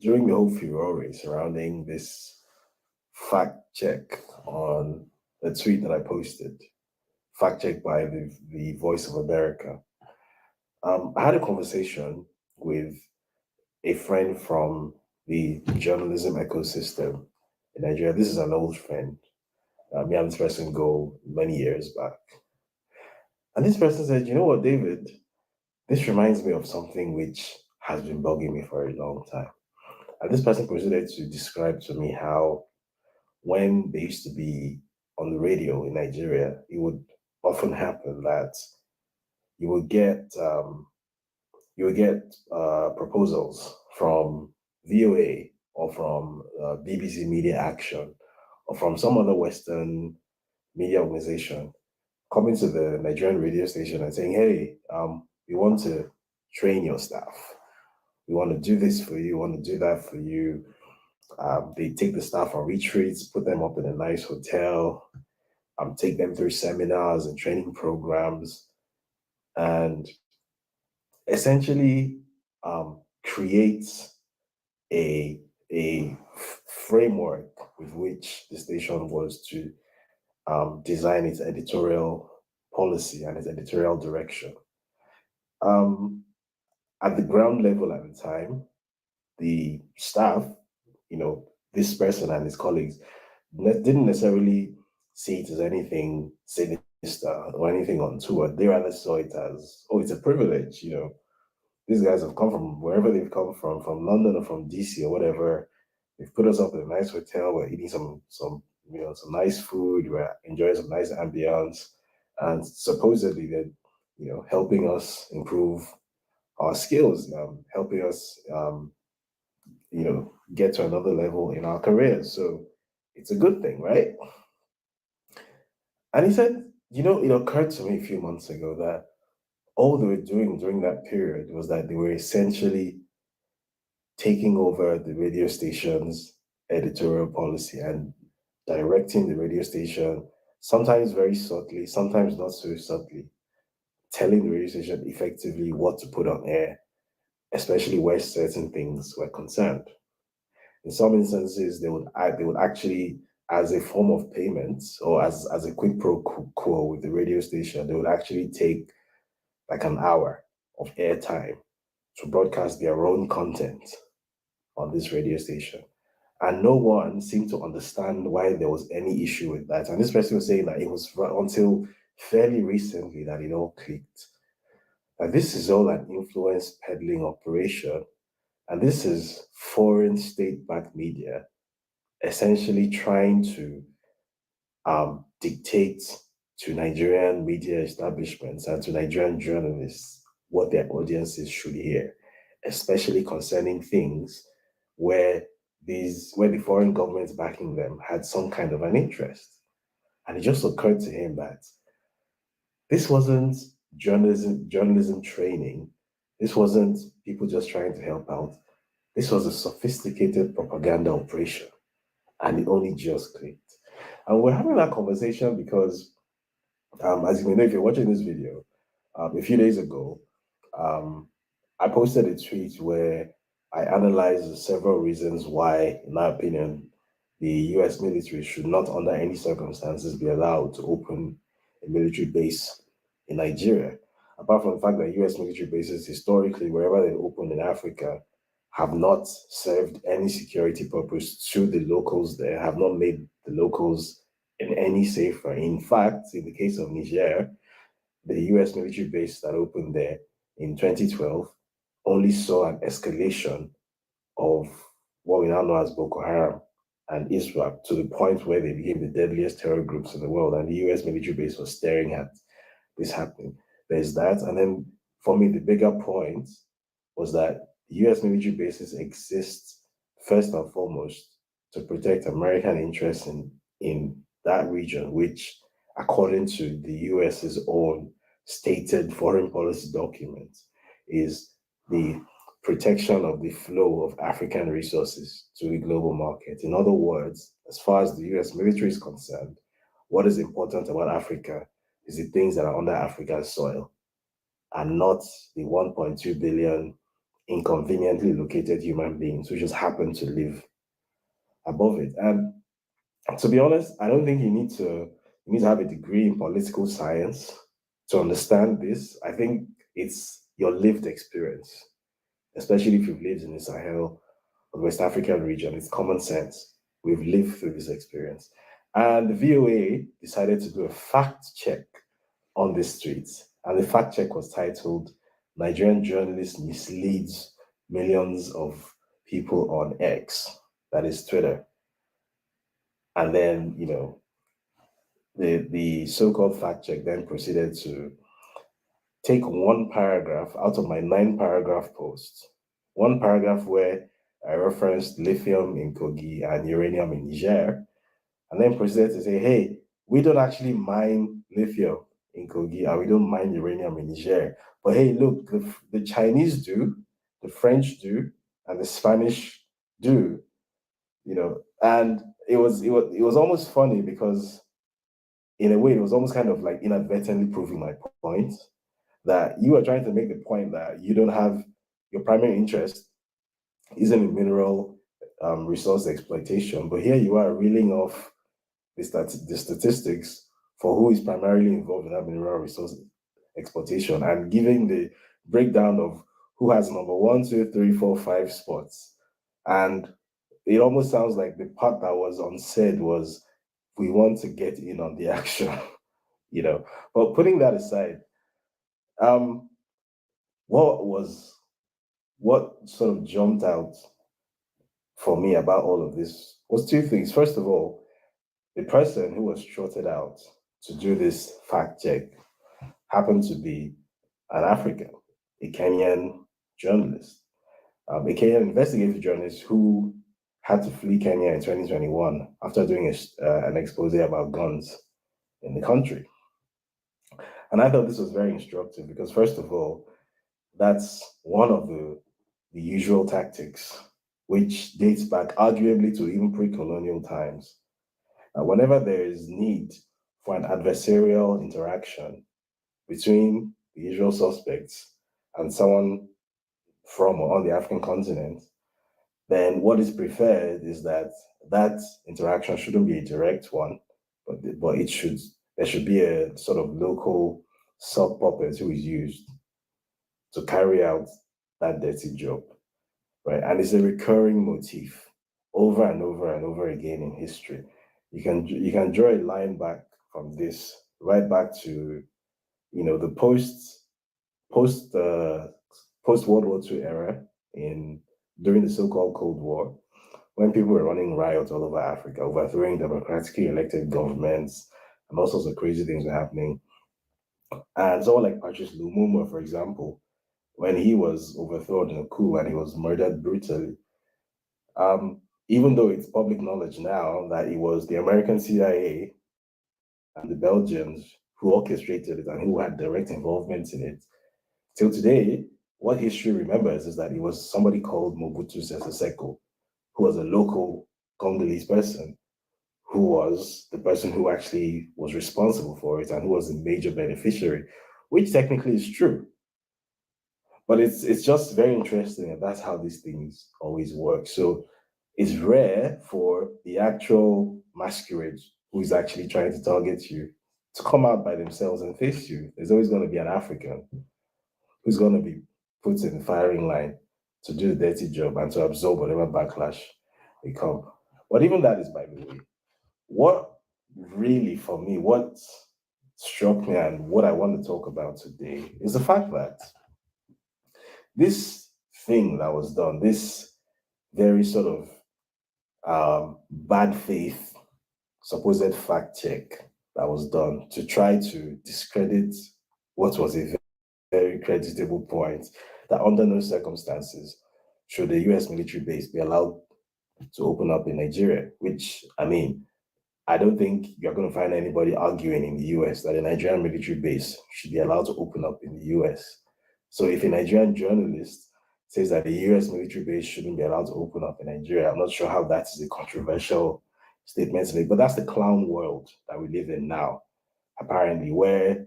during the whole furore surrounding this fact check on a tweet that I posted, fact check by the Voice of America, I had a conversation with a friend from the journalism ecosystem in Nigeria. This is an old friend. Me and this person go many years back. And this person said, you know what, David, this reminds me of something which has been bugging me for a long time. And this person proceeded to describe to me how when they used to be on the radio in Nigeria, it would often happen that you would get proposals from VOA or from BBC Media Action or from some other Western media organization coming to the Nigerian radio station and saying, "Hey, we want to train your staff. We want to do this for you. We want to do that for you." They take the staff on retreats, put them up in a nice hotel, take them through seminars and training programs, and essentially create a framework with which the station was to design its editorial policy and its editorial direction. Um, at the ground level at the time, the staff, this person and his colleagues didn't necessarily see it as anything sinister or anything untoward. They rather saw it as, oh, it's a privilege. These guys have come from wherever they've come from London or from DC or whatever. They've put us up in a nice hotel. We're eating some nice food. We're enjoying some nice ambience, and supposedly they're helping us improve our skills, helping us get to another level in our careers. So it's a good thing, right? And he said, it occurred to me a few months ago that all they were doing during that period was that they were essentially taking over the radio station's editorial policy and directing the radio station, sometimes very subtly, sometimes not so subtly, telling the radio station effectively what to put on air, especially where certain things were concerned. In some instances, they would actually, as a form of payment or as a quid pro quo with the radio station, they would actually take like an hour of airtime to broadcast their own content on this radio station. And no one seemed to understand why there was any issue with that. And this person was saying that it was until fairly recently that it all clicked. That this is all an influence peddling operation. And this is foreign state-backed media essentially trying to dictate to Nigerian media establishments and to Nigerian journalists what their audiences should hear, especially concerning things where the foreign governments backing them had some kind of an interest. And it just occurred to him that this wasn't journalism training. This wasn't people just trying to help out. This was a sophisticated propaganda operation, and it only just clicked. And we're having that conversation because, as you may know, if you're watching this video, a few days ago, um, I posted a tweet where I analyzed several reasons why, in my opinion, the US military should not, under any circumstances, be allowed to open a military base in Nigeria. Apart from the fact that US military bases, historically, wherever they opened in Africa, have not served any security purpose to the locals there, have not made the locals in any safer. In fact, in the case of Niger, the US military base that opened there in 2012 only saw an escalation of what we now know as Boko Haram and ISWAP to the point where they became the deadliest terror groups in the world. And the US military base was staring at this happening. There's that. And then for me, the bigger point was that US military bases exist first and foremost to protect American interests in that region, which, according to the US's own stated foreign policy document, is the protection of the flow of African resources to the global market. In other words, as far as the US military is concerned, what is important about Africa is the things that are under Africa's soil and not the 1.2 billion inconveniently located human beings who just happen to live above it. And to be honest, I don't think you need to have a degree in political science to understand this. I think it's your lived experience, especially if you've lived in the Sahel or West African region. It's common sense. We've lived through this experience. And the VOA decided to do a fact check on the streets. And the fact check was titled Nigerian Journalist Misleads Millions of People on X, that is Twitter. And then, the so-called fact check then proceeded to take one paragraph out of my 9 paragraph post, one paragraph where I referenced lithium in Kogi and uranium in Niger, and then proceeded to say, hey, we don't actually mine lithium in Kogi and we don't mine uranium in Niger. But hey, look, the Chinese do, the French do, and the Spanish do, and it was almost funny because in a way it was almost kind of like inadvertently proving my point that you are trying to make the point that you don't have your primary interest isn't in mineral resource exploitation, but here you are reeling off the statistics for who is primarily involved in that mineral resource exploitation and giving the breakdown of who has number 1, 2, 3, 4, 5 spots. And it almost sounds like the part that was unsaid was we want to get in on the action, you know. But putting that aside, um, what sort of jumped out for me about all of this was 2 things. First of all, the person who was trotted out to do this fact check happened to be an African, a Kenyan journalist, a Kenyan investigative journalist who had to flee Kenya in 2021 after doing an expose about guns in the country. And I thought this was very instructive because, first of all, that's one of the usual tactics, which dates back arguably to even pre-colonial times. Whenever there is need for an adversarial interaction between the usual suspects and someone from or on the African continent, then what is preferred is that that interaction shouldn't be a direct one, but there should be a sort of local sub puppet who is used to carry out that dirty job, right? And it's a recurring motif over and over and over again in history. You can draw a line back from this right back to the post post World War II era in during the so-called Cold War, when people were running riots all over Africa, overthrowing democratically elected governments, and all sorts of crazy things were happening. And someone like Patrice Lumumba, for example, when he was overthrown in a coup and he was murdered brutally, even though it's public knowledge now that it was the American CIA and the Belgians who orchestrated it and who had direct involvement in it, till today, what history remembers is that it was somebody called Mobutu Sese Seko, who was a local Congolese person, who was the person who actually was responsible for it and who was the major beneficiary, which technically is true. But it's just very interesting, and that's how these things always work. So it's rare for the actual masquerade who is actually trying to target you to come out by themselves and face you. There's always going to be an African who's going to be put in the firing line to do the dirty job and to absorb whatever backlash they come. But even that is by the way. What really, for me, what struck me and what I want to talk about today is the fact that this thing that was done, this very sort of bad faith, supposed fact check that was done to try to discredit what was a very creditable point that under no circumstances should the US military base be allowed to open up in Nigeria, which, I mean, I don't think you're going to find anybody arguing in the US that a Nigerian military base should be allowed to open up in the US. So if a Nigerian journalist says that the US military base shouldn't be allowed to open up in Nigeria, I'm not sure how that is a controversial statement to make, but that's the clown world that we live in now, apparently, where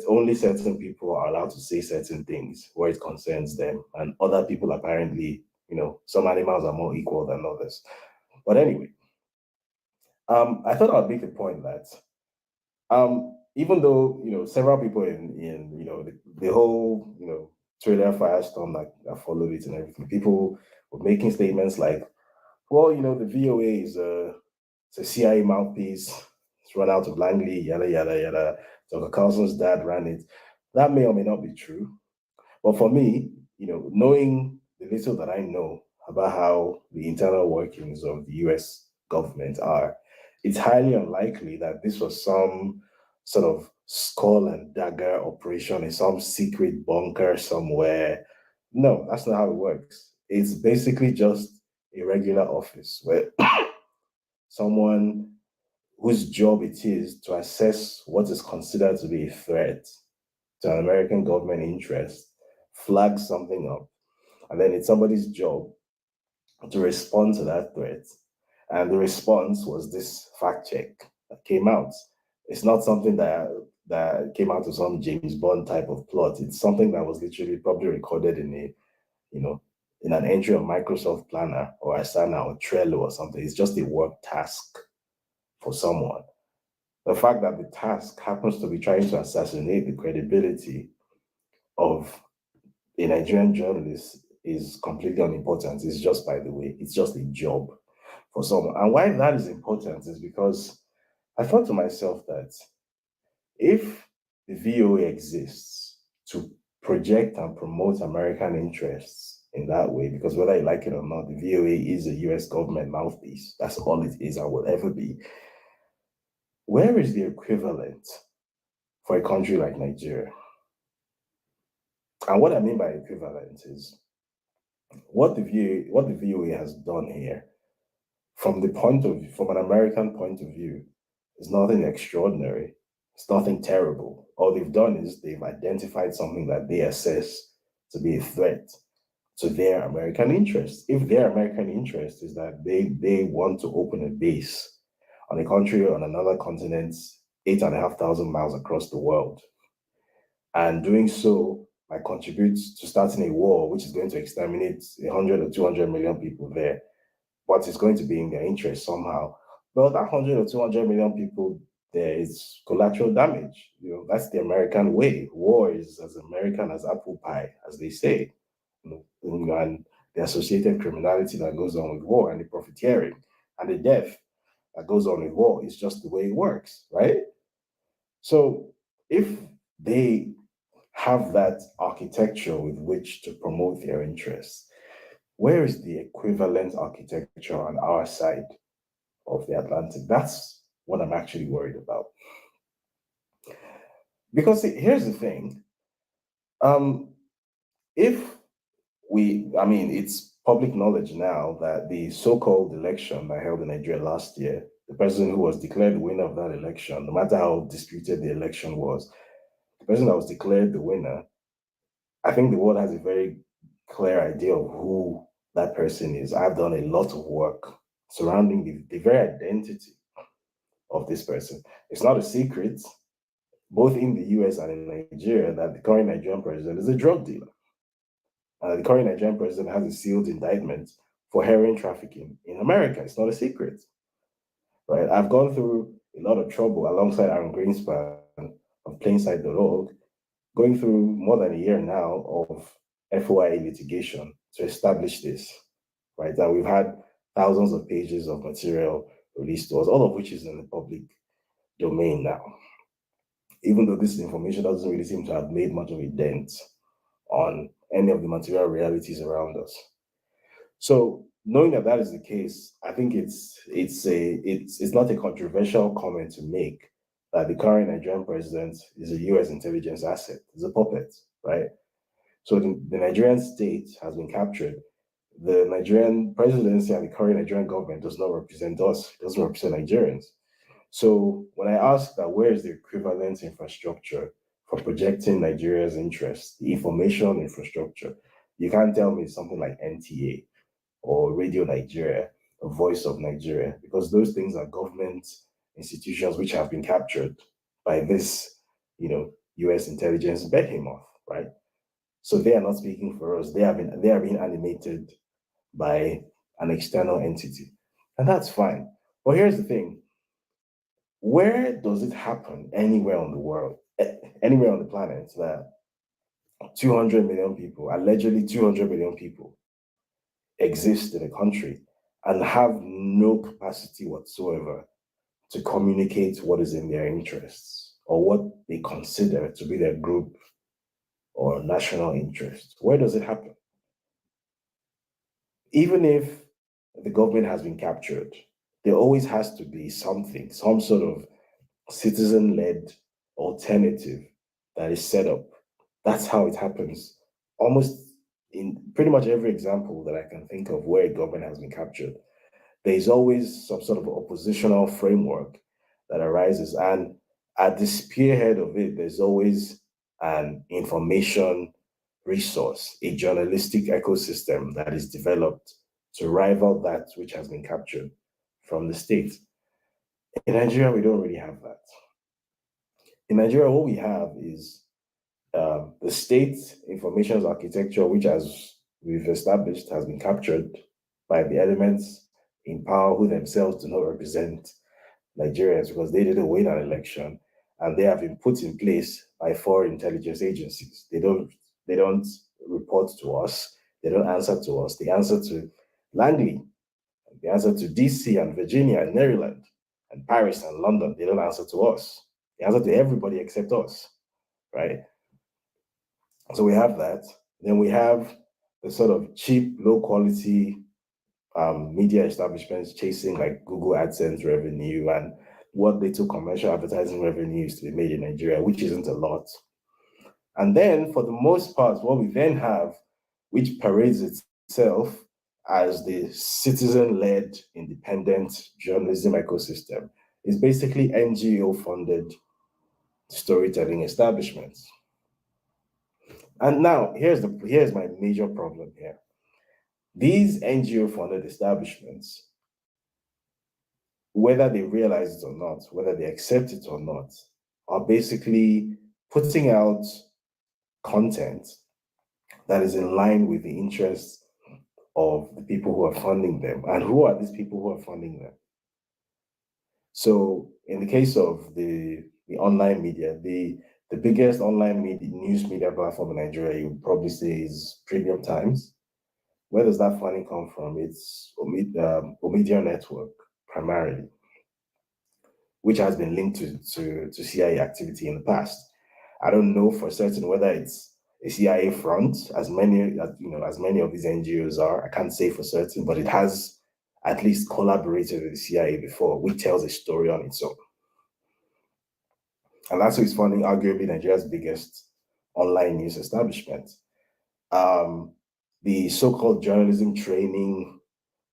only certain people are allowed to say certain things where it concerns them, and other people apparently, some animals are more equal than others. But anyway, I thought I'd make the point that even though several people in the whole Twitter firestorm that followed it and everything, people were making statements like, well, the VOA is it's a CIA mouthpiece. It's run out of Langley, yada yada yada. Tucker Carlson's dad ran it. That may or may not be true. But for me, knowing the little that I know about how the internal workings of the US government are, it's highly unlikely that this was some sort of skull and dagger operation in some secret bunker somewhere. No, that's not how it works. It's basically just a regular office where someone whose job it is to assess what is considered to be a threat to an American government interest, flags something up, and then it's somebody's job to respond to that threat. And the response was this fact check that came out. It's not something that came out of some James Bond type of plot. It's something that was literally probably recorded you know, in an entry on Microsoft Planner or Asana or Trello or something. It's just a work task for someone. The fact that the task happens to be trying to assassinate the credibility of a Nigerian journalist is completely unimportant. It's just, by the way, it's just a job for someone. And why that is important is because I thought to myself that if the VOA exists to project and promote American interests in that way, because whether you like it or not, the VOA is a US government mouthpiece. That's all it is and will ever be. Where is the equivalent for a country like Nigeria? And what I mean by equivalent is what the VOA has done here from from an American point of view is nothing extraordinary. It's nothing terrible. All they've done is they've identified something that they assess to be a threat to their American interests. If their American interest is that they want to open a base on a country on another continent, 8,500 miles across the world, and doing so might contribute to starting a war which is going to exterminate 100 or 200 million people there, but it's going to be in their interest somehow. Well, that 100 or 200 million people there is collateral damage. That's the American way. War is as American as apple pie, as they say. And the associated criminality that goes on with war and the profiteering and the death that goes on with war is just the way it works, right? So if they have that architecture with which to promote their interests, where is the equivalent architecture on our side of the Atlantic? That's what I'm actually worried about. Because here's the thing. If it's public knowledge now that the so-called election that held in Nigeria last year, the person who was declared the winner of that election, no matter how disputed the election was, the person that was declared the winner, I think the world has a very clear idea of who that person is. I've done a lot of work surrounding the very identity of this person. It's not a secret, both in the US and in Nigeria, that the current Nigerian president is a drug dealer. The current Nigerian president has a sealed indictment for heroin trafficking in America. It's not a secret, right? I've gone through a lot of trouble alongside Aaron Greenspan of plainside.org, going through more than a year now of FOIA litigation to establish this, right? And we've had thousands of pages of material released to us, all of which is in the public domain now. Even though this information doesn't really seem to have made much of a dent on any of the material realities around us. So knowing that that is the case, I think it's not a controversial comment to make that the current Nigerian president is a US intelligence asset, is a puppet, right? So the Nigerian state has been captured. The Nigerian presidency and the current Nigerian government does not represent us, it doesn't represent Nigerians. So when I ask that where is the equivalent infrastructure for projecting Nigeria's interests, the information infrastructure, you can't tell me something like NTA or Radio Nigeria, or Voice of Nigeria, because those things are government institutions which have been captured by this US intelligence behemoth, right? So they are not speaking for us. They are being animated by an external entity. And that's fine. But here's the thing. Where does it happen anywhere on the world, anywhere on the planet that 200 million people, allegedly 200 million people, exist in a country and have no capacity whatsoever to communicate what is in their interests or what they consider to be their group or national interest? Where does it happen? Even if the government has been captured, there always has to be something, some sort of citizen led alternative that is set up. That's how it happens. Almost in pretty much every example that I can think of where a government has been captured, there's always some sort of oppositional framework that arises. And at the spearhead of it, there's always an information resource, a journalistic ecosystem that is developed to rival that which has been captured from the state. In Nigeria, we don't really have that. In Nigeria, what we have is the state information architecture, which, as we've established, has been captured by the elements in power who themselves do not represent Nigerians because they didn't win an election and they have been put in place by foreign intelligence agencies. They don't report to us. They don't answer to us. They answer to Langley. They answer to DC and Virginia and Maryland and Paris and London. They don't answer to us. They answer to everybody except us, right? So we have that. Then we have the sort of cheap, low quality media establishments chasing like Google AdSense revenue and what little commercial advertising revenue is to be made in Nigeria, which isn't a lot. And then for the most part, what we then have, which parades itself as the citizen-led independent journalism ecosystem, is basically NGO-funded storytelling establishments. And now here's my major problem here. These NGO-funded establishments, whether they realize it or not, whether they accept it or not, are basically putting out content that is in line with the interests of the people who are funding them. And who are these people who are funding them? So in the case of the online media, the biggest online media, news media platform in Nigeria, you would probably say is Premium Times. Where does that funding come from? It's Omidyar Network, primarily, which has been linked to CIA activity in the past. I don't know for certain whether it's a CIA front, as many of these NGOs are. I can't say for certain, but it has at least collaborated with the CIA before, which tells a story on its own. And that's who is funding arguably Nigeria's biggest online news establishment. The so-called journalism training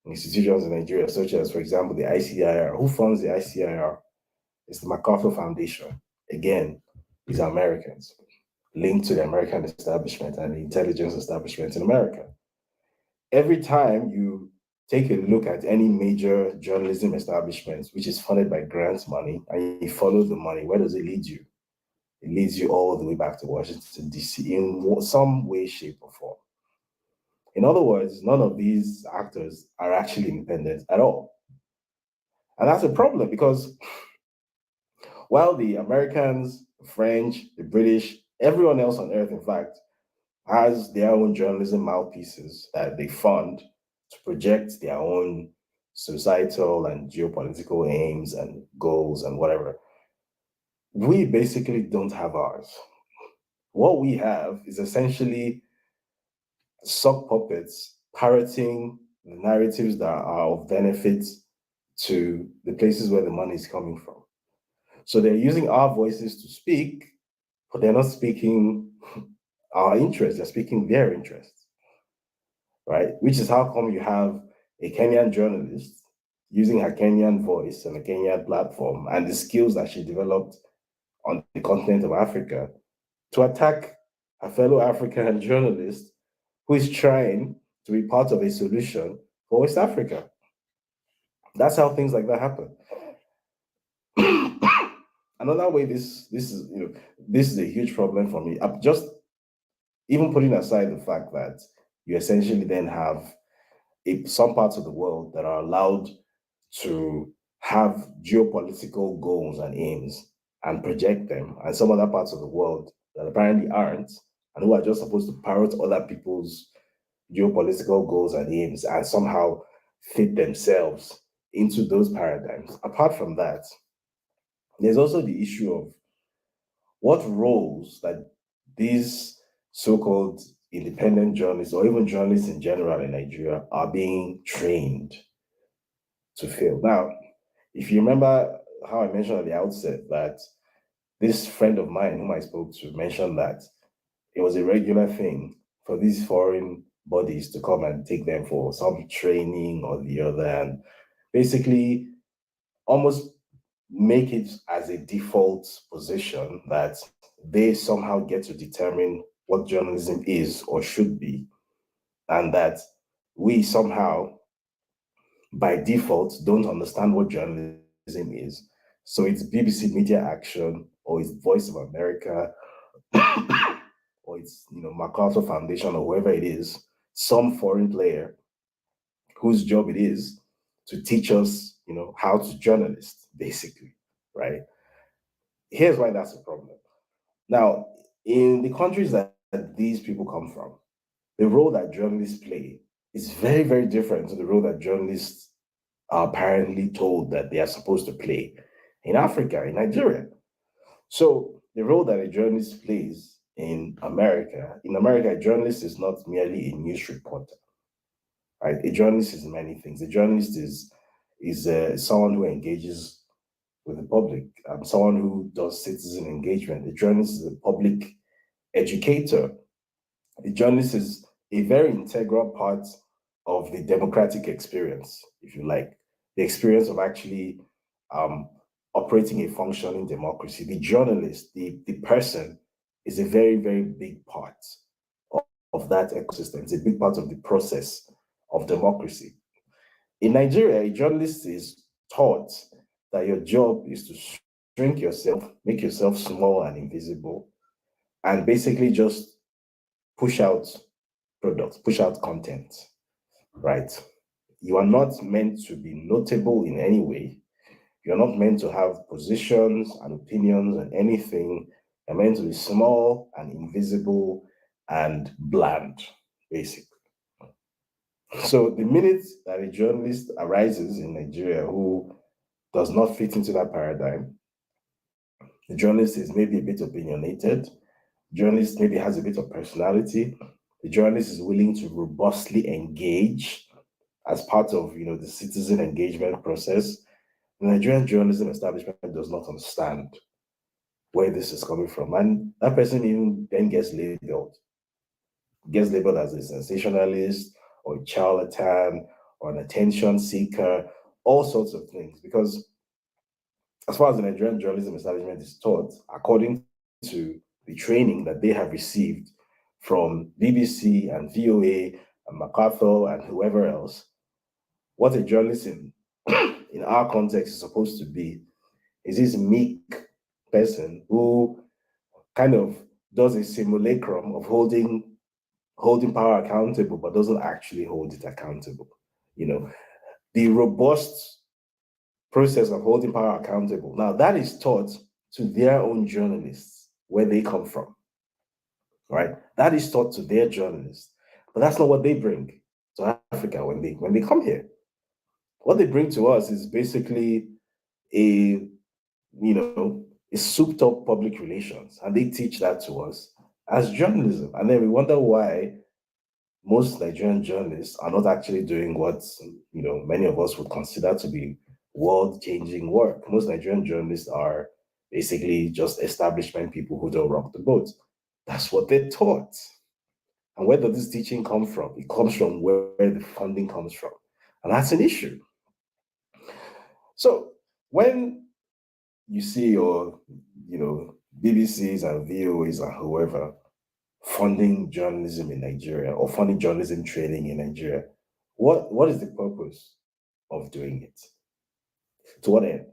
institutions in Nigeria, such as, for example, the ICIR. Who funds the ICIR? It's the MacArthur Foundation. Again, these are Americans linked to the American establishment and the intelligence establishment in America. Every time you take a look at any major journalism establishment, which is funded by grant money, and you follow the money, where does it lead you? It leads you all the way back to Washington, D.C. in some way, shape, or form. In other words, none of these actors are actually independent at all. And that's a problem because while the Americans, the French, the British, everyone else on earth, in fact, has their own journalism mouthpieces that they fund to project their own societal and geopolitical aims and goals and whatever, we basically don't have ours. What we have is essentially sock puppets parroting the narratives that are of benefit to the places where the money is coming from. So they're using our voices to speak, but they're not speaking our interests, they're speaking their interests, right? Which is how come you have a Kenyan journalist using her Kenyan voice and a Kenyan platform and the skills that she developed on the continent of Africa to attack a fellow African journalist who is trying to be part of a solution for West Africa. That's how things like that happen. And another way this is this is a huge problem for me. I'm just even putting aside the fact that you essentially then have some parts of the world that are allowed to have geopolitical goals and aims and project them, and some other parts of the world that apparently aren't, and who are just supposed to parrot other people's geopolitical goals and aims and somehow fit themselves into those paradigms. Apart from that, there's also the issue of what roles that these so-called independent journalists or even journalists in general in Nigeria are being trained to fill. Now, if you remember how I mentioned at the outset that this friend of mine whom I spoke to mentioned that it was a regular thing for these foreign bodies to come and take them for some training or the other, and basically almost make it as a default position that they somehow get to determine what journalism is or should be, and that we somehow by default don't understand what journalism is. So it's BBC Media Action or it's Voice of America or it's MacArthur Foundation or whoever it is, some foreign player whose job it is to teach us, how to journalist, basically, right? Here's why that's a problem. Now, in the countries that these people come from, the role that journalists play is very, very different to the role that journalists are apparently told that they are supposed to play in Africa, in Nigeria. So the role that a journalist plays in America, a journalist is not merely a news reporter, right? A journalist is many things. A journalist is someone who engages with the public, someone who does citizen engagement. A journalist is a public educator. A journalist is a very integral part of the democratic experience, if you like, the experience of actually um, operating a functioning democracy. The journalist, the person, is a very, very big part of that ecosystem. It's a big part of the process of democracy. In Nigeria, a journalist is taught that your job is to shrink yourself, make yourself small and invisible, and basically just push out products, push out content, right? You are not meant to be notable in any way. You're not meant to have positions and opinions and anything. You're meant to be small and invisible and bland, basically. So the minute that a journalist arises in Nigeria who does not fit into that paradigm, the journalist is maybe a bit opinionated, the journalist maybe has a bit of personality, the journalist is willing to robustly engage as part of the citizen engagement process. The Nigerian journalism establishment does not understand where this is coming from. And that person even then gets labeled as a sensationalist or a charlatan or an attention seeker, all sorts of things. Because as far as the Nigerian journalism establishment is taught, according to the training that they have received from BBC and VOA and MacArthur and whoever else, what a journalist in our context is supposed to be is this meek person who kind of does a simulacrum of holding power accountable, but doesn't actually hold it accountable. You know, the robust process of holding power accountable. Now, that is taught to their own journalists where they come from, right? That is taught to their journalists, but that's not what they bring to Africa when they come here. What they bring to us is basically a a souped up public relations, and they teach that to us as journalism, and then we wonder why most Nigerian journalists are not actually doing what many of us would consider to be world-changing work. Most Nigerian journalists are basically just establishment people who don't rock the boat. That's what they're taught. And where does this teaching come from? It comes from where the funding comes from. And that's an issue. So when you see BBCs and VOAs and whoever funding journalism in Nigeria or funding journalism training in Nigeria, what is the purpose of doing it? To what end?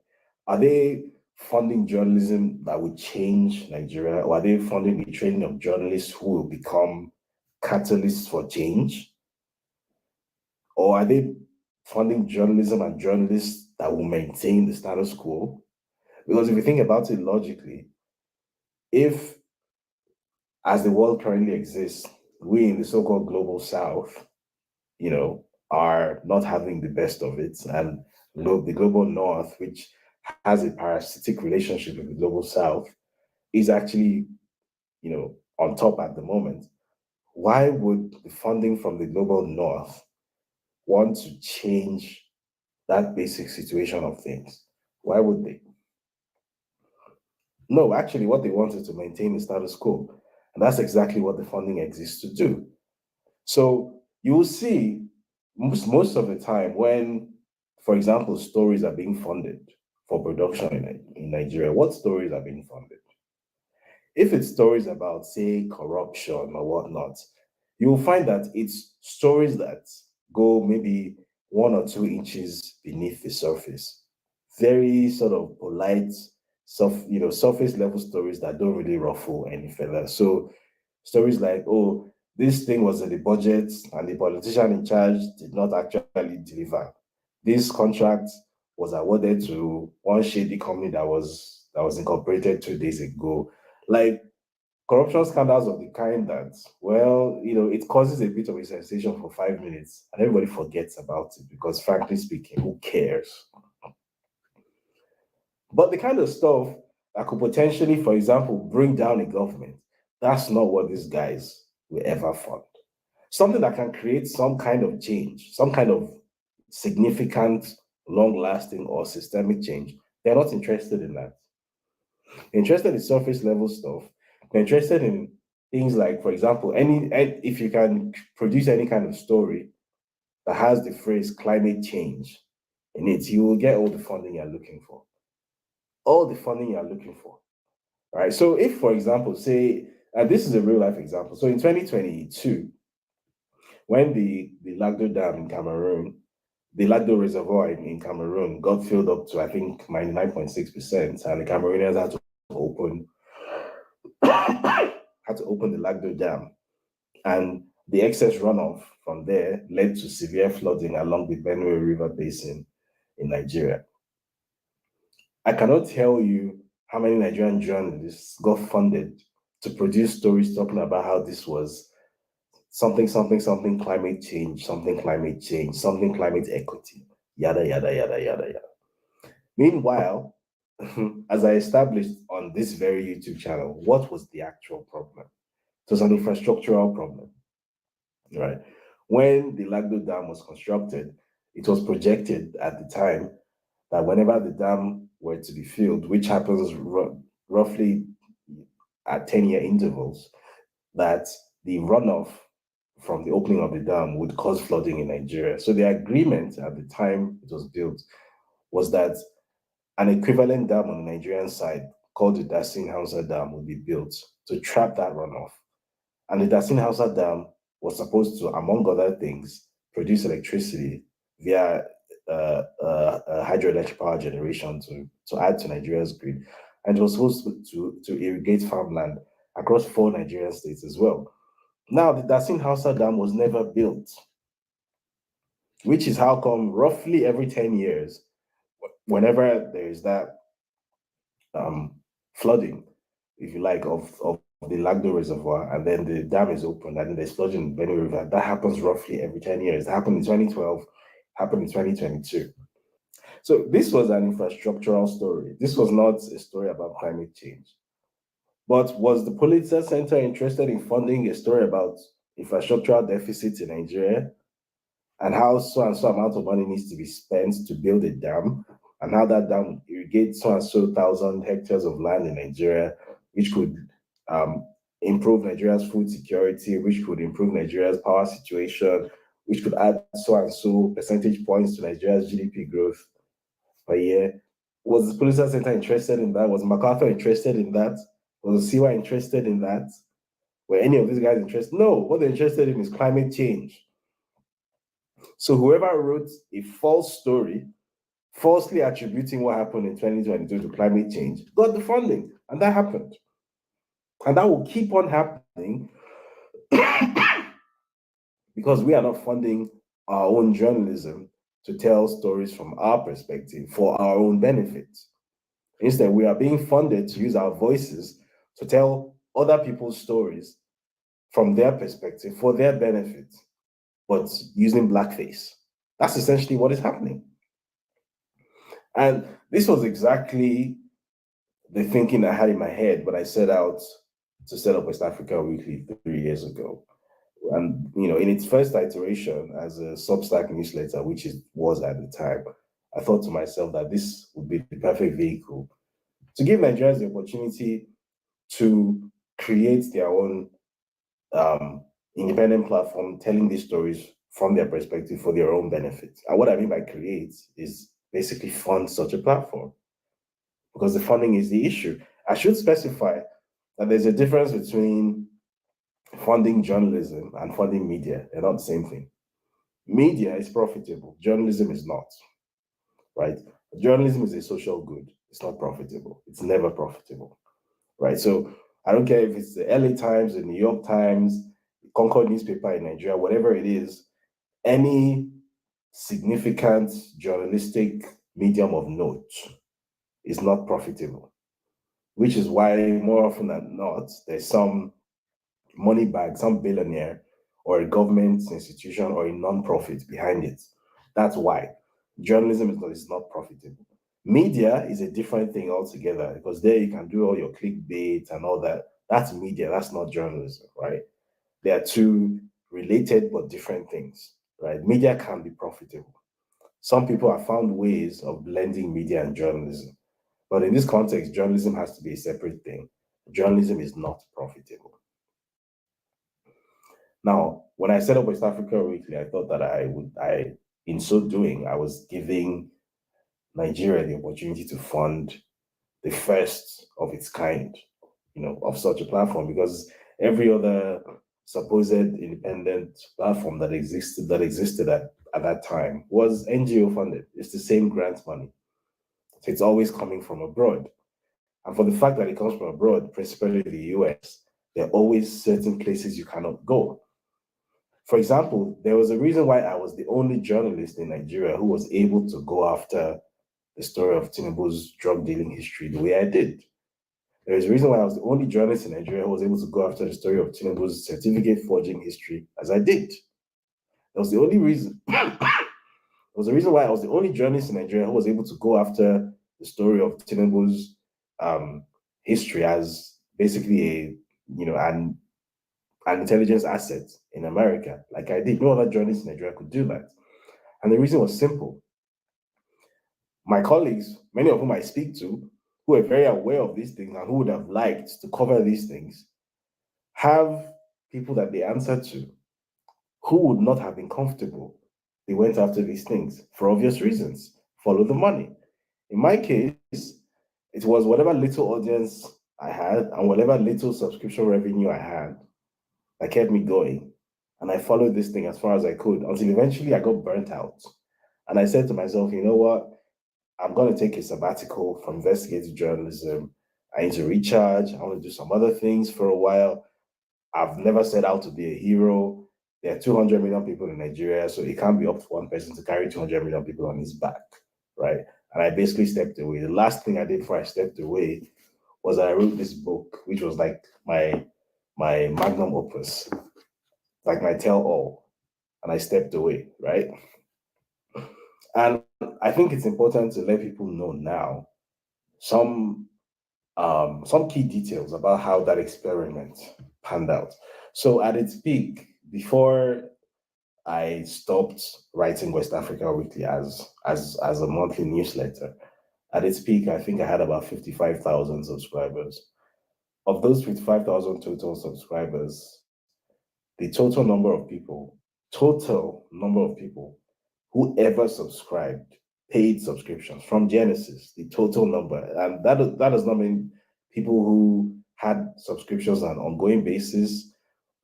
Are they funding journalism that would change Nigeria? Or are they funding the training of journalists who will become catalysts for change? Or are they funding journalism and journalists that will maintain the status quo? Because if you think about it logically, if as the world currently exists, we in the so-called global south, are not having the best of it, and the global north, which has a parasitic relationship with the global south, is actually, on top at the moment. Why would the funding from the global north want to change that basic situation of things? Why would they? No, actually, what they want is to maintain the status quo. And that's exactly what the funding exists to do. So you will see most of the time when, for example, stories are being funded for production in Nigeria, what stories are being funded? If it's stories about, say, corruption or whatnot, you will find that it's stories that go maybe 1 or 2 inches beneath the surface. Very sort of polite, surface level stories that don't really ruffle any feathers. So stories like, oh, this thing was in the budget and the politician in charge did not actually deliver. This contract was awarded to one shady company that was incorporated 2 days ago. Like corruption scandals of the kind that, well, it causes a bit of a sensation for 5 minutes and everybody forgets about it because, frankly speaking, who cares? But the kind of stuff that could potentially, for example, bring down a government, that's not what these guys will ever fund. Something that can create some kind of change, some kind of significant, long lasting, or systemic change, they're not interested in that. They're interested in surface level stuff. They're interested in things like, for example, if you can produce any kind of story that has the phrase climate change in it, you will get all the funding you're looking for. All the funding you're looking for. Right. So if, for example, say, and this is a real life example. So in 2022, when the Lagdo Dam in Cameroon, the Lagdo Reservoir in Cameroon got filled up to, I think, 99.6%, and the Cameroonians open had to open the Lagdo Dam. And the excess runoff from there led to severe flooding along the Benue River Basin in Nigeria. I cannot tell you how many Nigerian journalists got funded to produce stories talking about how this was something, something, something climate change, something climate change, something climate equity, yada, yada, yada, yada, yada. Meanwhile, as I established on this very YouTube channel, what was the actual problem? It was an infrastructural problem, right? When the Lagdo Dam was constructed, it was projected at the time that whenever the dam were to be filled, which happens roughly at 10-year intervals, that the runoff from the opening of the dam would cause flooding in Nigeria. So the agreement at the time it was built was that an equivalent dam on the Nigerian side called the Dasin Hausa Dam would be built to trap that runoff. And the Dasin Hausa Dam was supposed to, among other things, produce electricity via hydroelectric power generation to add to Nigeria's grid. And it was supposed to irrigate farmland across 4 Nigerian states as well. Now, the Dasin Hausa Dam was never built, which is how come roughly every 10 years, whenever there is that flooding, if you like, of the Lagdo Reservoir, and then the dam is opened, and then there's flooding in Benue River, that happens roughly every 10 years. It happened in 2012, happened in 2022. So this was an infrastructural story. This was not a story about climate change. But was the Pulitzer Center interested in funding a story about infrastructural deficits in Nigeria and how so and so amount of money needs to be spent to build a dam and how that dam would irrigate so and so thousand hectares of land in Nigeria, which could improve Nigeria's food security, which could improve Nigeria's power situation, which could add so and so percentage points to Nigeria's GDP growth per year? Was the Pulitzer Center interested in that? Was MacArthur interested in that? Was Siwa interested in that? Were any of these guys interested? No, what they're interested in is climate change. So whoever wrote a false story falsely attributing what happened in 2022 to climate change, got the funding. And that happened. And that will keep on happening because we are not funding our own journalism to tell stories from our perspective for our own benefit. Instead, we are being funded to use our voices to tell other people's stories from their perspective for their benefit, but using blackface. That's essentially what is happening. And this was exactly the thinking I had in my head when I set out to set up West Africa Weekly 3 years ago. And in its first iteration as a Substack newsletter, which it was at the time, I thought to myself that this would be the perfect vehicle to give Nigerians the opportunity to create their own independent platform, telling these stories from their perspective for their own benefit. And what I mean by create is basically fund such a platform, because the funding is the issue. I should specify that there's a difference between funding journalism and funding media. They're not the same thing. Media is profitable, journalism is not, right? Journalism is a social good. It's not profitable. It's never profitable, right? So I don't care if it's the LA Times, the New York Times, the Concord newspaper in Nigeria, whatever it is, any significant journalistic medium of note is not profitable, which is why more often than not, there's some money bag, some billionaire or a government institution or a non-profit behind it. That's why journalism is not profitable. Media is a different thing altogether, because there you can do all your clickbait and all that. That's media, that's not journalism, right? They are two related but different things, right? Media can be profitable. Some people have found ways of blending media and journalism. But in this context, journalism has to be a separate thing. Journalism is not profitable. Now, when I set up West Africa Weekly, I thought that in so doing, I was giving Nigeria the opportunity to fund the first of its kind, of such a platform, because every other supposed independent platform that existed at that time was NGO funded. It's the same grant money. So it's always coming from abroad. And for the fact that it comes from abroad, principally the US, there are always certain places you cannot go. For example, there was a reason why I was the only journalist in Nigeria who was able to go after the story of Tinubu's drug dealing history the way I did. There is a reason why I was the only journalist in Nigeria who was able to go after the story of Tinubu's certificate forging history as I did. That was the only reason. There was a reason why I was the only journalist in Nigeria who was able to go after the story of Tinubu's history as basically an intelligence asset in America, like I did. No other journalist in Nigeria could do that. And the reason was simple. My colleagues, many of whom I speak to, who are very aware of these things and who would have liked to cover these things, have people that they answer to who would not have been comfortable. They went after these things for obvious reasons. Follow the money. In my case, it was whatever little audience I had and whatever little subscription revenue I had that kept me going. And I followed this thing as far as I could until eventually I got burnt out. And I said to myself, you know what? I'm going to take a sabbatical from investigative journalism. I need to recharge. I want to do some other things for a while. I've never set out to be a hero. There are 200 million people in Nigeria, so it can't be up to one person to carry 200 million people on his back, right? And I basically stepped away. The last thing I did before I stepped away was that I wrote this book, which was like my magnum opus, like my tell all, and I stepped away, right? And I think it's important to let people know now some key details about how that experiment panned out. So at its peak, before I stopped writing West Africa Weekly as a monthly newsletter, at its peak, I think I had about 55,000 subscribers. Of those 55,000 total subscribers, the total number of people who ever subscribed, paid subscriptions from Genesis, the total number, and that does not mean people who had subscriptions on an ongoing basis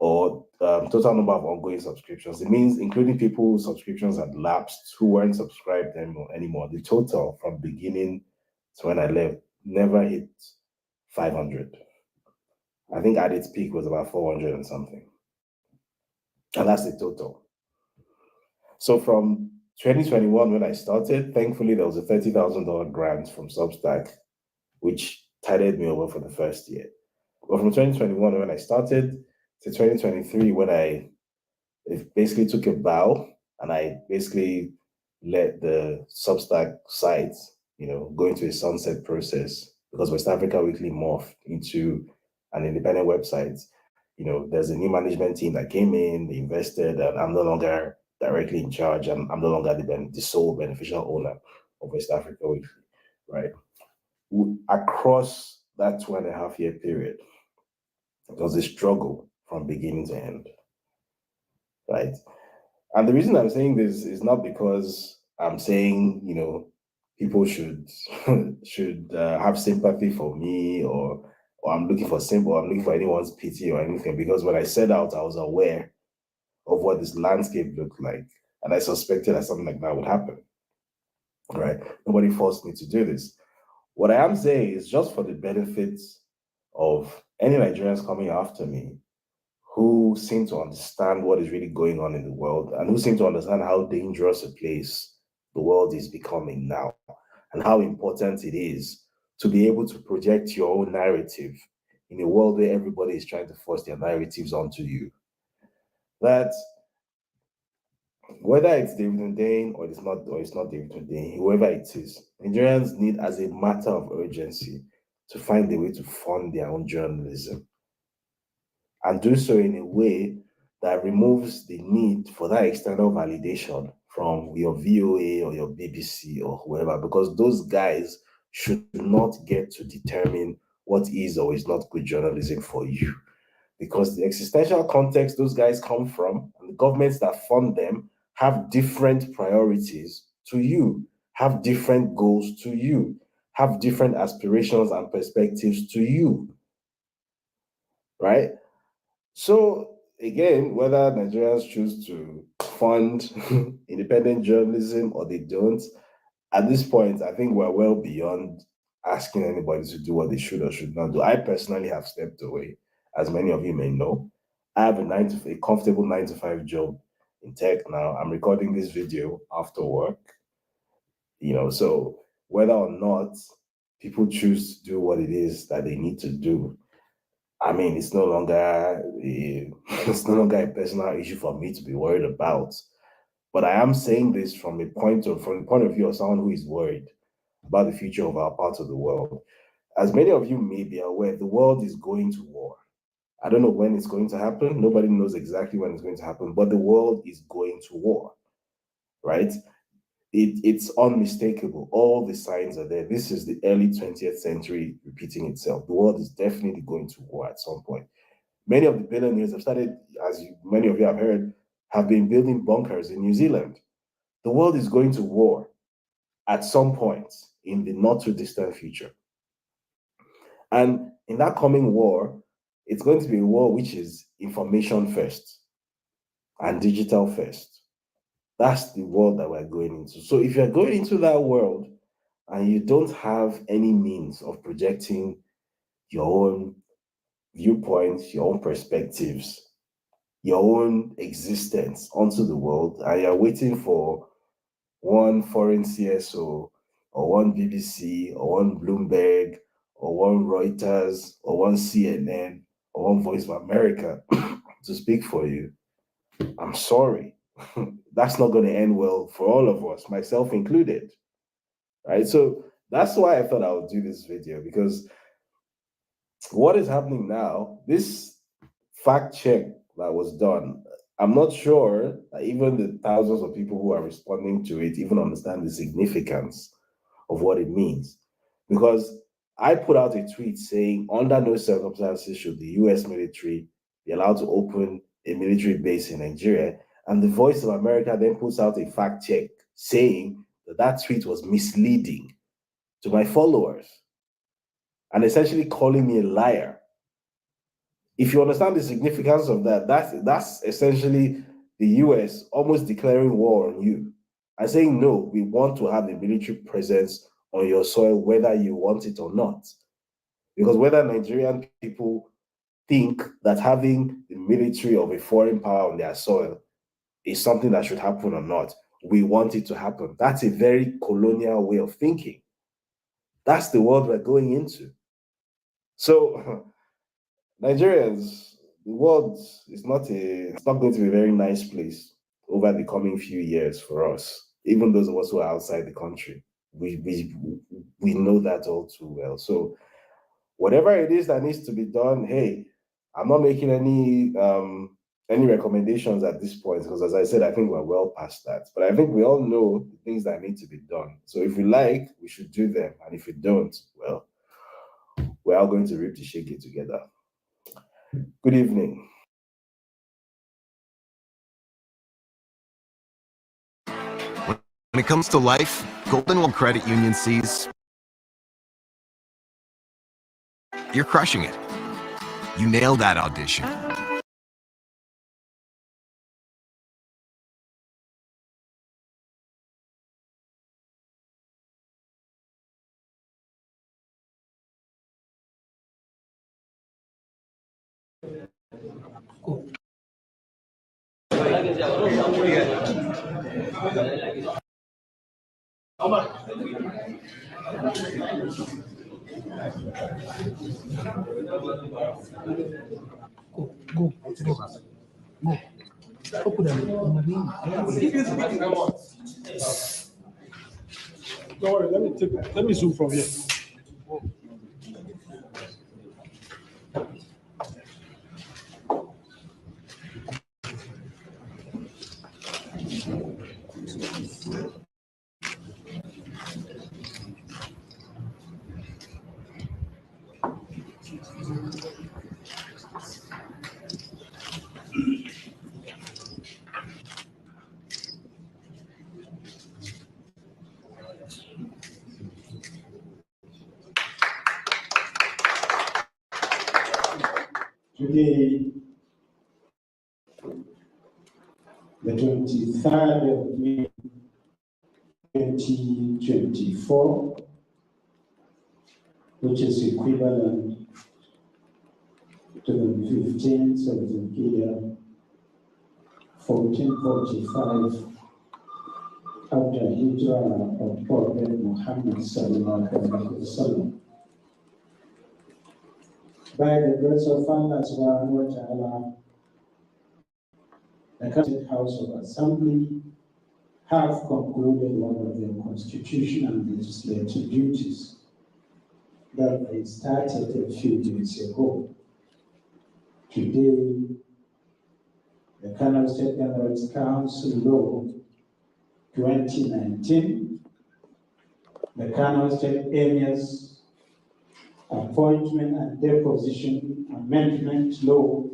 or total number of ongoing subscriptions. It means including people whose subscriptions had lapsed who weren't subscribed anymore. The total from beginning to when I left never hit 500. I think at its peak was about 400 and something. And that's the total. So from 2021, when I started, thankfully there was a $30,000 grant from Substack, which tided me over for the first year. But from 2021, when I started, to 2023, when I basically took a bow and I basically let the Substack site, go into a sunset process because West Africa Weekly morphed into an independent website. There's a new management team that came in, they invested, and I'm no longer directly in charge, and I'm no longer the sole beneficial owner of West Africa Weekly, right? Across that 2.5 year period, it was a struggle from beginning to end, right? And the reason I'm saying this is not because I'm saying, people should should have sympathy for me, or I'm looking for I'm looking for anyone's pity or anything. Because when I set out, I was aware of what this landscape looked like, and I suspected that something like that would happen. Right? Nobody forced me to do this. What I am saying is just for the benefits of any Nigerians coming after me who seem to understand what is really going on in the world and who seem to understand how dangerous a place the world is becoming now and how important it is to be able to project your own narrative in a world where everybody is trying to force their narratives onto you. That whether it's David Mundane or it's not David Mundane, whoever it is, Nigerians need, as a matter of urgency, to find a way to fund their own journalism and do so in a way that removes the need for that external validation from your VOA or your BBC or whoever, because those guys should not get to determine what is or is not good journalism for you. Because the existential context those guys come from and the governments that fund them have different priorities to you, have different goals to you, have different aspirations and perspectives to you, right? So again, whether Nigerians choose to fund independent journalism or they don't, at this point, I think we're well beyond asking anybody to do what they should or should not do. I personally have stepped away, as many of you may know. I have a comfortable 9 to 5 job in tech now. I'm recording this video after work, so whether or not people choose to do what it is that they need to do, I mean, it's no longer it's no longer a personal issue for me to be worried about. But I am saying this from the point of view of someone who is worried about the future of our part of the world. As many of you may be aware, the world is going to war. I don't know when it's going to happen. Nobody knows exactly when it's going to happen, but the world is going to war, right? It's unmistakable. All the signs are there. This is the early 20th century repeating itself. The world is definitely going to war at some point. Many of the billionaires have started, many of you have heard, have been building bunkers in New Zealand. The world is going to war at some point in the not too distant future. And in that coming war, it's going to be a war which is information first and digital first. That's the world that we're going into. So if you're going into that world and you don't have any means of projecting your own viewpoints, your own perspectives, your own existence onto the world, and you're waiting for one foreign CSO or one BBC or one Bloomberg or one Reuters or one CNN or one Voice of America to speak for you, I'm sorry. That's not going to end well for all of us, myself included. Right? So that's why I thought I would do this video, because what is happening now, this fact check that was done, I'm not sure that even the thousands of people who are responding to it even understand the significance of what it means. Because I put out a tweet saying, under no circumstances should the US military be allowed to open a military base in Nigeria. And the Voice of America then puts out a fact check saying that that tweet was misleading to my followers and essentially calling me a liar. If you understand the significance of that, that's essentially the US almost declaring war on you and saying, no, we want to have a military presence on your soil, whether you want it or not. Because whether Nigerian people think that having the military of a foreign power on their soil is something that should happen or not, we want it to happen. That's a very colonial way of thinking. That's the world we're going into. So Nigerians, the world is it's not going to be a very nice place over the coming few years for us, even those of us who are outside the country. We know that all too well. So whatever it is that needs to be done, hey, I'm not making any recommendations at this point, because as I said, I think we're well past that. But I think we all know the things that need to be done. So if we like, we should do them. And if we don't, well, we're all going to reap the shege together. Good evening. When it comes to life, Golden One Credit Union sees you're crushing it. You nailed that audition. Don't worry, let me zoom from here. Today, the 23rd of May, 2024, which is equivalent to the 15th of the year 1445 after Hijrah of Prophet Muhammad sallallahu alaihi wasallam. By the grace of Allah subhanahu wa ta'ala, the Catholic House of Assembly have concluded one of their constitutional and legislative duties that they started a few days ago. Today, the Kano State Emirates Council Law 2019, the Kano State Emirs Appointment and Deposition Amendment Law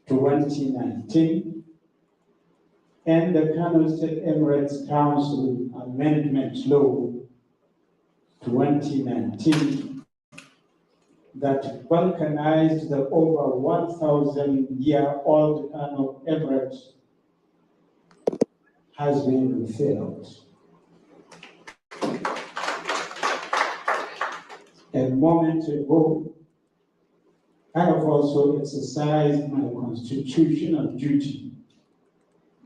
2019, and the Kano State Emirates Council Amendment Law 2019 that balkanized the over 1,000-year-old Kano Emirate has been repealed. A moment ago, I have also exercised my constitutional duty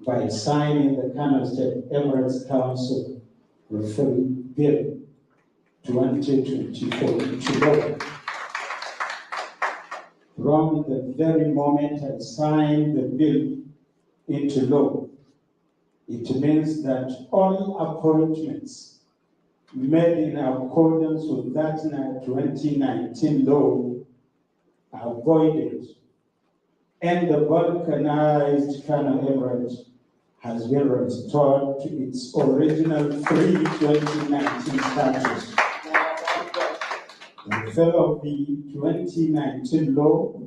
by signing the Kano State Emirates Council Referral Bill 2024 into law. From the very moment I signed the bill into law, it means that all appointments made in accordance with that 2019 law are voided, and the balkanized Kano Emirate has been restored to its original pre-2019 status. The repeal of the 2019 law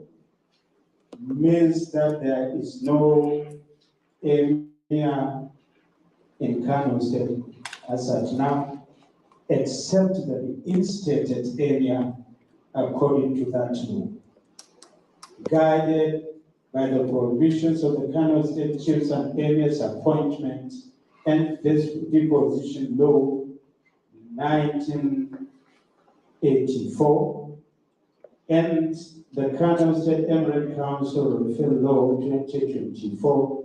means that there is no emir in Kano State as at now, except the instated area according to that law. guided by the provisions of the Kano State Chiefs and Emirs Appointment and Deposition Law 1984 and the Kano State Emirate Council Referral Law 2024,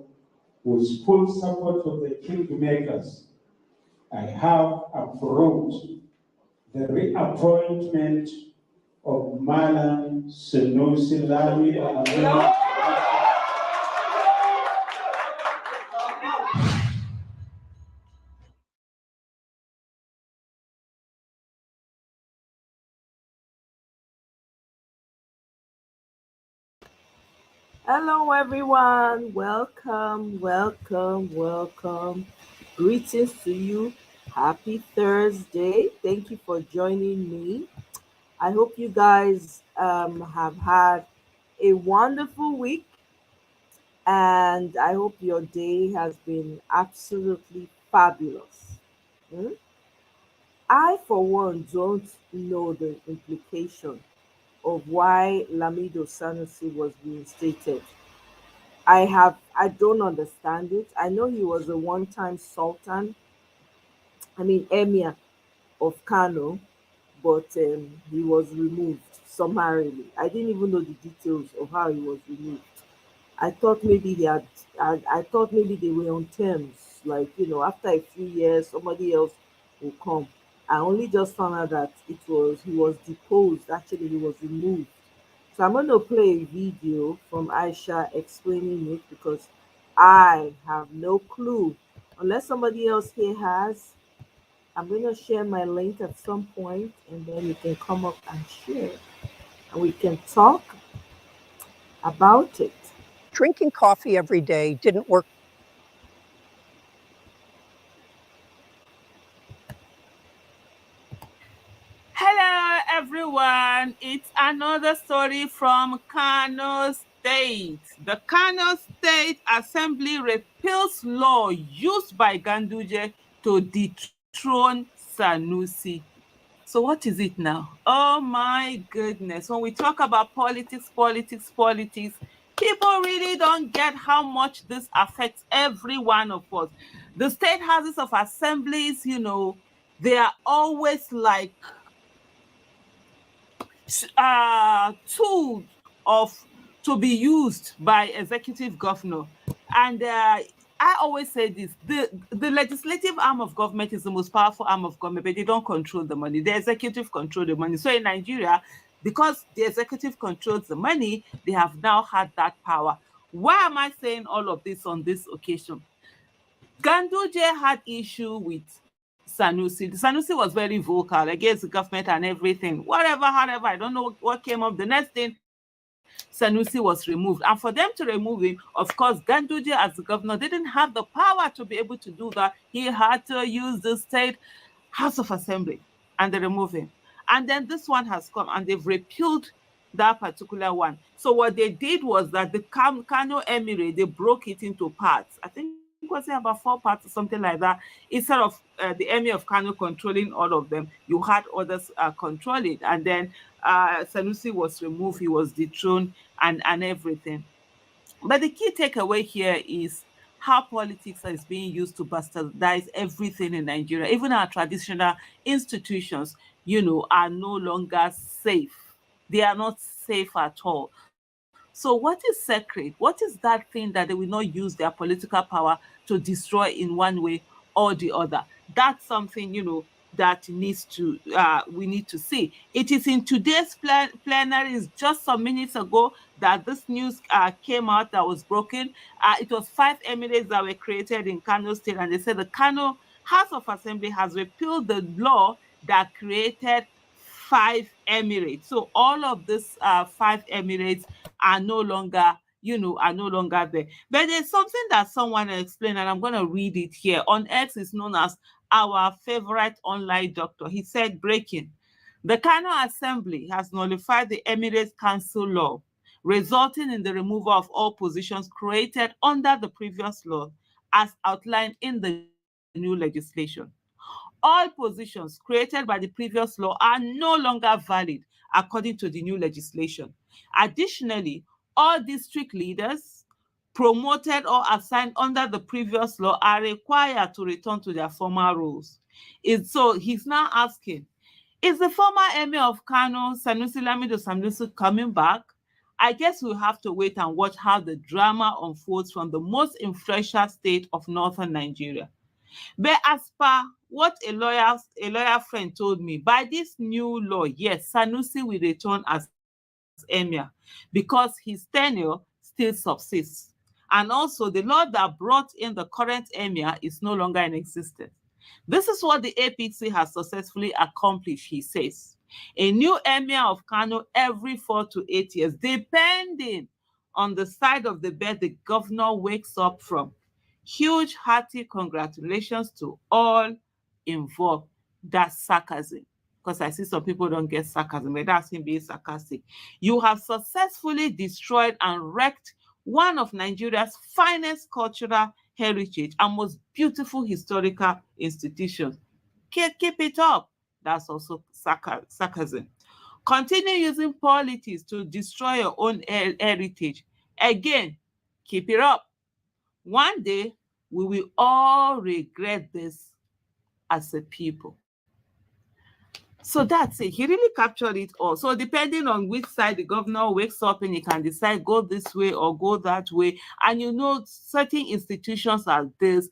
with full support of the kingmakers, I have approved the reappointment of Malam Sanusi Lamido. Hello, everyone. Welcome, welcome, welcome. Greetings to you. Happy Thursday. Thank you for joining me. I hope you guys have had a wonderful week, and I hope your day has been absolutely fabulous. Hmm? I, for one, don't know the implication of why Lamido Sanusi was reinstated. I don't understand it. I know he was a one-time sultan, emir of Kano, but he was removed summarily. I didn't even know the details of how he was removed. I thought maybe I thought maybe they were on terms, like after a few years somebody else will come. I only just found out that he was deposed. Actually, he was removed. So I'm going to play a video from Aisha explaining it because I have no clue. Unless somebody else here has, I'm going to share my link at some point and then you can come up and share and we can talk about it. Drinking coffee every day didn't work. Hello, everyone. It's another story from Kano State. The Kano State Assembly repeals law used by Ganduje to dethrone Sanusi. So what is it now? Oh my goodness. When we talk about politics, people really don't get how much this affects every one of us. The state houses of assemblies, they are always like tools to be used by executive governor. And I always say this, the legislative arm of government is the most powerful arm of government, but they don't control the money. The executive control the money. So in Nigeria, because the executive controls the money, they have now had that power. Why am I saying all of this on this occasion? Ganduje had issue with Sanusi. Sanusi was very vocal against the government and everything. Whatever, however, I don't know what came up. The next thing, Sanusi was removed. And for them to remove him, of course, Ganduje as the governor didn't have the power to be able to do that. He had to use the state House of Assembly and they remove him. And then this one has come and they've repealed that particular one. So what they did was that the Kano Emirate, they broke it into parts. I think it was about 4 parts or something like that. Instead of the Emir of Kano controlling all of them, you had others control it. And then Sanusi was removed, he was dethroned and everything. But the key takeaway here is how politics is being used to bastardize everything in Nigeria. Even our traditional institutions, are no longer safe. They are not safe at all. So what is sacred? What is that thing that they will not use their political power to destroy in one way or the other? That's something, that we need to see. It is in today's plenary, is just some minutes ago that this news came out that was broken. It was 5 emirates that were created in Kano State, and they said the Kano House of Assembly has repealed the law that created 5 emirates. So all of these 5 emirates are no longer there. But there's something that someone explained, and I'm going to read it here. On X is known as our favorite online doctor. He said, breaking. The Kano Assembly has nullified the Emirates Council law, resulting in the removal of all positions created under the previous law as outlined in the new legislation. All positions created by the previous law are no longer valid according to the new legislation. Additionally, All district leaders promoted or assigned under the previous law are required to return to their former roles. So he's now asking, is the former Emir of Kano, Sanusi Lamido Sanusi, coming back? I guess we'll have to wait and watch how the drama unfolds from the most influential state of northern Nigeria. But as per what a lawyer friend told me, by this new law, yes, Sanusi will return as Emir because his tenure still subsists. And also the law that brought in the current Emir is no longer in existence. This is what the APC has successfully accomplished, he says. A new Emir of Kano every 4 to 8 years, depending on the side of the bed the governor wakes up from. Huge hearty congratulations to all involved. That's sarcasm, because I see some people don't get sarcasm, but that's him being sarcastic. You have successfully destroyed and wrecked one of Nigeria's finest cultural heritage and most beautiful historical institutions. Keep it up. That's also sarcasm. Continue using politics to destroy your own heritage. Again, keep it up. One day, we will all regret this as a people. So that's it. He really captured it all. So depending on which side the governor wakes up and he can decide go this way or go that way. And you know, certain institutions like this,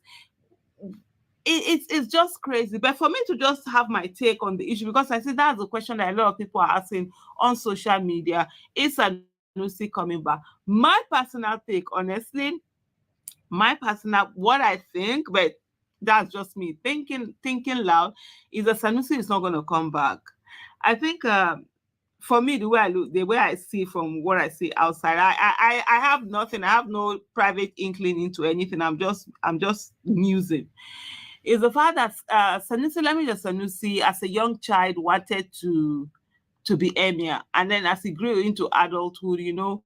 it's just crazy. But for me to just have my take on the issue, because I see that's the question that a lot of people are asking on social media, is Sanusi coming back? My personal take, honestly, what I think, but that's just me thinking loud, is that Sanusi is not going to come back. I think for me, the way I see from what I see outside, I have nothing. I have no private inkling into anything. I'm just musing. Is the fact that Sanusi Lamido Sanusi, as a young child, wanted to be emir, and then as he grew into adulthood, you know,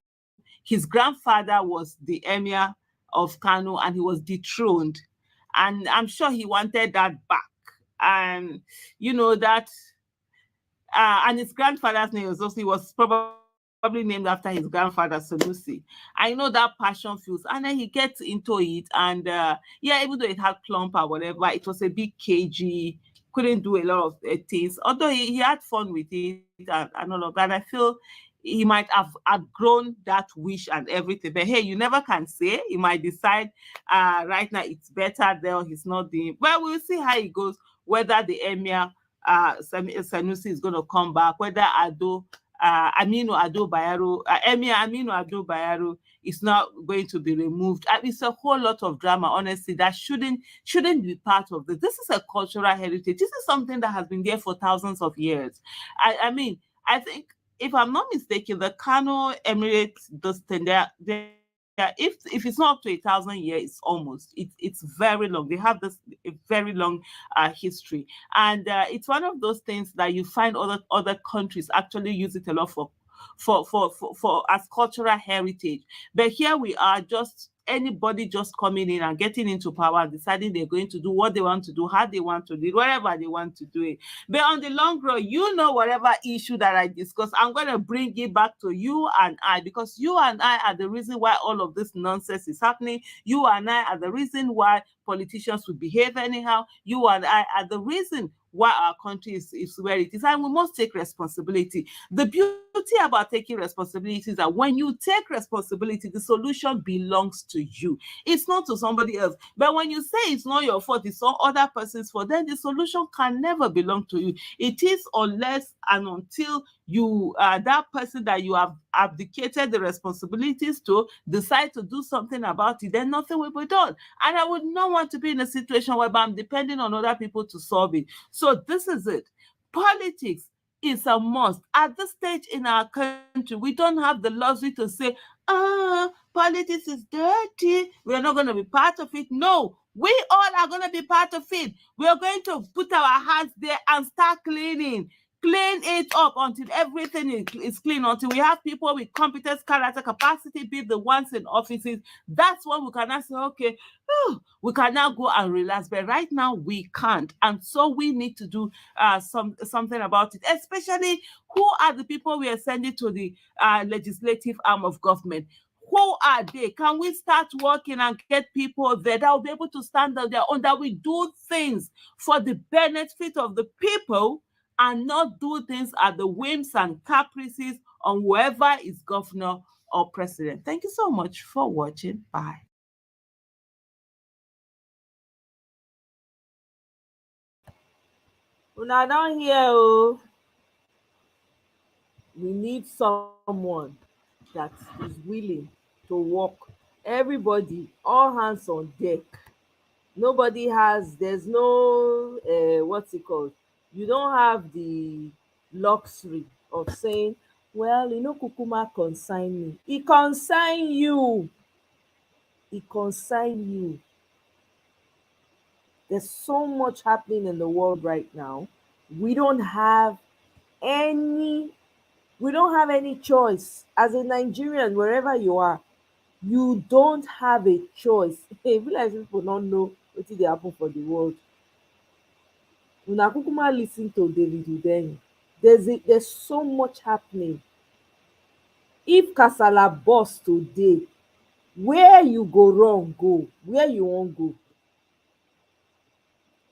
his grandfather was the emir of Kano and he was dethroned, and I'm sure he wanted that back. And you know that, and his grandfather's name was probably named after his grandfather Sanusi. I know that passion feels, and then he gets into it, and yeah, even though it had clump or whatever, it was a big cagey, couldn't do a lot of things. Although he had fun with it and all of that, I feel he might have outgrown that wish and everything. But hey, you never can say. He might decide right now it's better there. He's not doing. Well, we'll see how it goes. Whether the emir Sanusi is going to come back, whether Aminu Ado Bayero, Emir Aminu Ado Bayero is not going to be removed. It's a whole lot of drama, honestly, that shouldn't be part of this. This is a cultural heritage. This is something that has been there for thousands of years. I mean, I think, if I'm not mistaken, the Kano Emirates, if it's not up to 1,000 years, it's very long. They have this very long history, and it's one of those things that you find other countries actually use it a lot for as cultural heritage. But here we are, just anybody just coming in and getting into power and deciding they're going to do what they want to do, how they want to do it, wherever they want to do it. But on the long run, you know, whatever issue that I discuss, I'm going to bring it back to you and I, because you and I are the reason why all of this nonsense is happening. You and I are the reason why politicians will behave anyhow. You and I are the reason why our country is where it is, and we must take responsibility. The beauty about taking responsibility is that when you take responsibility, the solution belongs to you. It's not to somebody else. But when you say it's not your fault, it's some other person's fault, then the solution can never belong to you. It is unless and until you that person that you have abdicated the responsibilities to decide to do something about it, then nothing will be done. And I would not want to be in a situation where I'm depending on other people to solve it. So this is it. Politics is a must. At this stage in our country, we don't have the luxury to say, politics is dirty, we're not going to be part of it. No, we all are going to be part of it. We're going to put our hands there and start cleaning. Clean it up until everything is clean, until we have people with competence, character, capacity, be the ones in offices. That's when we can say, okay, we can now go and relax. But right now we can't, and so we need to do something about it. Especially, who are the people we are sending to the legislative arm of government? Who are they? Can we start working and get people there that will be able to stand on their own, that we do things for the benefit of the people and not do things at the whims and caprices on whoever is governor or president? Thank you so much for watching. Bye. Una don hear o. We need someone that is willing to work. Everybody, all hands on deck. Nobody has, there's no, what's it called? You don't have the luxury of saying, well, kukuma consign me. E consign you. E consign you. There's so much happening in the world right now. We don't have any we don't have any choice. As a Nigerian, wherever you are, you don't have a choice. E be like people don't know wetin dey happen for the world. Una kukuma lis ten to David Udeni. There's so much happening. If kasala burst today, where you go wrong go? Where you wan go?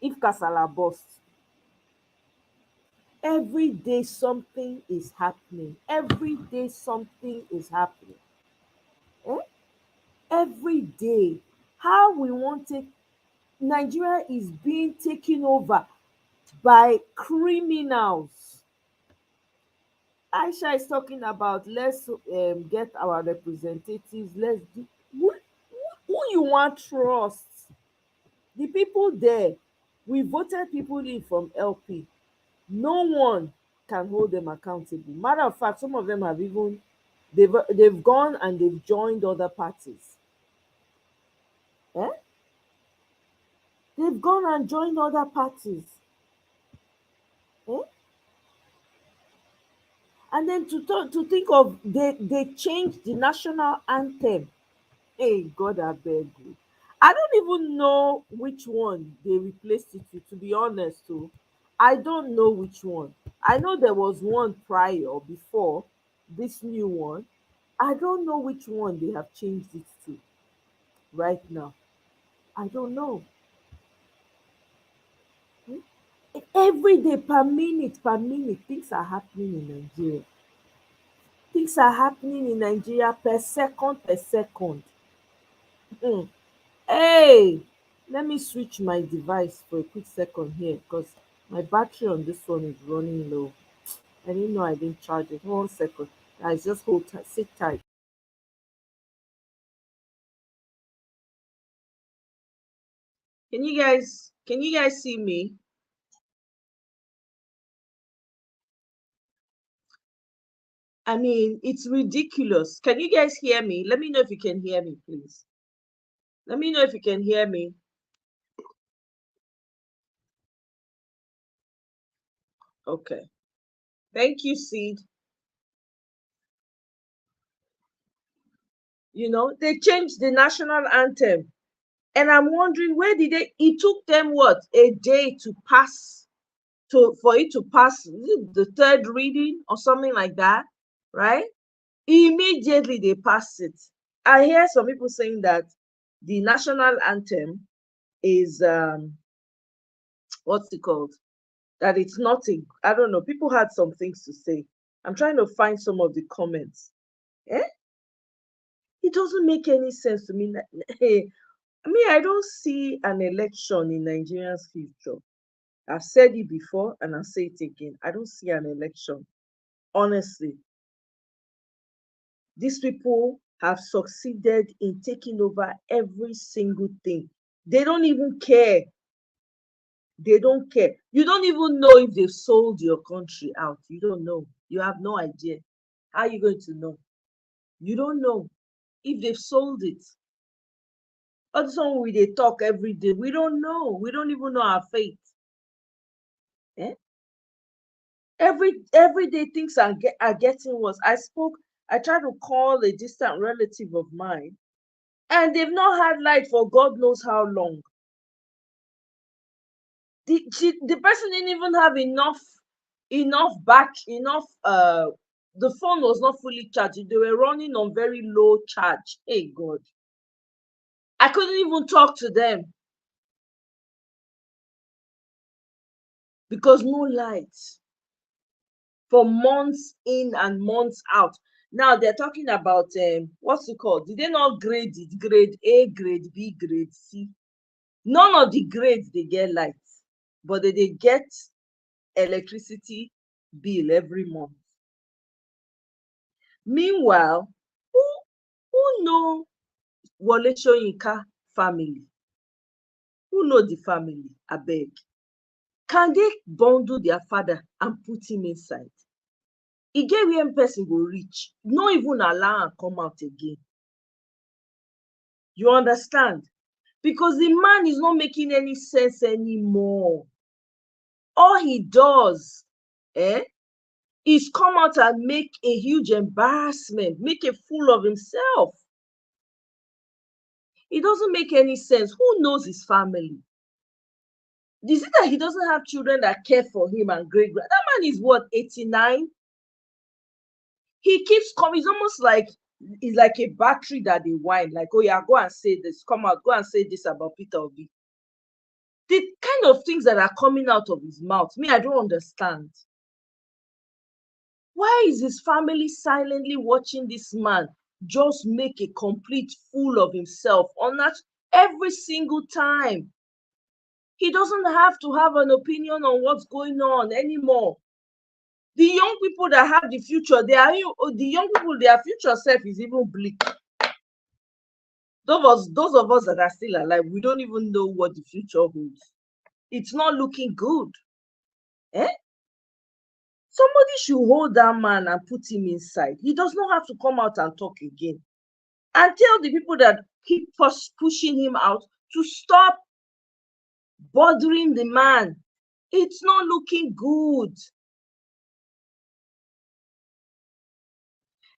If kasala burst, every day something is happening. Every day something is happening. Eh? Every day. How we wan take Nigeria is being taken over by criminals. Aisha is talking about let's get our representatives. Let's do who you want trust. The people there, we voted people in from LP. No one can hold them accountable. Matter of fact, some of them have even they've gone and they've joined other parties. Eh? They've gone and joined other parties. Eh? And then to think of they changed the national anthem. Hey, God abeg you. I don't even know which one they replaced it with, to be honest. Oh, I don't know which one. I know there was one prior before this new one. I don't know which one they have changed it to right now. I don't know. Hmm? Every day, per minute, things are happening in Nigeria. Things are happening in Nigeria per second, per second. Hmm. Hey, let me switch my device for a quick second here because my battery on this one is running low. I didn't know I didn't charge it. 1 second. Guys, just hold tight, sit tight. Can you guys see me? I mean, it's ridiculous. Can you guys hear me? Let me know if you can hear me, please. Let me know if you can hear me. Okay. Thank you, Seed. They changed the national anthem. And I'm wondering, where did it took them what? A day to pass, for it to pass, is it the third reading or something like that, right? Immediately they passed it. I hear some people saying that the national anthem is what's it called? That it's not a, I don't know. People had some things to say. I'm trying to find some of the comments. Eh? It doesn't make any sense to me. Hey, I mean, I don't see an election in Nigeria's future. I've said it before and I'll say it again. I don't see an election. Honestly, these people have succeeded in taking over every single thing. They don't even care. They don't care. You don't even know if they've sold your country out. You don't know. You have no idea. How are you going to know? You don't know if they've sold it. Also, we they talk every day. We don't know. We don't even know our fate. Eh? Every day things are getting worse. I tried to call a distant relative of mine, And they've not had light for God knows how long. The person didn't even have enough the phone was not fully charged. They were running on very low charge. Hey God. I couldn't even talk to them because no light for months in and months out. Now they're talking about what's it called? Did they not grade it? Grade A, grade B, grade C. None of the grades they get light, but they get electricity bill every month. Meanwhile, who know Wole Soyinka family? Who know the family? Abeg. Can they bundle their father and put him inside? E get where person go reach, no even allow am come out again. You understand? Because the man is not making any sense anymore. All he does is come out and make a huge embarrassment, make a fool of himself. It doesn't make any sense. Who knows his family? Is it that he doesn't have children that care for him and great? That man is what, 89? He keeps coming. It's like a battery that they whine, like, oh yeah, go and say this, come out, go and say this about Peter Obi. The kind of things that are coming out of his mouth, me, I don't understand. Why is his family silently watching this man just make a complete fool of himself on that every single time? He doesn't have to have an opinion on what's going on anymore. The young people that have the future, their future self is even bleak. Those of us that are still alive, we don't even know what the future holds. It's not looking good. Somebody should hold that man and put him inside. He does not have to come out and talk again. And tell the people that keep pushing him out to stop bothering the man. It's not looking good.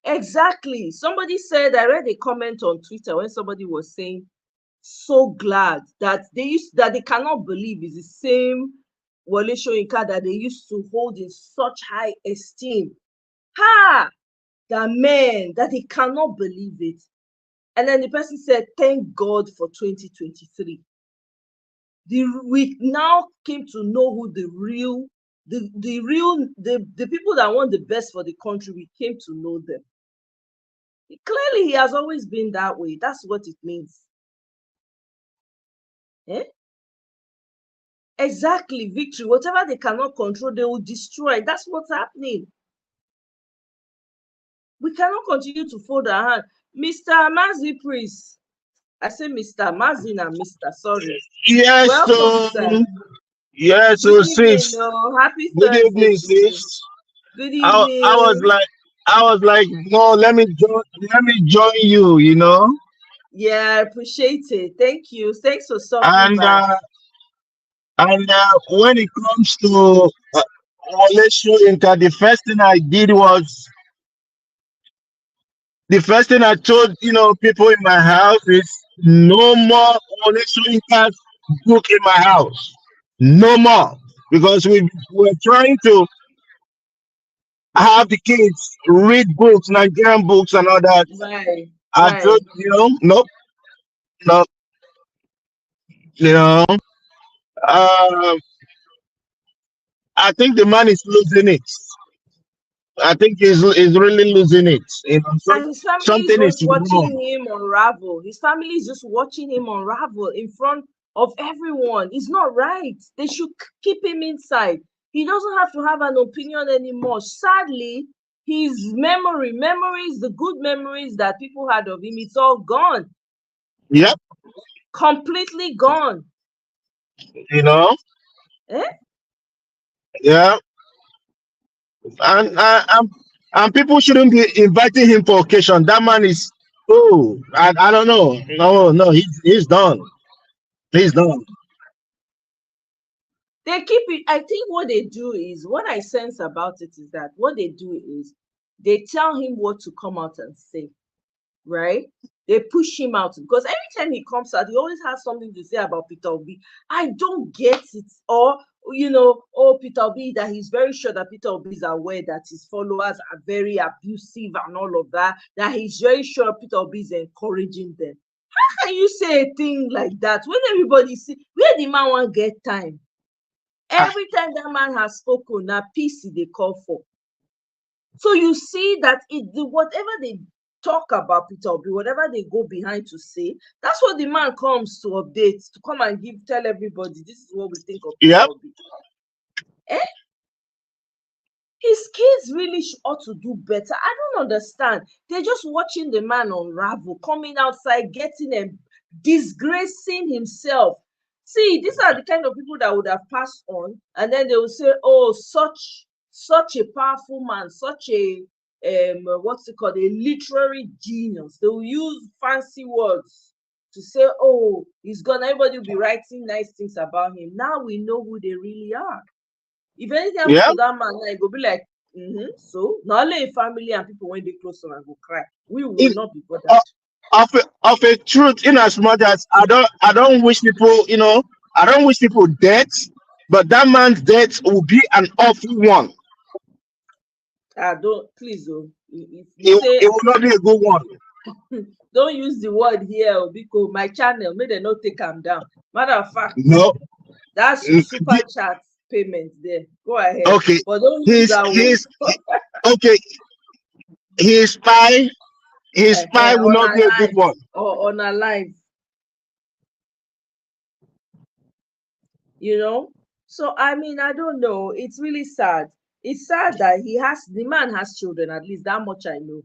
Exactly. Somebody said, I read a comment on Twitter when somebody was saying, so glad that they cannot believe it's the same Wole Soyinka that they used to hold in such high esteem. The man, that he cannot believe it. And then the person said, thank God for 2023. We now came to know who the people that want the best for the country, we came to know them. Clearly, he has always been that way. That's what it means. Exactly, victory. Whatever they cannot control, they will destroy. That's what's happening. We cannot continue to fold our hand. Mr. Mazi Priest. I say Mr. Mazina, Mr. Sorry. Yes, Welcome, sir. Yes, so Good evening, sis. happy Good Thursday. evening, sis. Good evening. I was like, no, let me join you, you know. Yeah, I appreciate it. Thank you. Thanks for stopping And by. when it comes to Wole Soyinka, the first thing I told people in my house is no more Wole Soyinka's book in my house, no more, because we're trying to have the kids read books, Nigerian books, and all that. Right. I told nope, nope. Um, I think the man is losing it. I think he's really losing it. And his family is Something is just watching wrong. him unravel. His family is just watching him unravel in front of everyone. It's not right. They should keep him inside. He doesn't have to have an opinion anymore. Sadly, his memories, the good memories that people had of him, it's all gone. Yep. Completely gone. Yeah. And people shouldn't be inviting him for occasion. That man is I don't know. No, he's done. He's done. They keep it. I think what they do is, what I sense about it is that what they do is they tell him what to come out and say. right? They push him out because every time he comes out, he always has something to say about Peter Obi. I don't get it. Or, oh, Peter Obi, that he's very sure that Peter Obi is aware that his followers are very abusive and all of that, that he's very sure Peter Obi is encouraging them. How can you say a thing like that when everybody see where the man won't get time? Every time that man has spoken, now peace they call for. So you see that whatever they talk about Peter Obi, whatever they go behind to say, that's what the man comes to update, to come and tell everybody this is what we think of Peter Obi. His kids really ought to do better. I don't understand. They're just watching the man unravel, coming outside, getting him, disgracing himself. See, these are the kind of people that would have passed on, and then they will say, oh, such a powerful man, such a what's it called, a literary genius. They will use fancy words to say, oh, he's gone. Everybody will be writing nice things about him. Now we know who they really are. If anything happens to that man, I go be like, so not only family and people when they close to and go cry. We will not be bothered. Of a truth, in as much as I don't wish people, I don't wish people death, but that man's death will be an awful one. Don't please, oh. It will not be a good one. Don't use the word here because my channel, may they not take him down. Matter of fact, no, that's super chat payment there. Go ahead. Okay, but don't use that word. Okay, his spy will not be a good one. Or on a live. So I mean, I don't know. It's really sad. It's sad that the man has children, at least that much I know.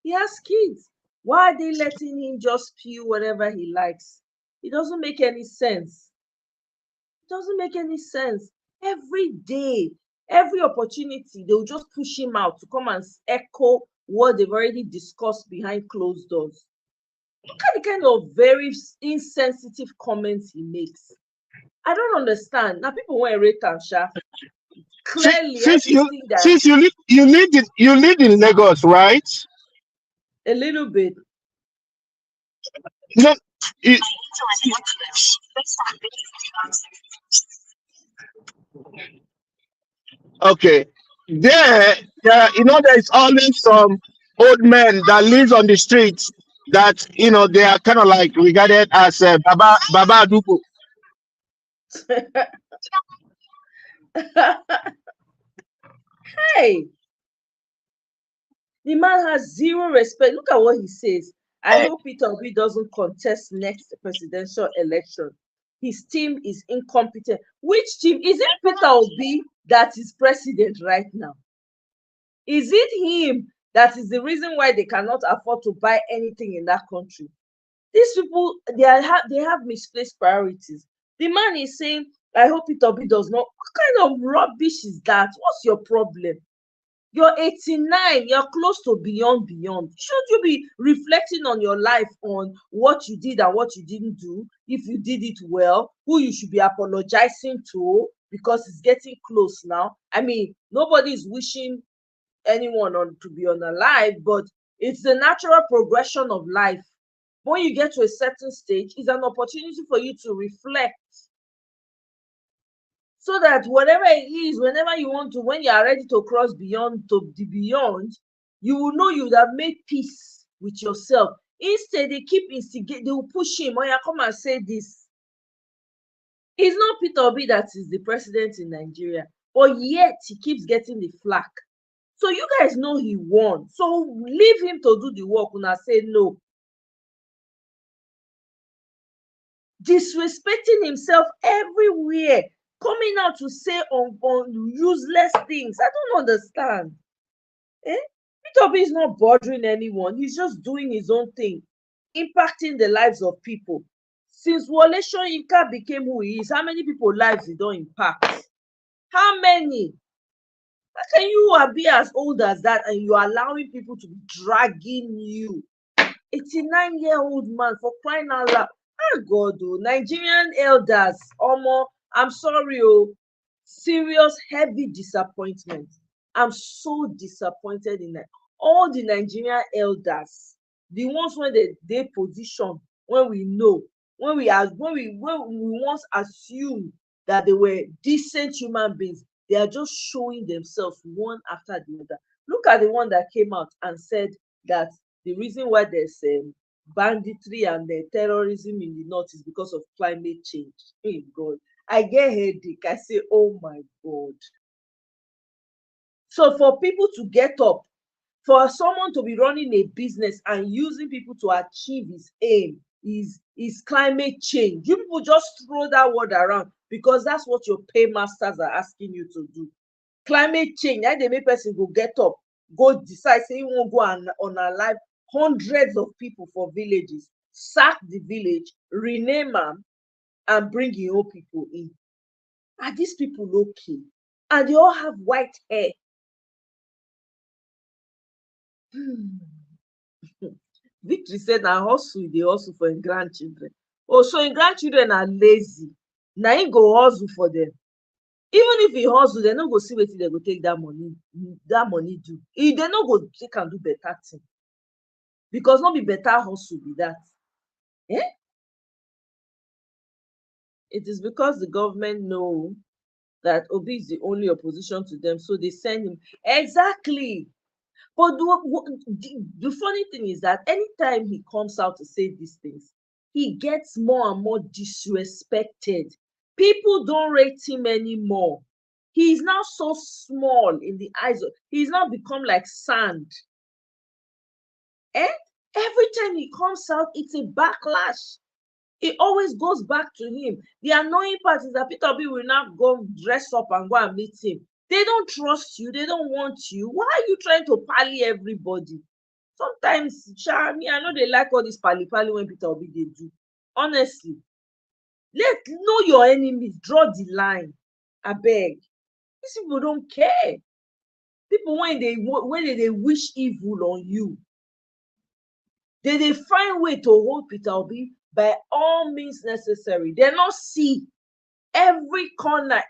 He has kids. Why are they letting him just spew whatever he likes? It doesn't make any sense. It doesn't make any sense. Every day, every opportunity, they'll just push him out to come and echo what they've already discussed behind closed doors. Look at the kind of very insensitive comments he makes. I don't understand. Now people want to rate and shaft. Clearly, since you live in Lagos, right? A little bit. No, okay. There, there's always some old men that lives on the streets that they are kind of like regarded as Baba Adupo. Hey, the man has zero respect. Look at what he says. I hope Peter Obi doesn't contest next presidential election. His team is incompetent. Which team? Is it Peter Obi that is president right now? Is it him that is the reason why they cannot afford to buy anything in that country? These people, they have misplaced priorities. The man is saying, I hope Peter Obi does not. What kind of rubbish is that? What's your problem? You're 89, you're close to beyond. Should you be reflecting on your life, on what you did and what you didn't do? If you did it well, who you should be apologizing to, because it's getting close now. I mean, nobody's wishing anyone to be unalive, but it's the natural progression of life. When you get to a certain stage, it's an opportunity for you to reflect, so that whatever it is, whenever you want to, when you are ready to cross beyond to the beyond, you will know you would have made peace with yourself. Instead, they keep instigating, they will push him. Oh yeah, come and say this. It's not Peter Obi that is the president in Nigeria, but yet he keeps getting the flack. So you guys know he won. So leave him to do the work. Una say no. Disrespecting himself everywhere, coming out to say on useless things. I don't understand. Peter Obi is not bothering anyone. He's just doing his own thing, impacting the lives of people. Since Wole Soyinka became who he is, how many people's lives he don't impact? How many? How can you be as old as that and you're allowing people to be dragging you? 89-year-old man, for crying out loud. Oh God, oh, Nigerian elders, I'm sorry, serious heavy disappointment. I'm so disappointed in that. All the Nigerian elders, the ones when they position, when we know, when we once assume that they were decent human beings, they are just showing themselves one after the other. Look at the one that came out and said that the reason why there's banditry and terrorism in the north is because of climate change. Hey God, I get headache. I say, oh my God. So for people to get up, for someone to be running a business and using people to achieve his aim is climate change. You people just throw that word around because that's what your paymasters are asking you to do. Climate change, and they make person go get up, go decide, say he won't go and unalive hundreds of people for villages, sack the village, rename them, and bring your own people in. Are these people okay? And they all have white hair. Victory said, "I hustle, they hustle for im grandchildren." Oh, so im grandchildren are lazy. Now he go hustle for them. Even if he hustle, they no go see wetin they go take that money do. They no go take and do better thing. Because not be better hustle be that. Eh? It is because the government know that Obi is the only opposition to them, so they send him. Exactly. But the funny thing is that anytime he comes out to say these things, he gets more and more disrespected. People don't rate him anymore. He is now so small in the eyes of, he's now become like sand. And every time he comes out, it's a backlash. It always goes back to him. The annoying part is that Peter B will now go dress up and go and meet him. They don't trust you. They don't want you. Why are you trying to pally everybody? Sometimes, me, I know they like all this pally when Peter Obi they do. Honestly, know your enemies. Draw the line. I beg. These people don't care. People when they wish evil on you, they find way to hold Peter Obi by all means necessary. They not see every corner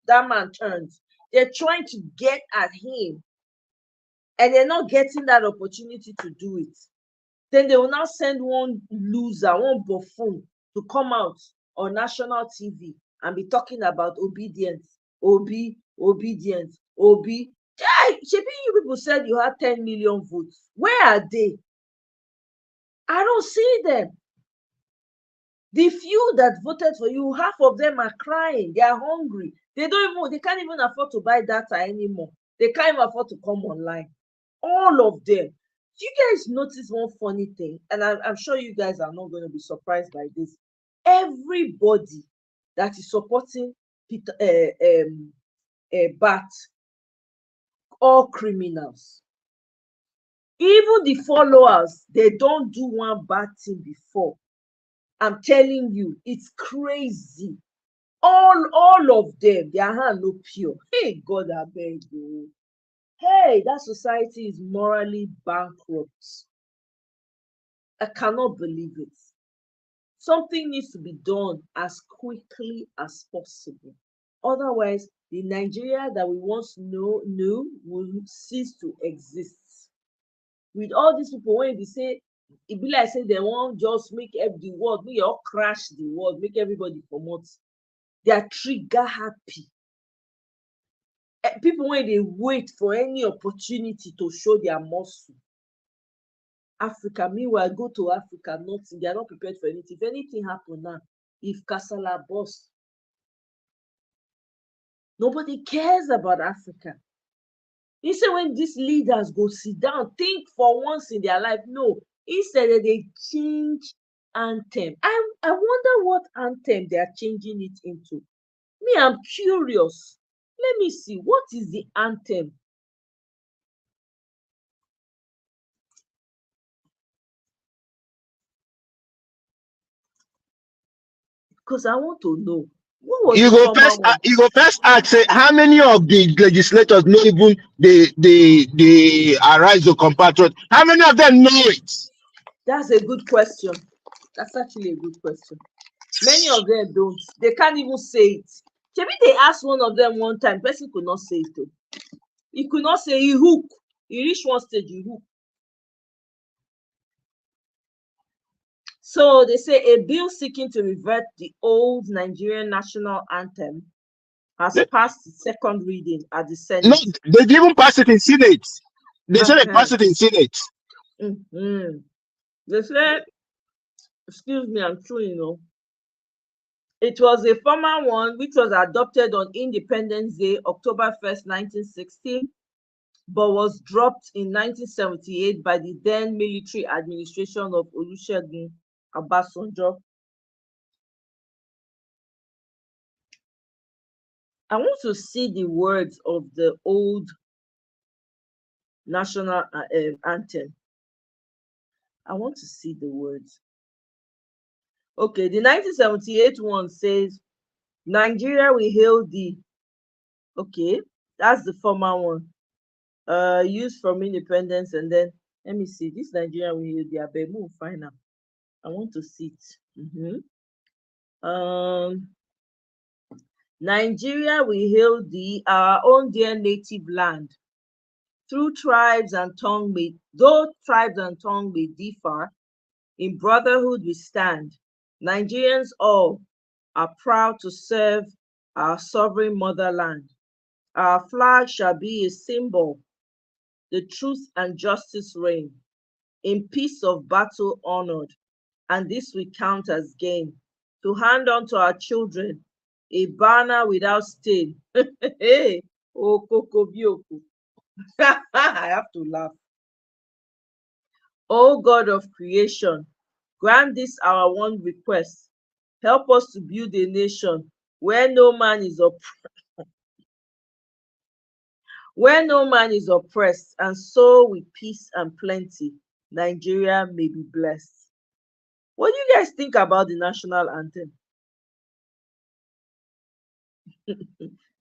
that man turns. They're trying to get at him, and they're not getting that opportunity to do it. Then they will now send one loser, one buffoon to come out on national TV and be talking about obedience, obedience. Maybe you people said you had 10 million votes. Where are they? I don't see them. The few that voted for you, half of them are crying. They are hungry. They can't even afford to buy data anymore. They can't even afford to come online. All of them. Do you guys notice one funny thing? And I'm sure you guys are not going to be surprised by this. Everybody that is supporting Peter, Bat, all criminals. Even the followers, they don't do one bad thing before. I'm telling you, it's crazy. All of them, their hand no pure. Hey, God, I beg you. Hey, that society is morally bankrupt. I cannot believe it. Something needs to be done as quickly as possible. Otherwise, the Nigeria that we once knew will cease to exist. With all these people, when they say, it be like say they won't just make the world, we all crash the world, make everybody promote. They are trigger happy. People when they wait for any opportunity to show their muscle. Africa, meanwhile, go to Africa, nothing. They are not prepared for anything. If anything happen now, if Kasala burst, nobody cares about Africa. Instead, when these leaders go sit down, think for once in their life, no. Instead, they change anthem. I wonder what anthem they are changing it into. Me, I'm curious. Let me see. What is the anthem? Because I want to know. What was You the go former first. one? You go first ask. Say how many of the legislators know even the arise to compatriot? How many of them know it? That's a good question. That's actually a good question. Many of them don't. They can't even say it. Maybe they asked one of them one time. Person could not say it. He could not say he hook. He reached one stage, he hook. So they say a bill seeking to revert the old Nigerian national anthem has passed the second reading at the No, Senate. they didn't even pass it in Senate. They said they Uh-huh. passed it in Senate. They said, excuse me, I'm true, you know. It was a former one which was adopted on Independence Day, October 1st, 1960, but was dropped in 1978 by the then military administration of Olusegun Obasanjo. I want to see the words of the old national anthem. I want to see the words. Okay, the 1978 one says, Nigeria will hail thee. Okay, that's the former one. Used from independence, and then let me see. This Nigeria will hail thee. I bet we'll find out. I want to see it. Nigeria will hail thee, our own dear native land. Though tribes and tongue may differ, in brotherhood we stand. Nigerians all are proud to serve our sovereign motherland. Our flag shall be a symbol, the truth and justice reign. In peace of battle honored, and this we count as gain. To hand on to our children a banner without stain. Hey, oh, Koko Bioko. I have to laugh. O God of creation, grant this our one request. Help us to build a nation where no man is oppressed, and so with peace and plenty, Nigeria may be blessed. What do you guys think about the national anthem?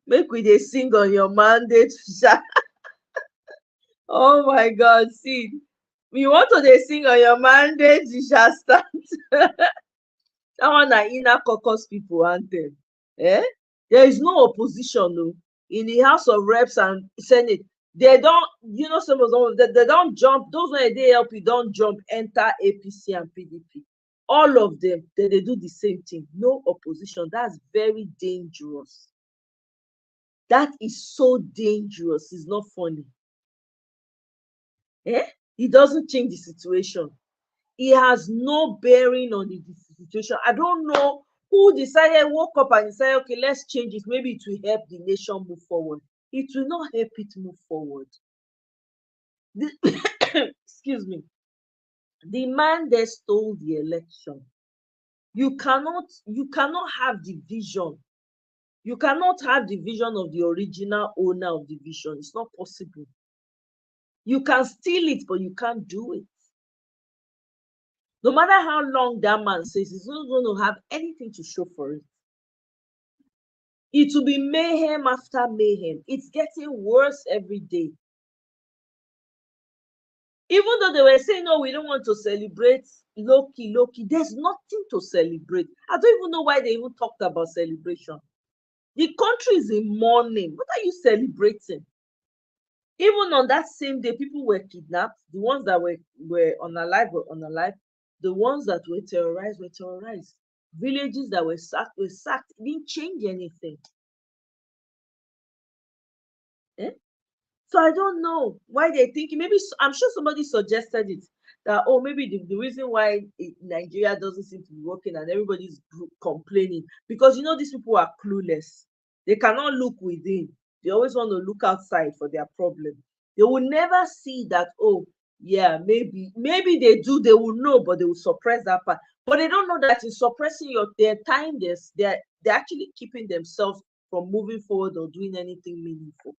Make we dey sing on your mandate. Oh my God, see, we want to dey sing on your mandate, you shall stand. That one na inner caucus people anthem. There is no opposition, no. In the House of Reps and Senate, they don't, some of them, they don't jump. Those when they help you don't jump, enter APC and PDP. All of them, they do the same thing. No opposition. That's very dangerous. That is so dangerous. It's not funny. It doesn't change the situation. It has no bearing on the situation. I don't know who woke up and decided, okay, let's change it. Maybe it will help the nation move forward. It will not help it move forward. Excuse me. The man that stole the election. You cannot have the vision. You cannot have the vision of the original owner of the vision. It's not possible. You can steal it, but you can't do it. No matter how long that man says, he's not going to have anything to show for it. It will be mayhem after mayhem. It's getting worse every day. Even though they were saying, no, we don't want to celebrate low-key, there's nothing to celebrate. I don't even know why they even talked about celebration. The country is in mourning. What are you celebrating? Even on that same day, people were kidnapped. The ones that were unalive were unalive. The ones that were terrorized were terrorized. Villages that were sacked were sacked. It didn't change anything. So I don't know why they're thinking. Maybe I'm sure somebody suggested it that, oh, maybe the reason why Nigeria doesn't seem to be working and everybody's complaining because these people are clueless. They cannot look within. They always want to look outside for their problem. They will never see that, oh, yeah, maybe they do. They will know, but they will suppress that part. But they don't know that in suppressing their time, they're actually keeping themselves from moving forward or doing anything meaningful.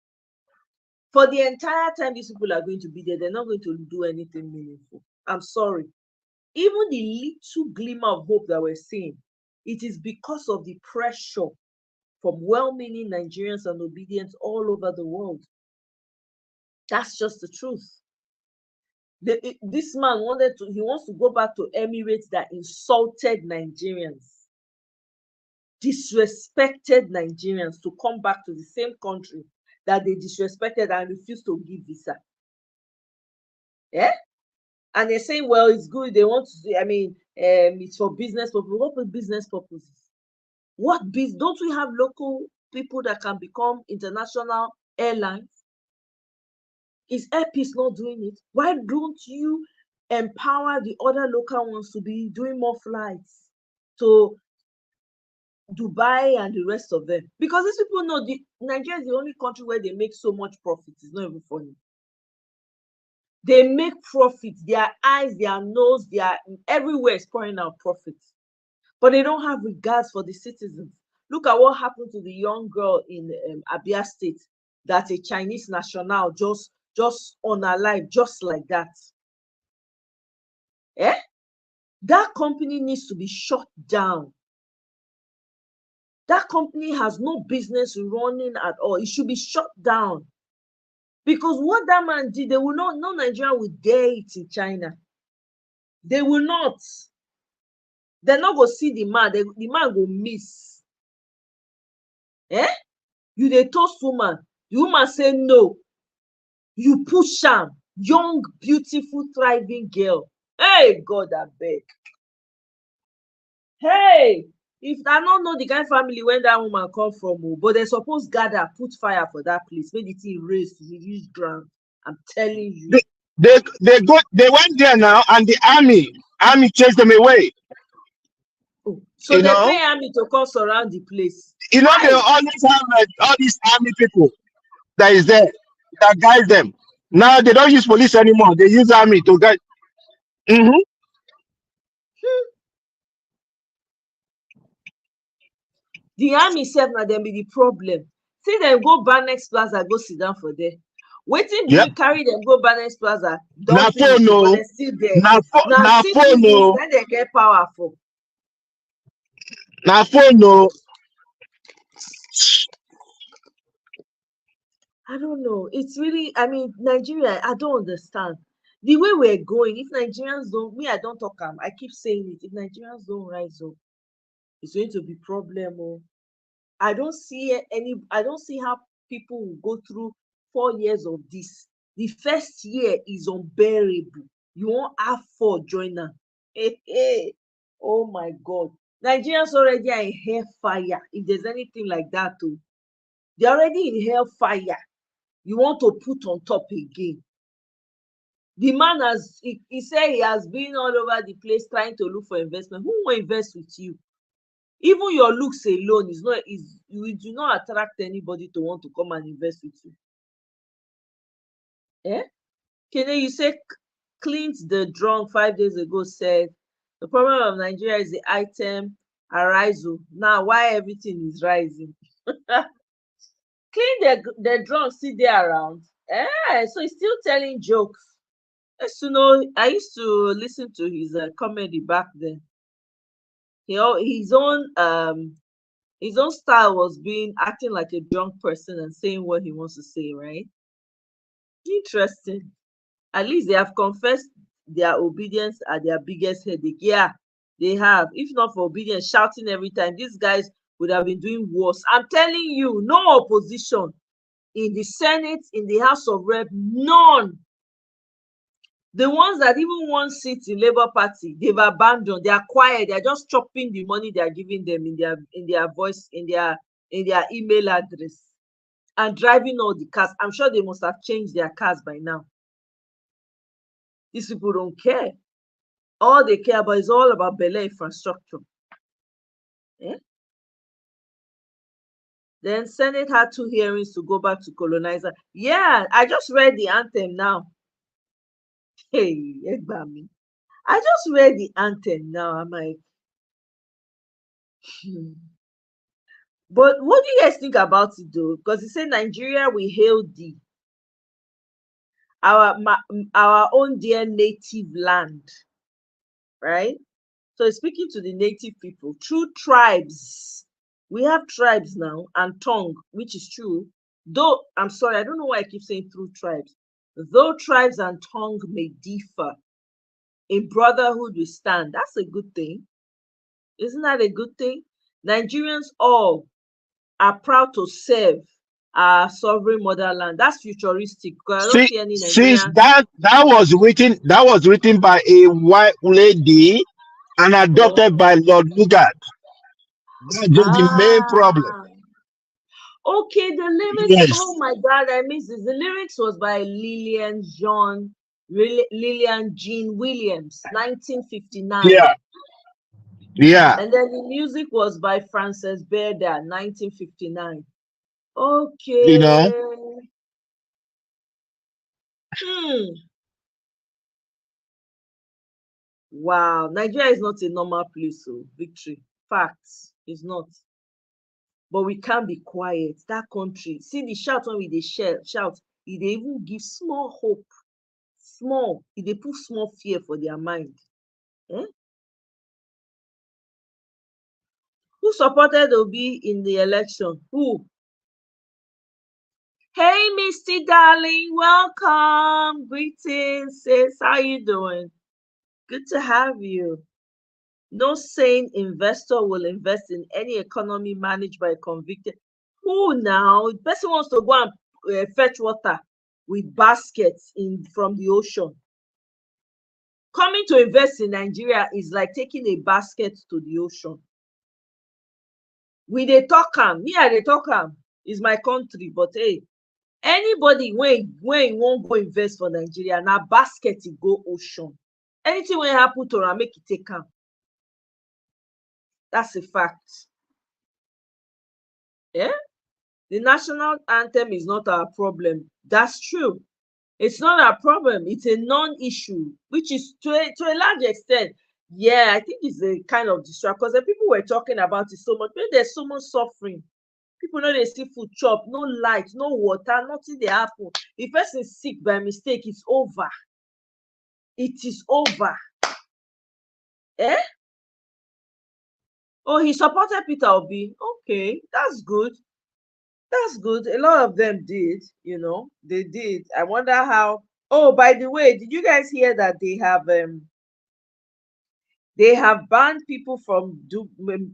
For the entire time these people are going to be there, they're not going to do anything meaningful. I'm sorry. Even the little glimmer of hope that we're seeing, it is because of the pressure from well-meaning Nigerians and obedience all over the world. That's just the truth. This man wants to go back to Emirates that insulted Nigerians, disrespected Nigerians, to come back to the same country that they disrespected and refused to give visa. And they're saying, well, it's good. They want to, I mean, it's for business purpose. What for business purposes? What business? Don't we have local people that can become international airlines? Is Air Peace not doing it? Why don't you empower the other local ones to be doing more flights to Dubai and the rest of them? Because these people know Nigeria is the only country where they make so much profit. It's not even funny. They make profit. Their eyes, their nose, their everywhere is pouring out profits. But they don't have regards for the citizens. Look at what happened to the young girl in Abia State, that a Chinese national just unalive, just like that. That company needs to be shut down. That company has no business running at all. It should be shut down. Because what that man did, they will not, no Nigerian will dare it in China. They will not. They're not going to see the man. The man will miss. You dey toast woman. The woman say no. You push am. Young, beautiful, thriving girl. Hey, God, I beg. Hey, if I don't know the kind of family when that woman come from, but they suppose gather, put fire for that place, make the thing raise to reduce ground. I'm telling you. They went there now, and the army chased them away. So they pay army to come surround the place. They always have all these army people that is there that guide them. Now they don't use police anymore. They use army to guide. The army said na them be the problem. See them go Banex Plaza, go sit down for there. Waiting, do you carry them go Banex Plaza? Don't finish, but they're still there. Now citizens, then they get powerful. Now phone no. I don't know. It's really, I mean, Nigeria, I don't understand. The way we're going, if Nigerians don't, I don't talk them. I keep saying it. If Nigerians don't rise up, it's going to be problem. I don't see how people will go through 4 years of this. The first year is unbearable. You won't have 4 joiner. Hey. Oh my God. Nigerians already are in hellfire. If there's anything like that, too. They're already in hellfire. You want to put on top again. The man he said he has been all over the place trying to look for investment. Who will invest with you? Even your looks alone you do not attract anybody to want to come and invest with you. Kene, you say Clint the drunk 5 days ago said the problem of Nigeria is the item arisal. Now why everything is rising? Clint the drunk still there around. So he's still telling jokes. I used to listen to his comedy back then. His own style was acting like a drunk person and saying what he wants to say, right? Interesting. At least they have confessed their obedience at their biggest headache. Yeah, they have. If not for obedience, shouting every time, these guys would have been doing worse. I'm telling you, no opposition in the Senate, in the House of Rep, none. The ones that even want seats in Labour Party, they've abandoned. They are quiet. They are just chopping the money they are giving them in their voice, in their email address, and driving all the cars. I'm sure they must have changed their cars by now. These people don't care. All they care about is all about Bele infrastructure. Then Senate had 2 hearings to go back to colonizer. Yeah, I just read the anthem now. Hey, Egbami. I just read the anthem now. I'm like, But what do you guys think about it though? Because it said Nigeria will hail thee, our own dear native land, right? So speaking to the native people, true tribes. We have tribes now and tongue, which is true. Though, I'm sorry, I don't know why I keep saying through tribes. Though tribes and tongue may differ, in brotherhood we stand. That's a good thing. Isn't that a good thing? Nigerians all are proud to serve our sovereign motherland. That's futuristic because I don't See, see any since Nigerian. that was written by a white lady and Oh. adopted by Lord Lugard. That's just the main problem. Ah. Okay, the lyrics. Yes. Oh my God, I missed this. The lyrics was by Lillian Jean Williams, 1959. Yeah. Yeah. And then the music was by Frances Berda, 1959. Okay. You know. Wow, Nigeria is not a normal place, so victory. Facts is not. But we can't be quiet. That country, see the shout when we they shout, they even give small hope, small. They put small fear for their mind. Eh? Who supported Obi in the election? Who? Hey, Misty darling, welcome. Greetings, sis. How you doing? Good to have you. No sane investor will invest in any economy managed by a convicted. Who now? The person wants to go and fetch water with baskets from the ocean. Coming to invest in Nigeria is like taking a basket to the ocean. We dey talk am, me I dey talk am. Is my country, but hey, anybody when won't go invest for Nigeria, now basket e go ocean. Anything will happen to am, make it take am. That's a fact. Yeah? The national anthem is not our problem. That's true. It's not our problem. It's a non-issue, which is to a large extent. Yeah, I think it's a kind of distract because the people were talking about it so much. Maybe there's so much suffering. People know they see food chop, no light, no water, nothing they happen. If person is sick by mistake, it's over. It is over. Eh? Oh, he supported Peter Obi. Okay, that's good. That's good. A lot of them did, they did. I wonder how. Oh, by the way, did you guys hear that they have banned people from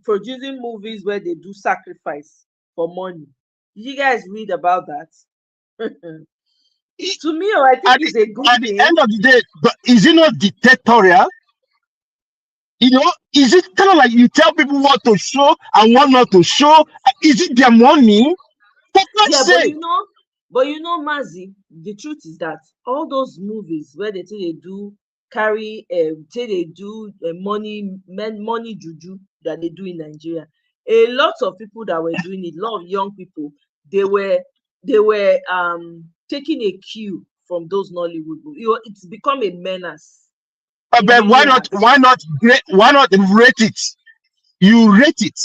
producing movies where they do sacrifice for money? Did you guys read about that? To me, I think it's a good At the thing. end of the day, but is it not dictatorial? Is it kind of like you tell people what to show and what not to show? Is it their money? For God's Yeah, sake. but Mazi, the truth is that all those movies where they say they do carry, say they do money juju that they do in Nigeria, a lot of people that were doing it, a lot of young people, they were taking a cue from those Nollywood movies. It's become a menace. It But really why not? has. Why not? Why not rate it? You rate it.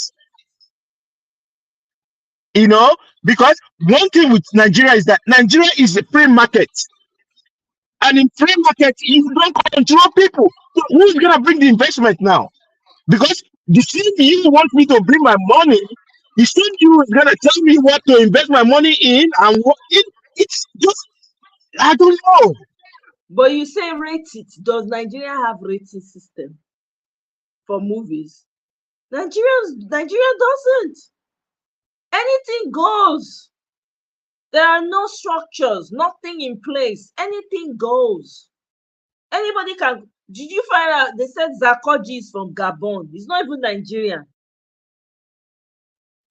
Because one thing with Nigeria is that Nigeria is a free market, and in free market you don't control people. So who's gonna bring the investment now? Because the same you want me to bring my money, the same you is gonna tell me what to invest my money in and what it's just I don't know. But you say rate it. Does Nigeria have rating system for movies? Nigeria doesn't. Anything goes. There are no structures, nothing in place. Anything goes. Anybody can. Did you find out they said Zakoji is from Gabon? He's not even Nigerian.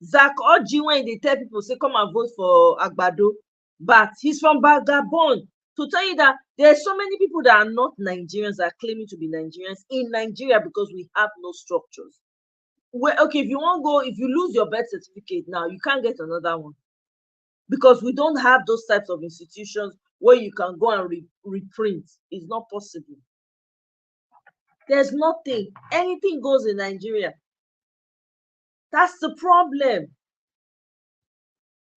Zakoji, when they tell people say come and vote for Agbado, but he's from Gabon. To tell you that there are so many people that are not Nigerians that are claiming to be Nigerians in Nigeria because we have no structures. Okay, if you lose your birth certificate now, you can't get another one because we don't have those types of institutions where you can go and reprint. It's not possible. There's nothing. Anything goes in Nigeria. That's the problem.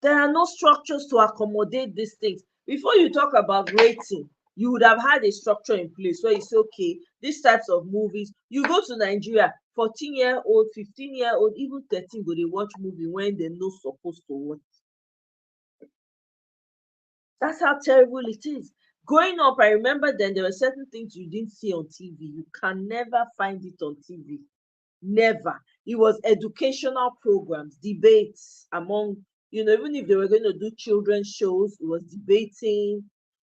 There are no structures to accommodate these things. Before you talk about rating, you would have had a structure in place where you say, okay, these types of movies, you go to Nigeria, 14-year-old, 15-year-old, even 13 go they watch movie when they're not supposed to watch. That's how terrible it is. Growing up, I remember then there were certain things you didn't see on TV. You can never find it on TV. Never. It was educational programs, debates among You know, even if they were going to do children's shows, it was debating,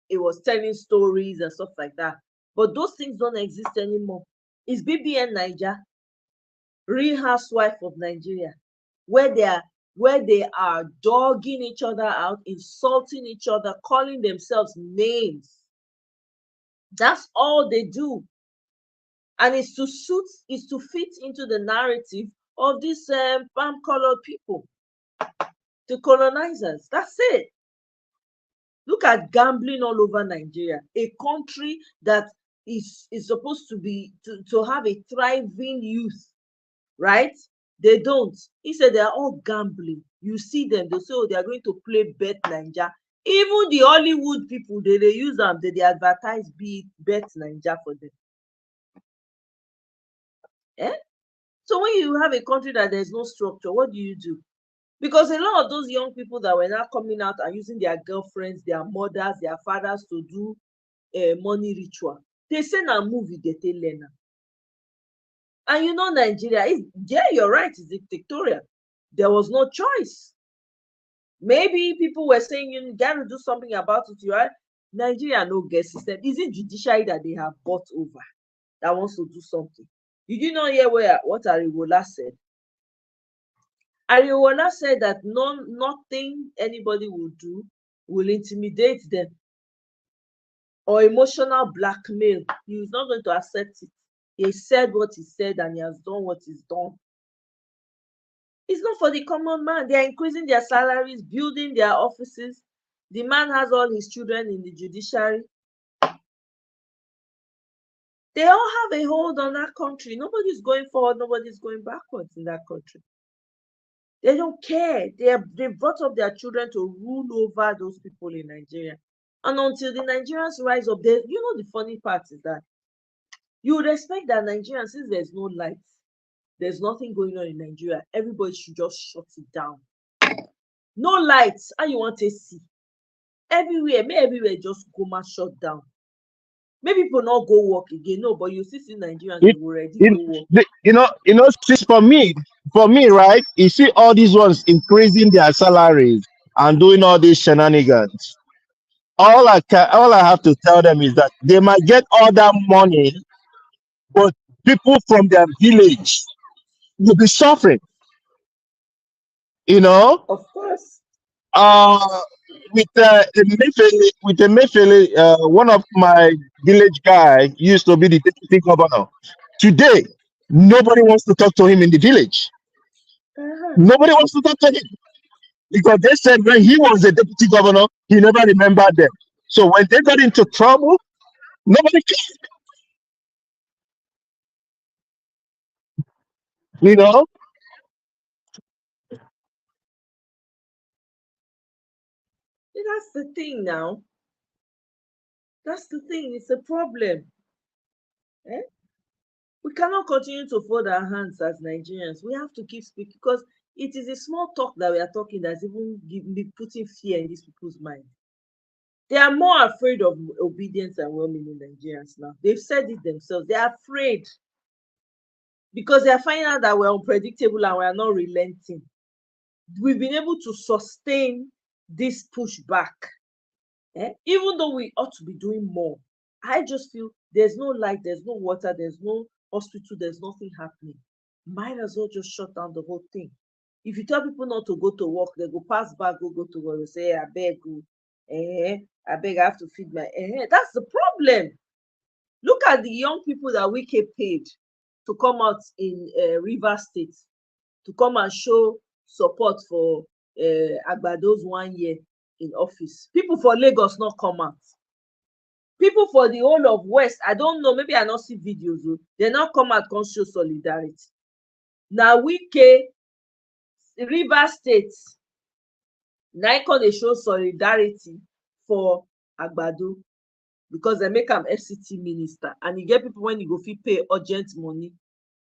it was telling stories and stuff like that. But those things don't exist anymore. It's BBN Niger, Real Housewife of Nigeria, where they are dogging each other out, insulting each other, calling themselves names. That's all they do. And it's to fit into the narrative of these palm-colored people, the colonizers. That's it. Look at gambling all over Nigeria, a country that is supposed to be to have a thriving youth, right? They don't. He said they are all gambling. You see them, they say, oh, they are going to play Bet Ninja. Even the Hollywood people, they use them, they advertise Bet Ninja for them. Eh? So when you have a country that there's no structure, what do? Because a lot of those young people that were now coming out and using their girlfriends, their mothers, their fathers to do money ritual, they say now movie they tell learner. And you know, Nigeria is, yeah, you're right, it's dictatorial. There was no choice. Maybe people were saying you got to do something about it. You are Nigeria no get system. Is it judiciary that they have bought over that wants to do something? Did you not hear what Ariwola said? Ariwola said that nothing anybody will do will intimidate them or emotional blackmail. He is not going to accept it. He said what he said and he has done what he's done. It's not for the common man. They are increasing their salaries, building their offices. The man has all his children in the judiciary. They all have a hold on that country. Nobody's going forward, nobody's going backwards in that country. They don't care. They brought up their children to rule over those people in Nigeria. And until the Nigerians rise up, you know, the funny part is that you would expect that Nigerians, since there's no lights, there's nothing going on in Nigeria, everybody should just shut it down. No lights, how you want to see? Everywhere just go and shut down. Maybe people not go work again, no, but you see Nigerians they already go work. You know, since for me, right, you see all these ones increasing their salaries and doing all these shenanigans. All I have to tell them is that they might get all that money, but people from their village will be suffering. You know, of course. With Emefiele, one of my village guy used to be the deputy governor. Today, nobody wants to talk to him in the village. Nobody wants to talk to him because they said when he was the deputy governor, he never remembered them. So when they got into trouble, nobody cared. You know. That's the thing now. That's the thing. It's a problem. We cannot continue to fold our hands as Nigerians. We have to keep speaking because it is a small talk that we are talking that's even putting fear in these people's mind. They are more afraid of obedience and well-meaning Nigerians now. They've said it themselves. They are afraid because they are finding out that we're unpredictable and we are not relenting. We've been able to sustain this pushback. Even though we ought to be doing more, I just feel there's no light, there's no water, there's no hospital, there's nothing happening. Might as well just shut down the whole thing. If you tell people not to go to work, they go pass back, go to work, they say, I beg you, I beg, I have to feed my. That's the problem. Look at the young people that we paid to come out in Rivers State to come and show support for Agbado's 1 year in office. People for Lagos not come out. People for the whole of West, I don't know, maybe I not see videos, they not come out and show solidarity. Now Rivers State, Nikon they show solidarity for Agbado because they make him FCT minister, and you get people when you go pay urgent money,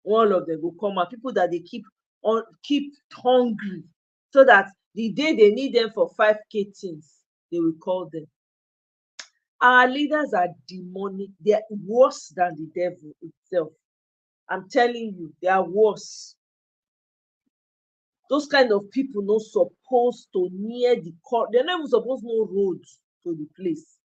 all of them will come out. People that they keep hungry, so that the day they need them for 5K things, they will call them. Our leaders are demonic. They are worse than the devil itself. I'm telling you, they are worse. those kind of people not supposed to near the court. They're not even supposed to know roads to the place.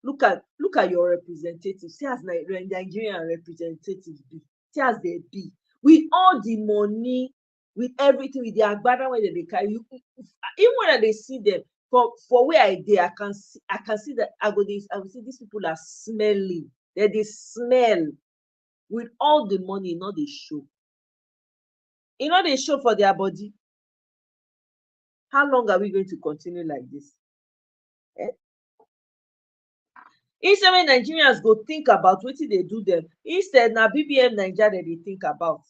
Look at your representatives. See as Nigerian representatives be. See as they be. With all the money, with everything, with the agbada when they carry you, even when they see them for where I dey, I can see that I will see these people are smelling. They smell with all the money, they show. They show for their body. How long are we going to continue like this? Instead, when Nigerians go think about wetin dey do them, instead na BBM Naija dem dey think about.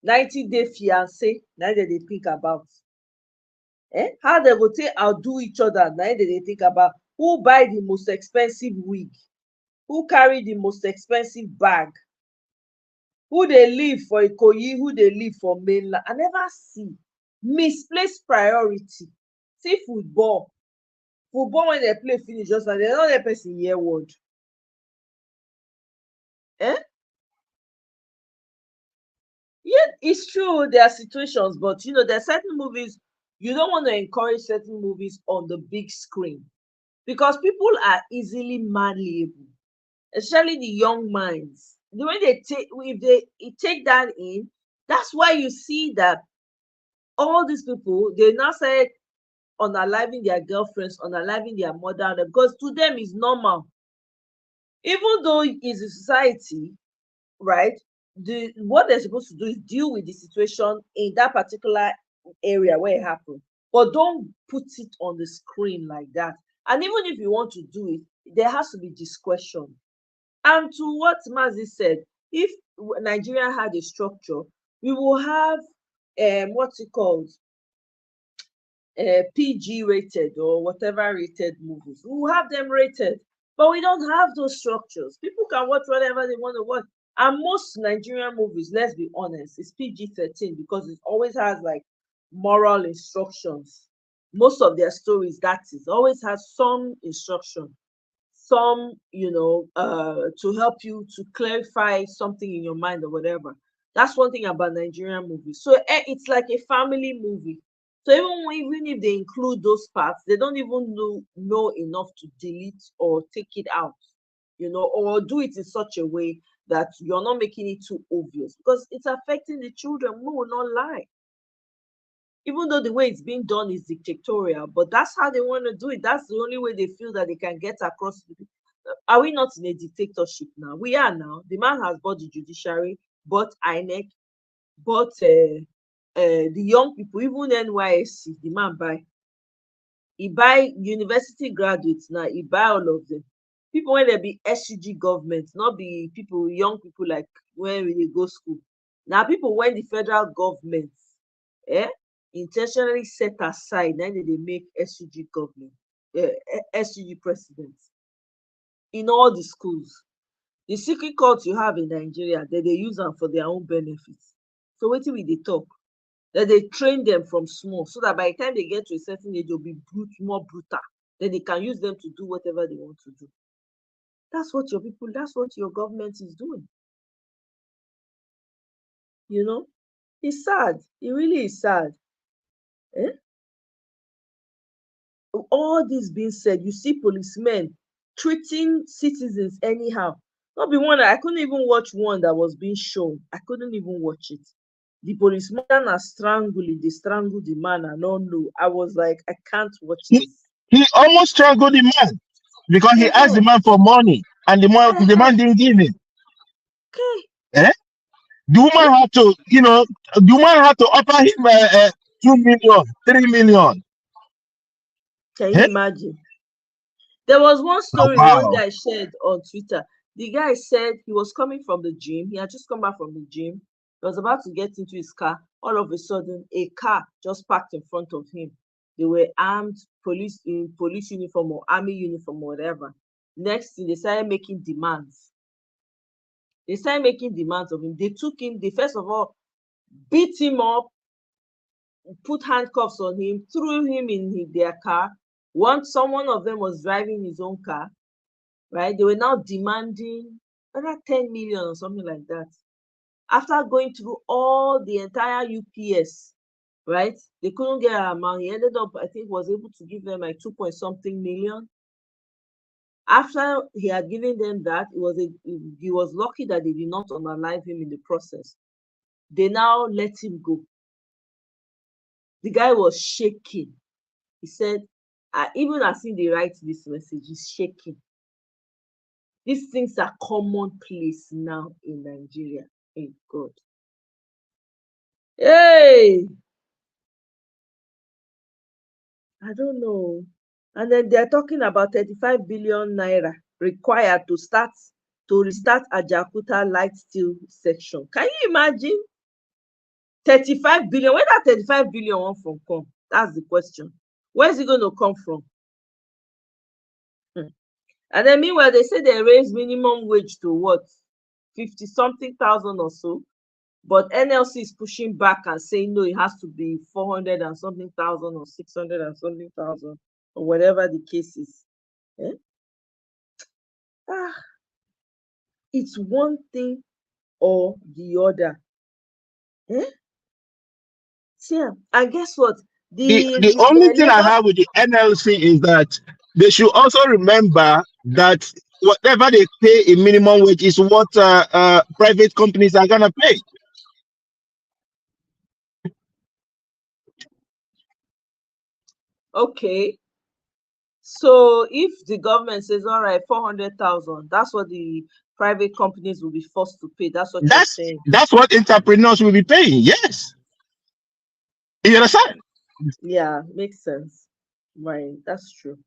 90-day fiancé na dem dey think about. How dem go take outdo each other na dem dey think about. Who buy the most expensive wig? Who carry the most expensive bag? Who dey live for Ikoyi? Who dey live for mainland? I never see. Misplaced priority. See football when they play finish, just like they don't let person hear word. Yeah, it's true there are situations, but there are certain movies you don't want to encourage certain movies on the big screen because people are easily malleable, especially the young minds. The way they take that in, that's why you see that all these people, they now say unaliving their girlfriends, unaliving their mother, because to them is normal. Even though it's a society, right? What they're supposed to do is deal with the situation in that particular area where it happened, but don't put it on the screen like that. And even if you want to do it, there has to be discretion. And to what Mazi said, if Nigeria had a structure, we will have what's it called? PG rated or whatever rated movies. We will have them rated, but we don't have those structures. People can watch whatever they want to watch. And most Nigerian movies, let's be honest, it's PG-13 because it always has like moral instructions. Most of their stories, that is, always has some instruction, some, to help you to clarify something in your mind or whatever. That's one thing about Nigerian movies. So it's like a family movie. So even if they include those parts, they don't even know enough to delete or take it out, or do it in such a way that you're not making it too obvious because it's affecting the children. We will not lie. Even though the way it's being done is dictatorial, but that's how they want to do it. That's the only way they feel that they can get across. Are we not in a dictatorship now? We are now. The man has bought the judiciary, bought INEC, bought the young people, even NYSC, the man buy. He buy university graduates now, he buy all of them. People when they be SUG government, not be people, young people like when we go school. Now people when the federal government intentionally set aside, then they make SUG government, SUG presidents in all the schools. The secret courts you have in Nigeria, they use them for their own benefits. So what will they talk? That they train them from small so that by the time they get to a certain age, they'll be more brutal. Then they can use them to do whatever they want to do. That's what your government is doing. It's sad. It really is sad. All this being said, you see policemen treating citizens anyhow. Not be one, I couldn't even watch one that was being shown. I couldn't even watch it. The policeman has they strangled the man. I don't know. I was like, I can't watch this. He almost strangled the man because he asked the man for money and the man didn't give him. Okay. The woman had to, offer him 2 million, 3 million. Can you imagine? There was one story one guy shared on Twitter. The guy said he was coming from the gym. He had just come back from the gym. He was about to get into his car. All of a sudden, a car just parked in front of him. They were armed, police uniform or army uniform or whatever. Next thing, they started making demands. Of him. They took him. They first of all beat him up, put handcuffs on him, threw him in their car. Someone of them was driving his own car, right? They were now demanding another 10 million or something like that. After going through all the entire UPS, right? They couldn't get an amount. He ended up, I think, was able to give them like 2 point something million. After he had given them that, he was lucky that they did not unalive him in the process. They now let him go. The guy was shaking. He said, even as he writes this message, he's shaking. These things are commonplace now in Nigeria. Thank God. Hey, I don't know. And then they're talking about 35 billion naira required to restart Ajakuta light steel section. Can you imagine? 35 billion. Where that 35 billion one from come? That's the question. Where's it going to come from? And then meanwhile, they say they raise minimum wage to what? 50 something thousand or so. But NLC is pushing back and saying no, it has to be 400 and something thousand or 600 and something thousand or whatever the case is. Eh? It's one thing or the other. Eh? Yeah. And guess what? The only thing I have with the NLC is that they should also remember that whatever they pay in minimum wage is what private companies are gonna pay. Okay. So if the government says, all right, 400,000, that's what the private companies will be forced to pay. That's what you're saying. That's what entrepreneurs will be paying. Yes. You understand? Yeah, makes sense. Right. That's true.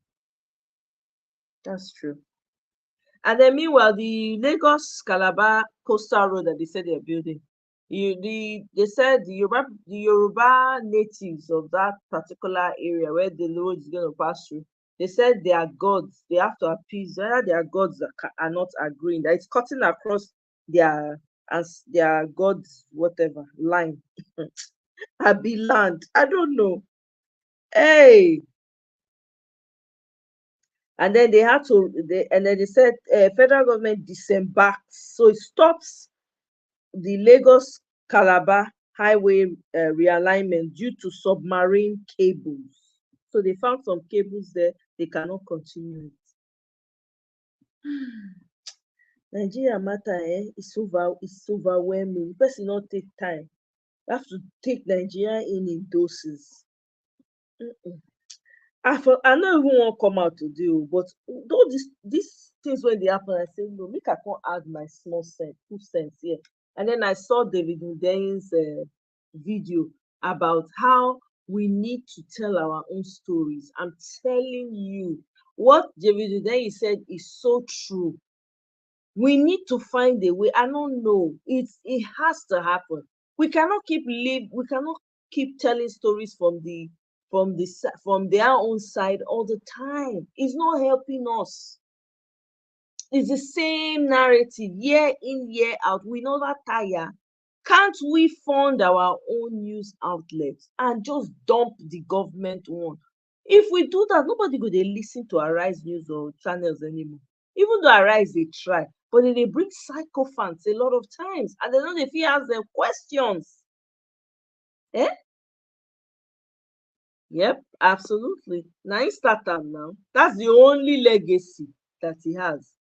That's true. And then meanwhile, the Lagos Calabar coastal road that they said they're building, they said the Yoruba natives of that particular area where the road is going to pass through, they said their gods, they have to appease their gods that are not agreeing, that it's cutting across their gods whatever line. Abi land, I don't know. Hey. And then they said federal government disembarked, so it stops the Lagos Calabar highway realignment due to submarine cables. So they found some cables there, they cannot continue it. Nigeria matter, it's overwhelming. The person not take time. You have to take Nigeria in doses. I don't even want to come out to do, but all these things when they happen, I say no, make I can't add my small sense, 2 cents here. And then I saw David Ndein's video about how we need to tell our own stories. I'm telling you, what David Ndein said is so true. We need to find a way. I don't know. It has to happen. We cannot keep telling stories from their own side all the time. It's not helping us. It's the same narrative year in, year out. We never tire. Can't we fund our own news outlets and just dump the government one? If we do that, nobody go dey listen to Arise News or channels anymore. Even though Arise they try, but they bring sycophants a lot of times, and they know they fit ask them questions. Eh? Yep, absolutely. Now he start am now. That's the only legacy that he has.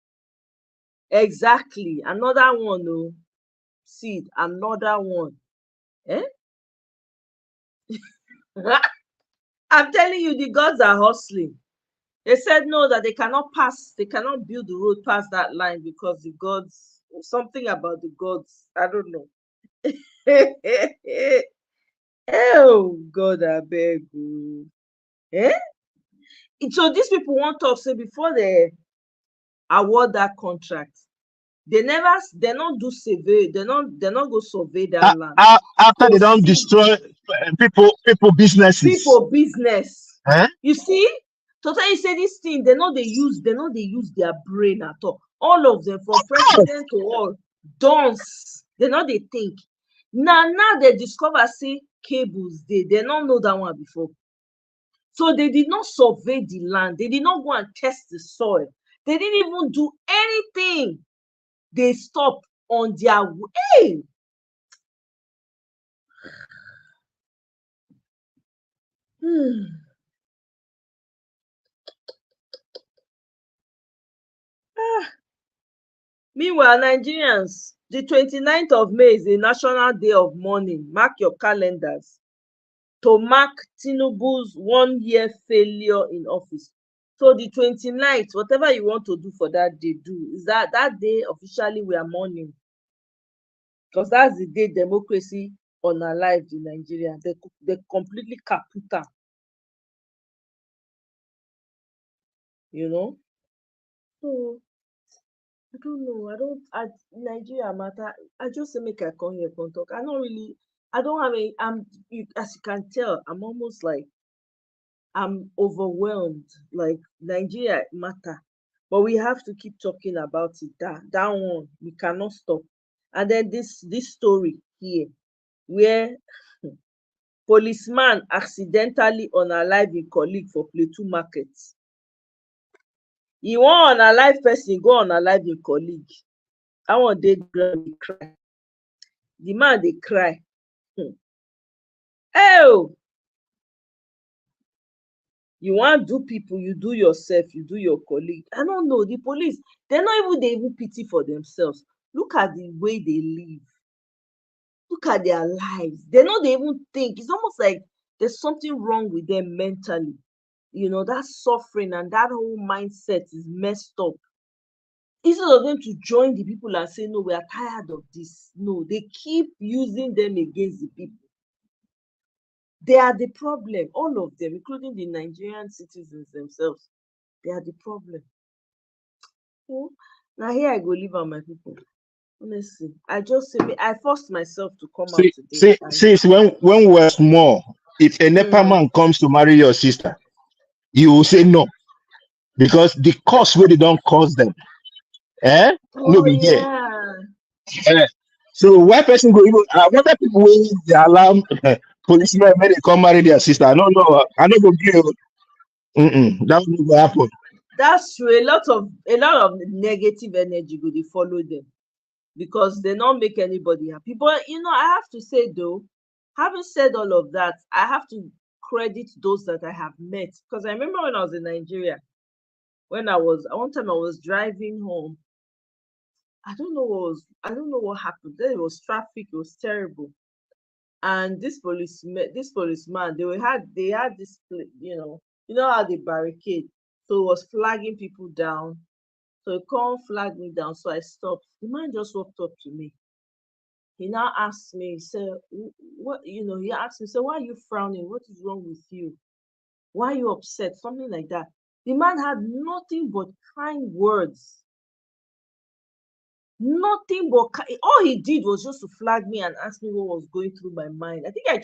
Exactly. Another one, oh. See, another one. Eh? I'm telling you, the gods are hustling. They said no, that they cannot build the road past that line because the gods, something about the gods, I don't know. Oh, God, I beg you. Eh? So these people want to say before they award that contract, they not do survey, they not go survey that land. After they don't destroy people businesses. People business. Eh? You see? So you say this thing, they know they use their brain at all. All of them, from president to all, dons. They know they think. Now they discover say cables, they don't know that one before. So they did not survey the land. They did not go and test the soil. They didn't even do anything. They stopped on their way. Meanwhile, Nigerians, the 29th of May is a national day of mourning. Mark your calendars. To mark Tinubu's 1 year failure in office. So the 29th, whatever you want to do for that day, do. Is that day officially we are mourning? Because that's the day democracy unalived in Nigeria. They completely kaput am. You know? So I don't know. Nigeria matter. I just say make I come here and talk. I don't have a as you can tell, I'm almost like I'm overwhelmed. Like Nigeria matter. But we have to keep talking about it. That one we cannot stop. And then this story here, where policeman accidentally unalive a colleague for Plateau Market. You wan unalive person, go unalive a colleague. That one dey ground dey cry. The man dey cry. Oh, you wan do people, you do yourself, you do your colleague. I don't know. The police, they even pity for themselves. Look at the way they live. Look at their lives. They even think. It's almost like there's something wrong with them mentally. You know, that suffering and that whole mindset is messed up. Instead of them to join the people and say, no, we are tired of this. No, they keep using them against the people. They are the problem, all of them, including the Nigerian citizens themselves. They are the problem. Now here I go leave on my people. Honestly, I forced myself to come out today. Since when we were small, if a Nepal man comes to marry your sister, you will say no. Because the cost where they don't cost them. No be here. So why person go even what are people wey dey allow policemen when they come marry their sister? I don't know. I don't go give you. That will never happen. That's true. A lot of negative energy go dey follow them because they don't make anybody happy. But I have to say though, having said all of that, I have to credit those that I have met, because I remember when I was in Nigeria, one time I was driving home. I don't know what happened. There was traffic, it was terrible. And this policeman, they had this, how they barricade. So it was flagging people down. So he can't flag me down. So I stopped. The man just walked up to me. He now asked me, he said, he asked me, why are you frowning? What is wrong with you? Why are you upset? Something like that. The man had nothing but kind words. Nothing but all he did was just to flag me and ask me what was going through my mind. I think I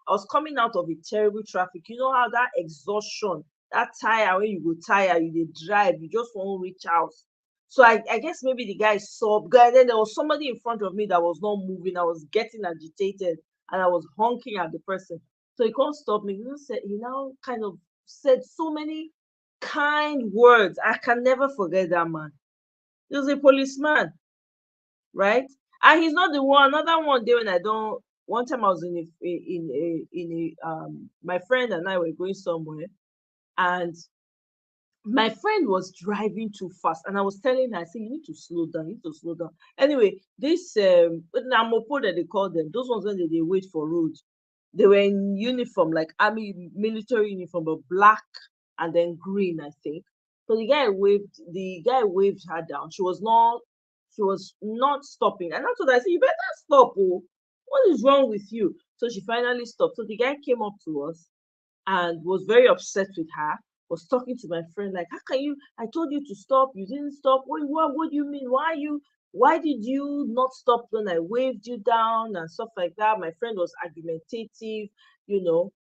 was coming out of a terrible traffic. You know how that exhaustion, that tire, when you go tire, you drive, you just want to reach out. So I guess maybe the guy saw, and then there was somebody in front of me that was not moving. I was getting agitated and I was honking at the person. So he can't stop me. He now kind of said so many kind words. I can never forget that man. He was a policeman, right? And he's not the one. Another one day one time I was my friend and I were going somewhere, and my friend was driving too fast, and I was telling her, I said, you need to slow down, Anyway, this Namopo that they call them, those ones when they wait for road, they were in uniform, like army military uniform, but black and then green, I think. So the guy waved her down. She was not stopping. And after that, I said, you better stop. Oh, what is wrong with you? So she finally stopped. So the guy came up to us and was very upset with her, was talking to my friend, like, how can you, I told you to stop, you didn't stop. What do you mean? Why did you not stop when I waved you down and stuff like that? My friend was argumentative,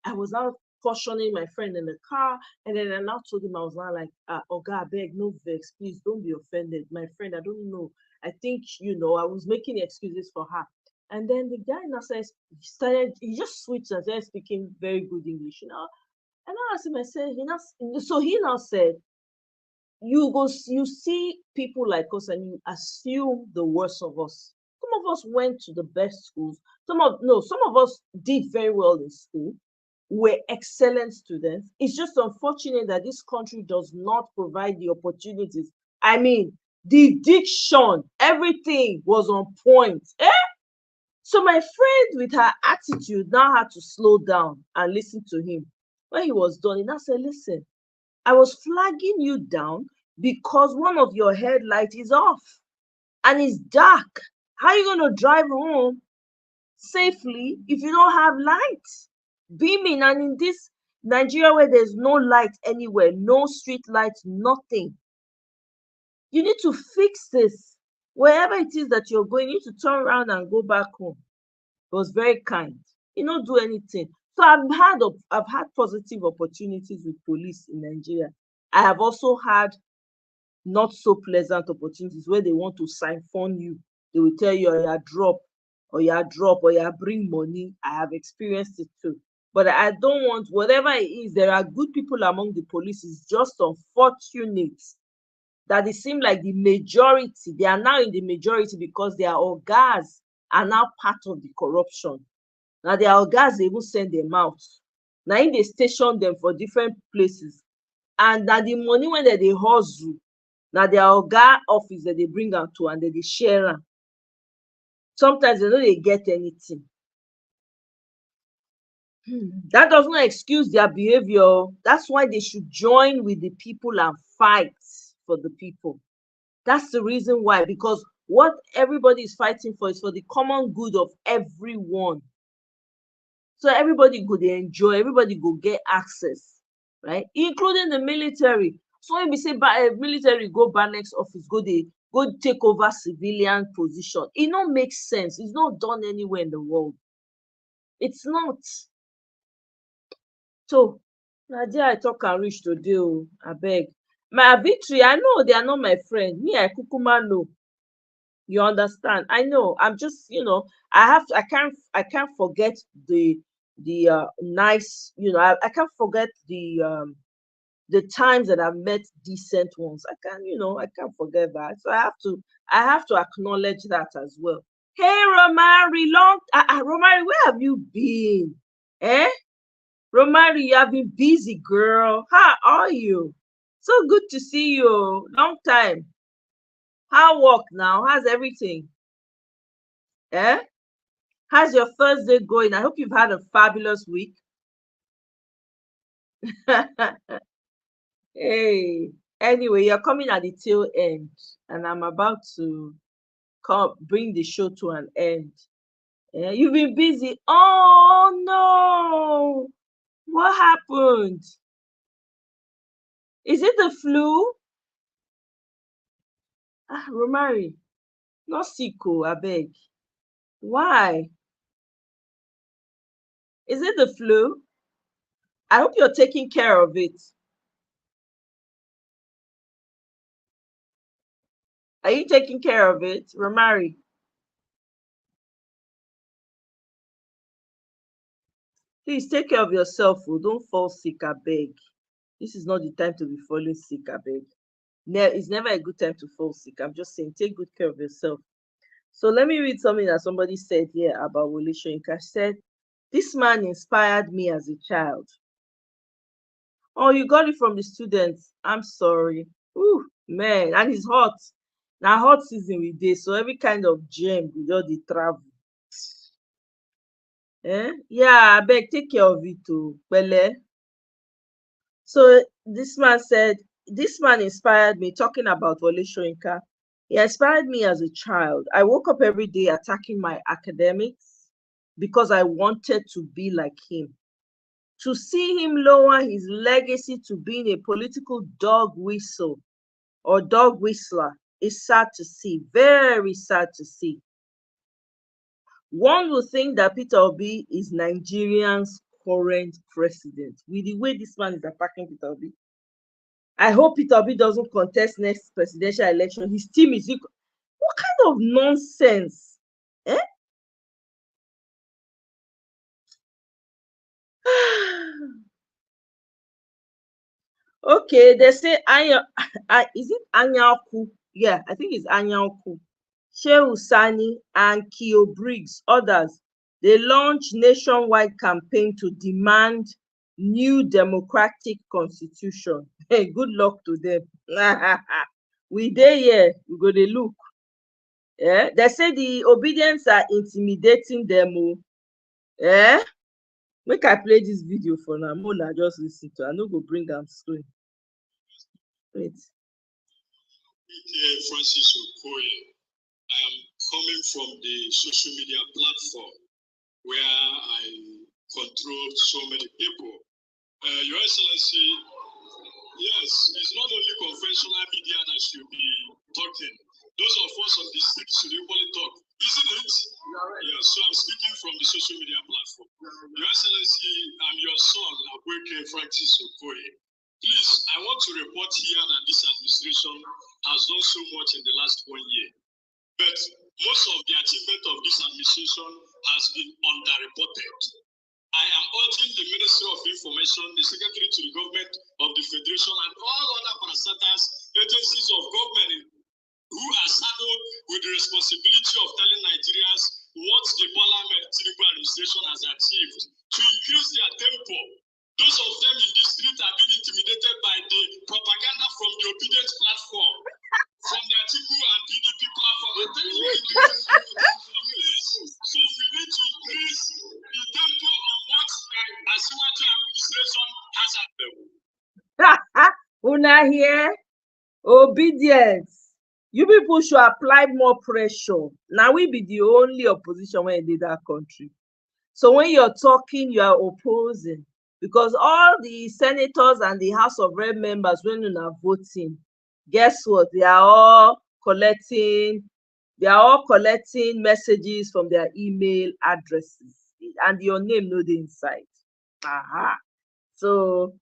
I was now cautioning my friend in the car, and then I now told him, I was now like, Oga, beg, no vex, please don't be offended. My friend, I don't know. I think, I was making excuses for her. And then the guy now says, he just switched and started speaking very good English, And I asked him, I said, he now said, you see people like us and you assume the worst of us. Some of us went to the best schools. Some of us did very well in school. were excellent students. It's just unfortunate that this country does not provide the opportunities. I mean, the diction, everything was on point. So my friend, with her attitude, now had to slow down and listen to him. When he was done, he now said, listen, I was flagging you down because one of your headlights is off and it's dark. How are you going to drive home safely if you don't have lights beaming? And in this Nigeria where there's no light anywhere, no street lights, nothing, you need to fix this. Wherever it is that you're going, you need to turn around and go back home. He was very kind. He don't do anything. So I've had positive opportunities with police in Nigeria. I have also had not so pleasant opportunities where they want to siphon you. They will tell you, or you drop, or you bring money. I have experienced it too. But I don't want, whatever it is, there are good people among the police. It's just unfortunate that it seems like the majority, they are now in the majority because their ogas are now part of the corruption. Now their ogas, they even send them out. Now they station them for different places. And that the money when they hustle, now their oga office that they bring out to and they share them. Sometimes they know they get anything. That does not excuse their behavior. That's why they should join with the people and fight for the people. That's the reason why, because what everybody is fighting for is for the common good of everyone. So everybody go they enjoy, everybody go get access, right? Including the military. So when we say military go back next office, go take over civilian position. It don't make sense. It's not done anywhere in the world. It's not. So Nadia, I talk and reach today. I beg. My victory, I know they are not my friend. Me, I kukuma know. You understand? I know. I'm just, I can't forget the nice, I can't forget the times that I've met decent ones. I can't forget that. So I have to acknowledge that as well. Hey Romari, Romari, where have you been? Romari, you have been busy, girl. How are you? So good to see you. Long time. How work now? How's everything? How's your first day going? I hope you've had a fabulous week. Hey, anyway, you're coming at the tail end, and I'm about to bring the show to an end. You've been busy. Oh no, what happened? Is it the flu? Romari, not sick, I beg. Why? Is it the flu? I hope you're taking care of it. Are you taking care of it, Romari? Please take care of yourself. Don't fall sick, I beg. This is not the time to be falling sick, I beg. It's never a good time to fall sick. I'm just saying, take good care of yourself. So let me read something that somebody said here about Wole Soyinka. Said, this man inspired me as a child. Oh, you got it from the students. I'm sorry. Ooh, man, and it's hot. Now hot season with this, so every kind of gem with all the travel. Yeah, I beg, take care of it too. Bele. So this man said, this man inspired me, talking about Wole Soyinka. He inspired me as a child. I woke up every day attacking my academics because I wanted to be like him. To see him lower his legacy to being a political dog whistle or dog whistler is sad to see, very sad to see. One would think that Peter Obi is Nigerian's current president. With the way this man is attacking Peter Obi, I hope Peter Obi doesn't contest next presidential election. His team is equal. What kind of nonsense? Okay, they say is it Anyaku? Yeah, I think it's Anyaku. Shehu Sani and Keo Briggs, others. They launched nationwide campaign to demand new democratic constitution. Hey, good luck to them. We dey here, we go dey look. Yeah, they say the obedience are intimidating them. Yeah, make I play this video for now. Mona just listen to. I no go bring am screen. Wait. Francis Okoye. I am coming from the social media platform where I control so many people. Your Excellency, yes, it's not only conventional media that should be talking. Those of us on the street should equally talk, isn't it? Yes, so I'm speaking from the social media platform. Your Excellency, I'm your son, Akweke Francis Okoye. Please, I want to report here that this administration has done so much in the last 1 year. But most of the achievement of this administration has been underreported. I am urging the Ministry of Information, the Secretary to the Government of the Federation, and all other parastatals, agencies of government who are saddled with the responsibility of telling Nigerians what the Bola Tinubu administration has achieved to increase their tempo. Those of them in the street are being intimidated by the propaganda from the obedient platform, from the Atiku and PDP platform. So we need to increase the tempo on what the Asiwaju administration has at them. Una here? Obedience. You people should apply more pressure. Now we be the only opposition when in that country. So when you're talking, you are opposing. Because all the senators and the House of Rep members, when you are voting, guess what? They are all collecting messages from their email addresses. And your name no dey inside. Aha. So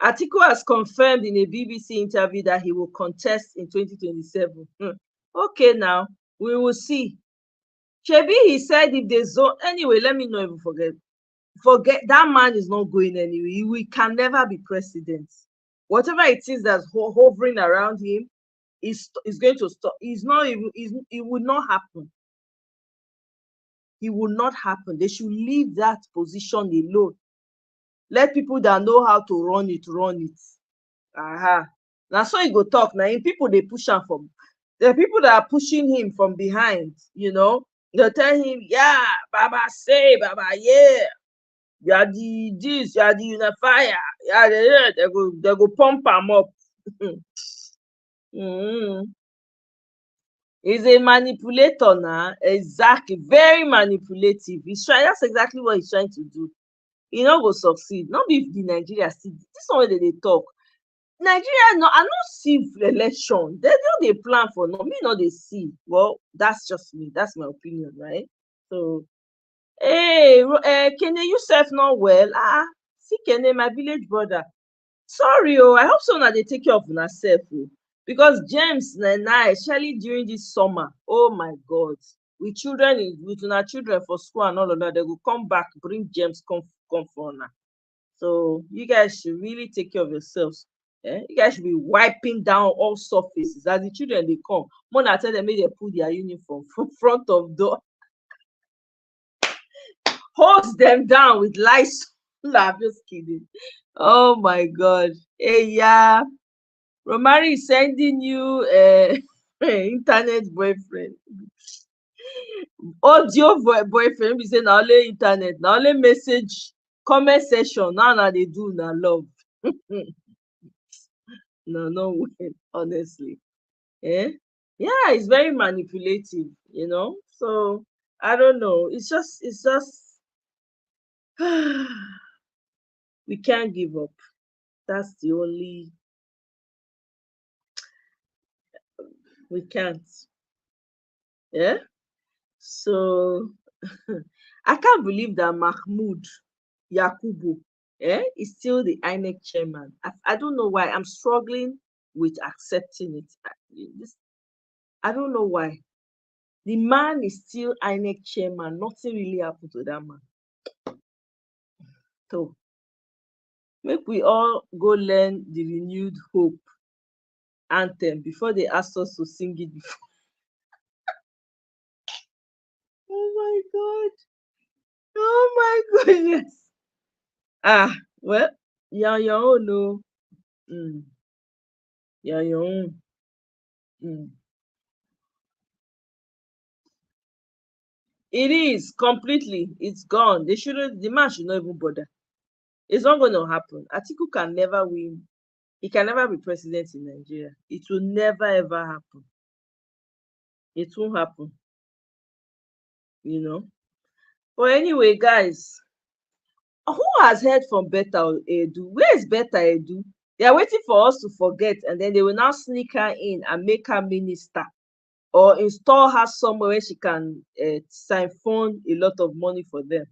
Atiku has confirmed in a BBC interview that he will contest in 2027. Okay, now we will see. Shebi, he said if they zone anyway, let me not even forget that man is not going anywhere. We can never be president. Whatever it is that's hovering around him is going to stop. It will not happen. It will not happen. They should leave that position alone. Let people that know how to run it, run it. Aha. Now so he go talk. Now in people they push him from. There are people that are pushing him from behind, They'll tell him, yeah, Baba say, Baba, yeah. You are the this, you are the unifier. Yeah, they go pump him up. He's a manipulator now. Exactly. Very manipulative. That's exactly what he's trying to do. He not go succeed. Not be the Nigeria see. This one they talk. Nigeria no, I no see election. They know they plan for no. Me no they see. Well, that's just me. That's my opinion, right? So, hey, Kene, you self not well. See Kene, my village brother. Sorry, I hope so now they take care of yourself, because James now, especially during this summer, oh my God, with our children for school and all of that, they will come back, bring James, come for now. So you guys should really take care of yourselves. You guys should be wiping down all surfaces as the children they come. Mona tell them, make they put their uniform from front of door, hose them down with lights. I'm just kidding. Oh my God. Hey, yeah. Romari is sending you internet boyfriend. Audio boyfriend. We say now only internet, now only message, comment section. Now they do now love. No way, honestly. Yeah, it's very manipulative, So I don't know. It's just we can't give up. That's the only we can't. Yeah. So I can't believe that Mahmoud Yakubu is still the INEC chairman. I don't know why. I'm struggling with accepting it. I don't know why. The man is still INEC chairman. Nothing really happened to that man. So make we all go learn the renewed hope anthem before they ask us to sing it before. Oh my God. Oh my goodness. Well, you're your own, no. You're your own. It is completely. It's gone. They shouldn't. The man should not even bother. It's not going to happen. Atiku can never win. He can never be president in Nigeria. It will never ever happen. It won't happen. You know. But anyway, guys, who has heard from Beta Edu? Where is Beta Edu? They are waiting for us to forget, and then they will now sneak her in and make her minister or install her somewhere where she can siphon a lot of money for them.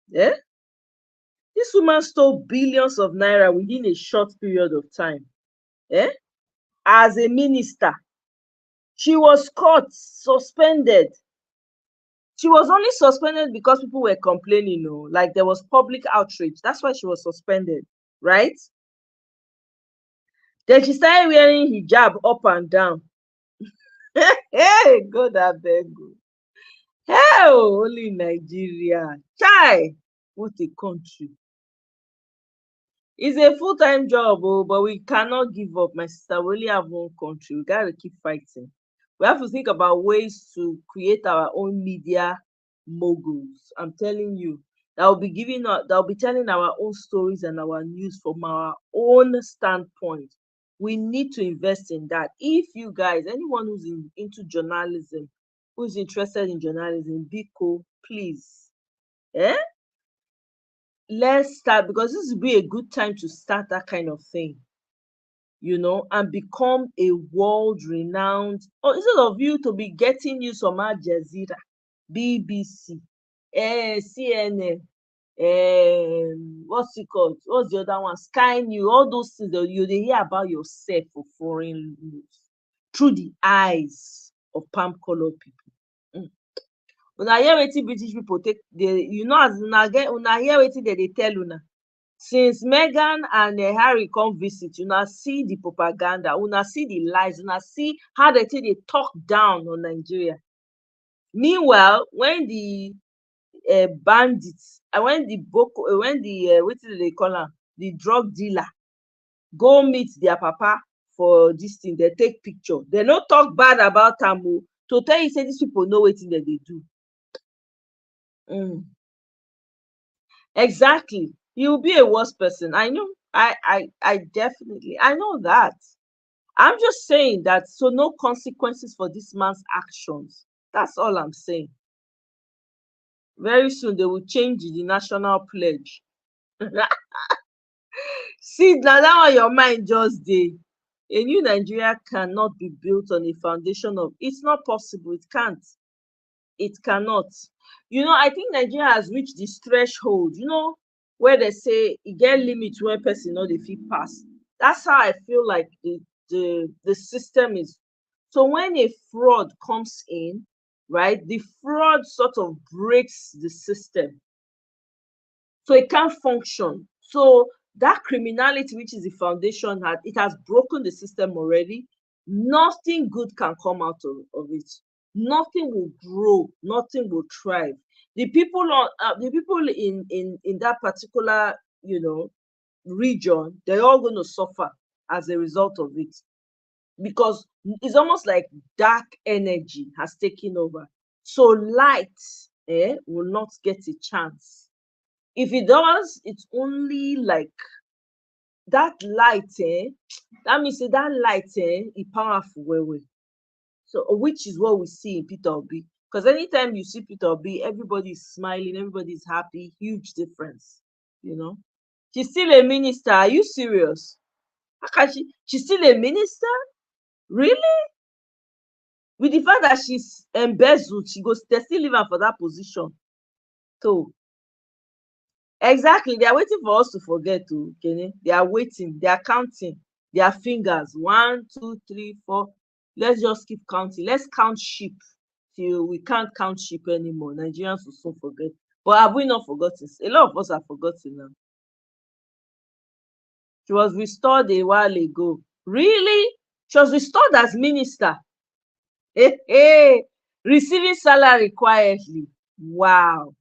Yeah? This woman stole billions of naira within a short period of time. Eh? As a minister, she was caught, suspended. She was only suspended because people were complaining, like there was public outrage. That's why she was suspended, right? Then she started wearing hijab up and down. Hey, God, I beg you. Hell, only Nigeria. Chai, what a country. It's a full-time job, but we cannot give up, my sister. We only have one country. We gotta keep fighting. We have to think about ways to create our own media moguls. I'm telling you, that will be telling our own stories and our news from our own standpoint. We need to invest in that. If you guys, anyone who's into journalism, who's interested in journalism, Biko, please, let's start, because this will be a good time to start that kind of thing, and become a world-renowned, or instead of you to be getting news from Al Jazeera, BBC, CNN, what's it called? What's the other one? Sky News, all those things that you dey hear about yourself for foreign news through the eyes of palm color people. Una hear wetin British people take, as una hear wetin dem dey tell una. Since Meghan and Harry come visit, una see the propaganda, una see the lies, una see how they take dey talk down on Nigeria. Meanwhile, when the bandits, when the wetin dem dey call am, the drug dealer, go meet their papa for this thing, they take picture. They no talk bad about am o, to tell you say these people know wetin dem dey do. Exactly. You'll be a worse person. I know. I definitely, I know that. I'm just saying that, so no consequences for this man's actions. That's all I'm saying. Very soon they will change the national pledge. See, now that one your mind just dey. A new Nigeria cannot be built on a foundation of, it's not possible. It can't. It cannot. I think Nigeria has reached this threshold, where they say e get limit when person no dey fit pass. That's how I feel like the system is. So when a fraud comes in, right, the fraud sort of breaks the system, so it can't function. So that criminality, which is the foundation, it has broken the system already. Nothing good can come out of it. Nothing will grow. Nothing will thrive. The people in that particular region, they're all going to suffer as a result of it, because it's almost like dark energy has taken over. So light will not get a chance. If it does, it's only like that light, that means that light is powerful well. So, which is what we see in Peter Obi. Because anytime you see Peter Obi, everybody's smiling, everybody's happy. Huge difference, She's still a minister. Are you serious? How can she's still a minister? Really? With the fact that she's embezzled, they still leave her for that position. So, exactly, they are waiting for us to forget, okay? They are waiting, they are counting their fingers. 1, 2, 3, 4. Let's just keep counting. Let's count sheep till we can't count sheep anymore. Nigerians will soon forget. But have we not forgotten? A lot of us have forgotten now. She was restored a while ago. Really? She was restored as minister. Receiving salary quietly. Wow.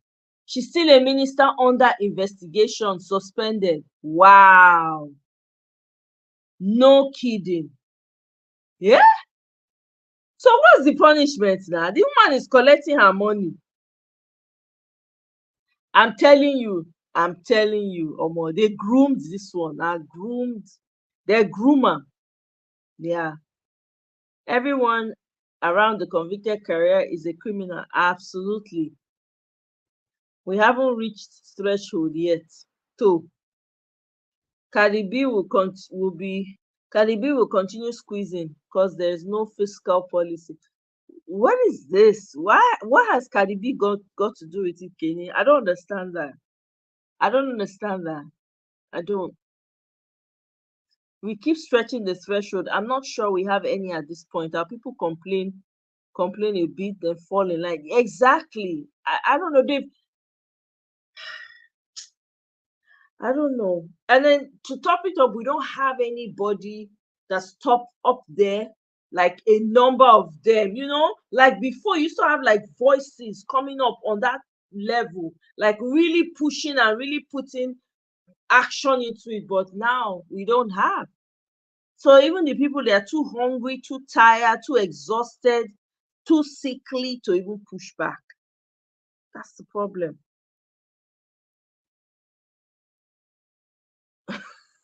She's still a minister under investigation, suspended. Wow. No kidding. Yeah? So what's the punishment now? The woman is collecting her money. I'm telling you, Omo, they groomed this one. They're groomer. Yeah. Everyone around the convicted career is a criminal. Absolutely. We haven't reached threshold yet. So Cardi B will continue squeezing because there's no fiscal policy. What is this? What has Cardi B got to do with it, Kenny? I don't understand that. I don't. We keep stretching the threshold. I'm not sure we have any at this point. Our people complain a bit, then fall in line. Exactly. I don't know. I don't know. And then to top it up, we don't have anybody that's top up there, like a number of them, like before you used to have like voices coming up on that level, like really pushing and really putting action into it. But now we don't have. So even the people, they are too hungry, too tired, too exhausted, too sickly to even push back. That's the problem.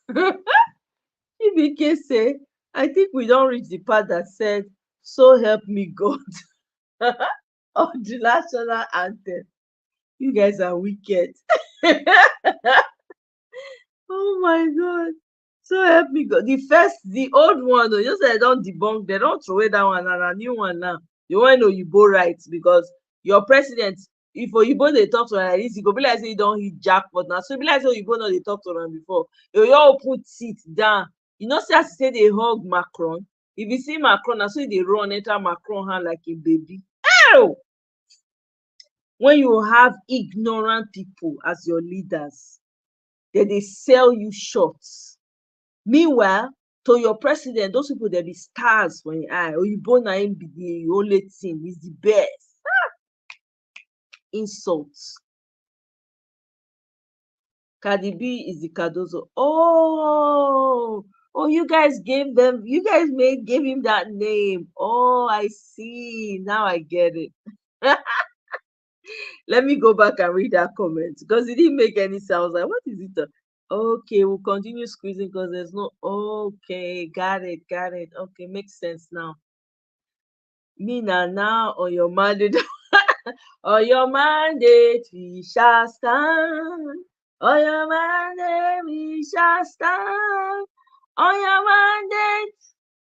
Ibike say, I think we don't reach the part that said, "So help me God," of the national anthem. You guys are wicked. Oh my God. So help me God. The old one, though, you said don't debunk, they don't throw away that one and a new one now. You want to know Oyibo rights because your president, if Oyibo they talk to am like this, e go be like say you don hit jackpot now. So e be like say Oyibo no dey talk to am before. You all put it down. You know, say as say they hug Macron. If you see Macron, na so they run enter Macron hand like a baby. Ew! When you have ignorant people as your leaders, they sell you shorts. Meanwhile, to your president, those people they be stars for your eye. Oyibo na him be the only thing. He's the best. Insults. Cardi B is the Cardozo. Oh, you guys gave him that name. Oh, I see. Now I get it. Let me go back and read that comment because it didn't make any sounds. Like, what is it? Okay, we'll continue squeezing because there's no. Okay, got it. Okay, makes sense now. Me now on your mandate. On your mandate, we shall stand. On your mandate, we shall stand. On your mandate,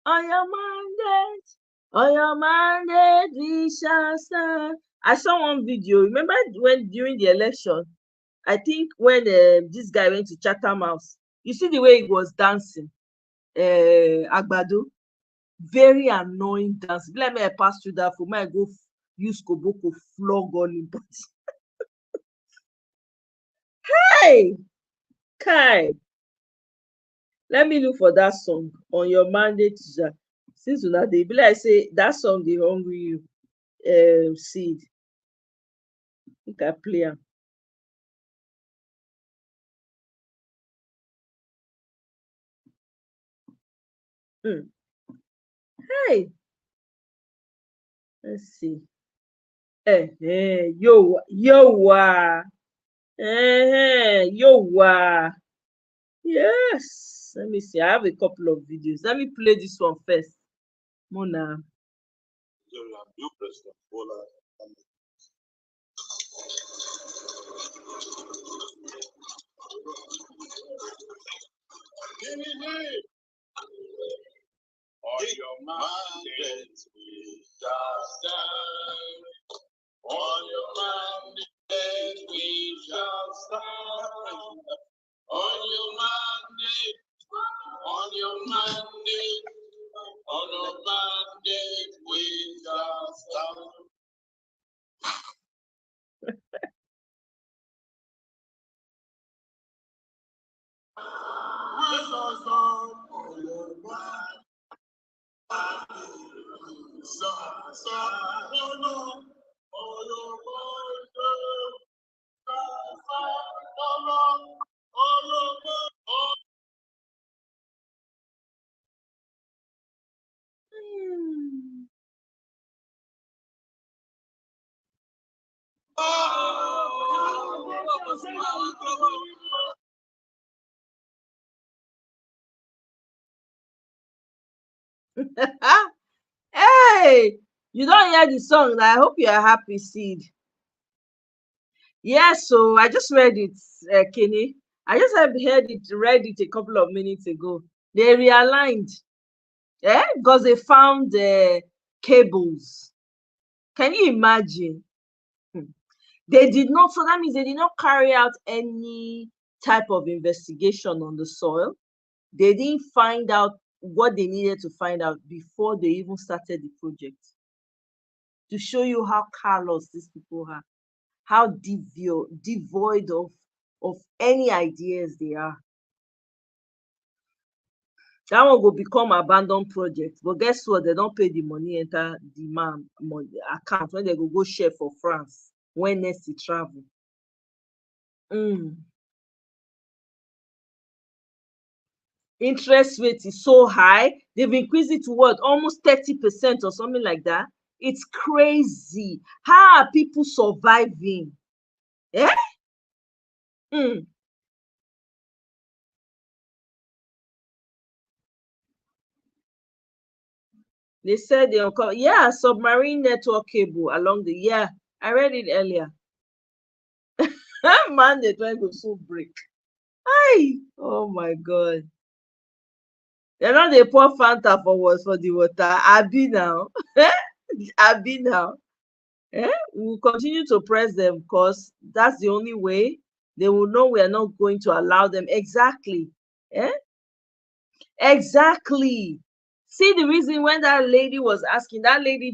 on your mandate, on your mandate, we shall stand. I saw one video. Remember when during the election, I think when this guy went to Chatham House, you see the way he was dancing, Agbado, very annoying dance. Let me pass through that for me. I go use Koboko flog on him. But hey, Kai, let me look for that song on your mandate. Since una dey be like say that song dey hungry you, Seed. I think I play am. Hey, let's see. Yo, yes. Let me see. I have a couple of videos. Let me play this one first. Mona. On your mandate we shall stand. On your mandate we shall stand. On your mandate, on your mandate, on your mandate we shall stand. We shall stand on your mandate. Hey, you don't hear the song. I hope you are happy, Seed. Yeah, so I just read it, Kenny. I just read it a couple of minutes ago. They realigned, because they found cables. Can you imagine? They did not, so that means they did not carry out any type of investigation on the soil. They didn't find out what they needed to find out before they even started the project. To show you how callous these people are, how devoid of any ideas they are. That one will become abandoned project. But guess what? They don't pay the money enter the man account when they go share for France when next he travel. Interest rate is so high. They've increased it to what? Almost 30% or something like that. It's crazy. How are people surviving? Eh? They said submarine network cable along the I read it earlier. Man, they trying to so break. Hi, oh my god. They're not they pour Fanta for the water. Abi now. Abi now. We'll continue to press them because that's the only way they will know we are not going to allow them. Exactly. Exactly. See the reason when that lady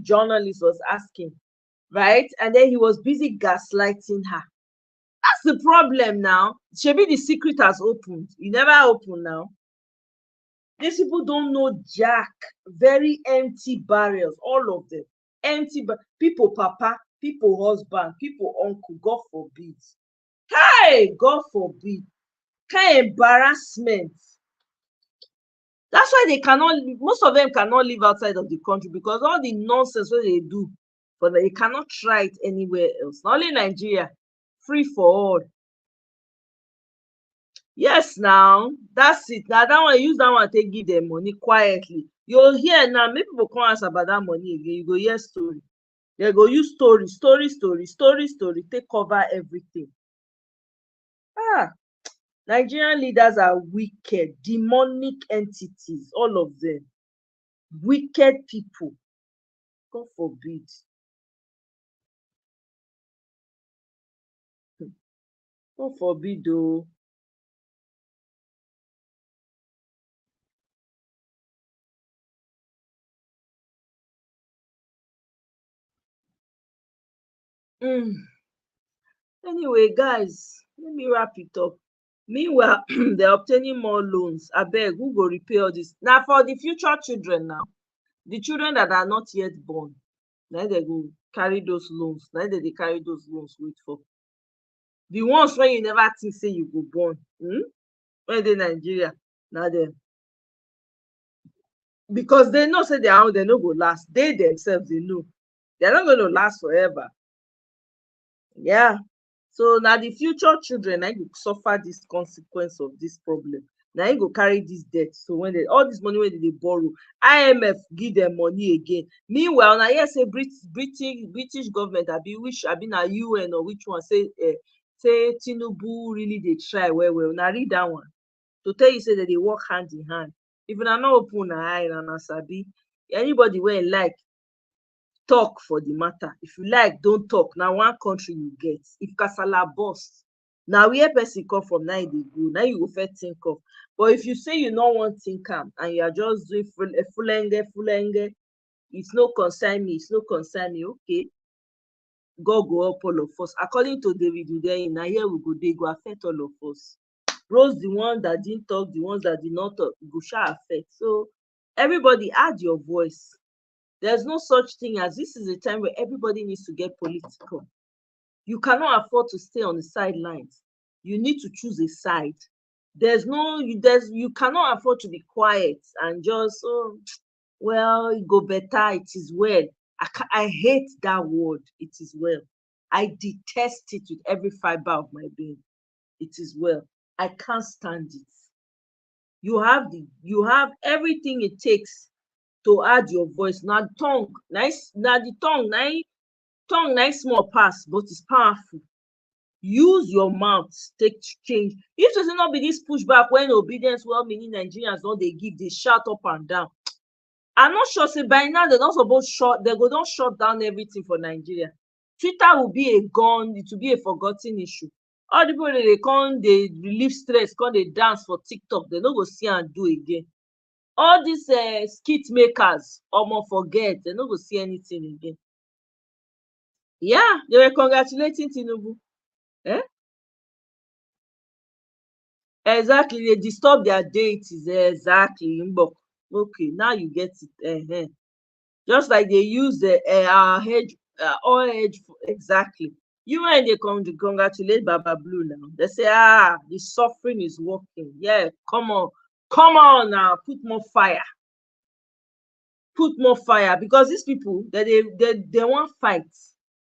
journalist was asking, right? And then he was busy gaslighting her. That's the problem now. Maybe the secret has opened. You never open now. These people don't know jack. Very empty barriers, all of them. Empty, but people, papa, people, husband, people, uncle, God forbid. Hey, God forbid. Kind of embarrassment. That's why most of them cannot live outside of the country because all the nonsense what they do, but they cannot try it anywhere else. Not only Nigeria, free for all. Yes, now that's it. Now that one, use that one to give them money quietly. You'll hear now, maybe people come ask about that money again. You go hear story. They go use story, take cover everything. Nigerian leaders are wicked, demonic entities, all of them. Wicked people. God forbid. God forbid, though. Anyway, guys, let me wrap it up. Meanwhile, they're obtaining more loans. Abeg, who go repay all this? Now, for the future children now, the children that are not yet born, now they go carry those loans. Now they carry those loans wait for. The ones when you never think say you go born, when they Nigeria, now them. Because they know say their own, they no go last. They themselves, they know. They're not going to last forever. Yeah. So now the future children I go suffer this consequence of this problem. Now you go carry this debt. So when all this money when they borrow, IMF give them money again. Meanwhile, now yes, say British government I been a UN or which one say Tinubu really they try well. Now read that one to tell you say that they work hand in hand. If na not open an eye and sabi, anybody wey like talk for the matter. If you like, don't talk. Now one country you get. If kasala burst, now where person come from, now they go. Now you go first think of. But if you say you no want think am and you are just doing fulenge, it's no concern me. It's no concern me. Okay, God go up all of us. According to David Udeyin, now here we go. They go affect all of us. Rose the one that didn't talk, the ones that did not talk, go shall affect. So everybody add your voice. There's no such thing as this is a time where everybody needs to get political. You cannot afford to stay on the sidelines. You need to choose a side. You cannot afford to be quiet and just it go better. It is well. I hate that word. It is well. I detest it with every fiber of my being. it is well. I can't stand it. You have everything it takes to add your voice. Now tongue, nice, now the tongue nice small pass, but it's powerful. Use your mouth, take change. If there's not be this pushback when obedience, well meaning Nigerians don't they give, they shout up and down. I'm not sure say by now they don't suppose don't shut down everything for Nigeria. Twitter will be a gone, it will be a forgotten issue. All the people they come, they relieve stress, come they dance for TikTok, they don't go see and do again. All these skit makers, almost forget, they don't go see anything again. Yeah, they were congratulating Tinubu. Eh? Exactly, they disturb their deities. Exactly. Okay, now you get it. Just like they use the our hedge, oil hedge, exactly. You when they come to congratulate Baba Blue now, they say, the suffering is working. Yeah, come on now, put more fire, because these people they want fight.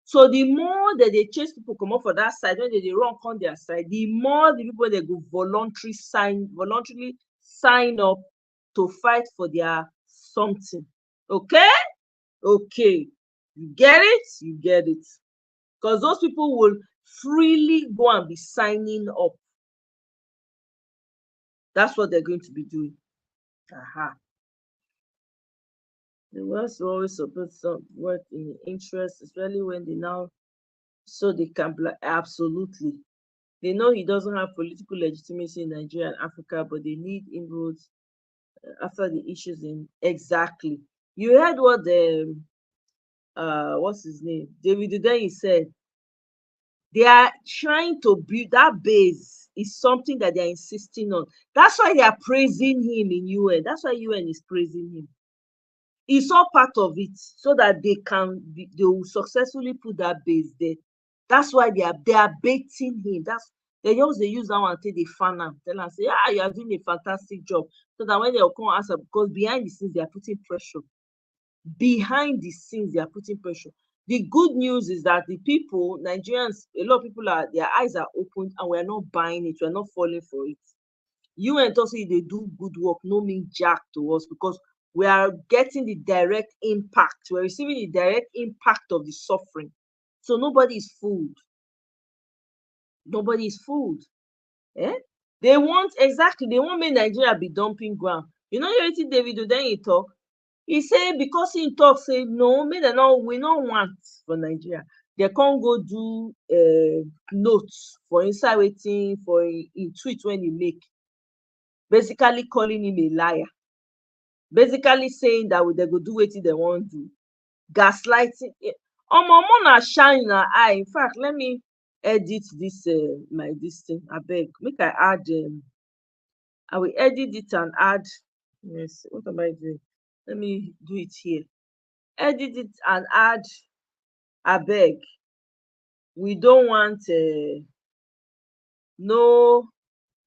So the more that they chase people come up for that side, when they run on their side, the more the people they go voluntarily sign up to fight for their something. Okay, you get it, because those people will freely go and be signing up. That's what they're going to be doing. The West will always support some work in the interest, especially when they now so they can absolutely. They know he doesn't have political legitimacy in Nigeria and Africa, but they need inroads after the issues in exactly. You heard what the what's his name? David Udeyi said. They are trying to build that base is something that they're insisting on. That's why they are praising him in UN. That's why UN is praising him. It's all part of it, so that they will successfully put that base there. That's why they are baiting him. They use that one until they fan him, tell him, say, you are doing a fantastic job. So that when they'll come answer, because behind the scenes they are putting pressure. Behind the scenes they are putting pressure. The good news is that the people, Nigerians, a lot of people their eyes are opened and we're not buying it, we're not falling for it. UN also, they do good work, no mean jack to us, because we are getting the direct impact. We're receiving the direct impact of the suffering. So nobody is fooled. Eh? They want make Nigeria be dumping ground. You know, you David Udeyi talk. He say because he talk say no, we don't want for Nigeria. They can't go do notes for inside waiting for in tweet when he make, basically calling him a liar, basically saying that they go do wetin they want to do, gaslighting. Mona shine na eye. In fact, let me edit this this thing. Abeg, make I add. I will edit it and add. Yes, what am I doing? Let me do it here. Edit it and add. Abeg, we don't want no.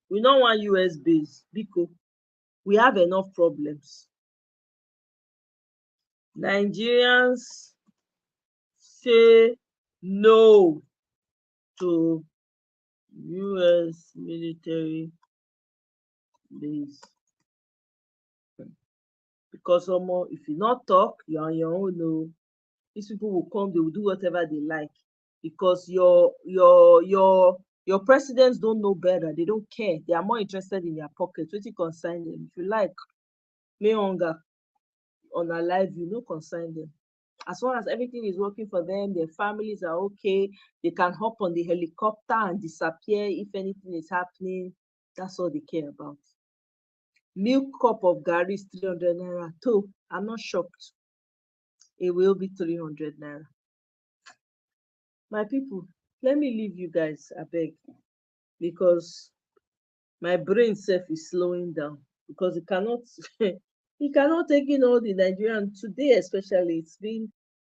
We don't want US base because we have enough problems. Nigerians say no to US military base because if you not talk, you're on your own. No, these people will come, they will do whatever they like because your presidents don't know better. They don't care. They are more interested in their pockets. What you concern them? If you like, may hunger on a live, you no concern them. As long as everything is working for them, their families are okay, they can hop on the helicopter and disappear if anything is happening. That's all they care about. Milk cup of Gary is 300 naira too. I'm not shocked. It will be 300 naira. My people, let me leave you guys, I beg, because my brain self is slowing down because it cannot it cannot take in all the Nigerian today, especially. It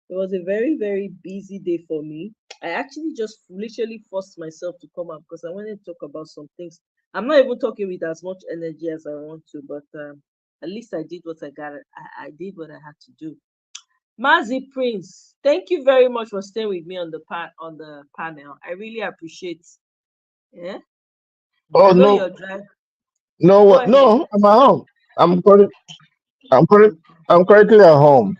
was a very, very busy day for me. I actually just literally forced myself to come out because I wanted to talk about some things. I'm not even talking with as much energy as I want to, but at least I did what I got. I did what I had to do. Mazi Prince, thank you very much for staying with me on the panel. I really appreciate. Yeah. Oh I know no, you're driving. no, Go what? ahead. No, I'm at home. I'm currently, I'm currently, Okay. I'm currently at home.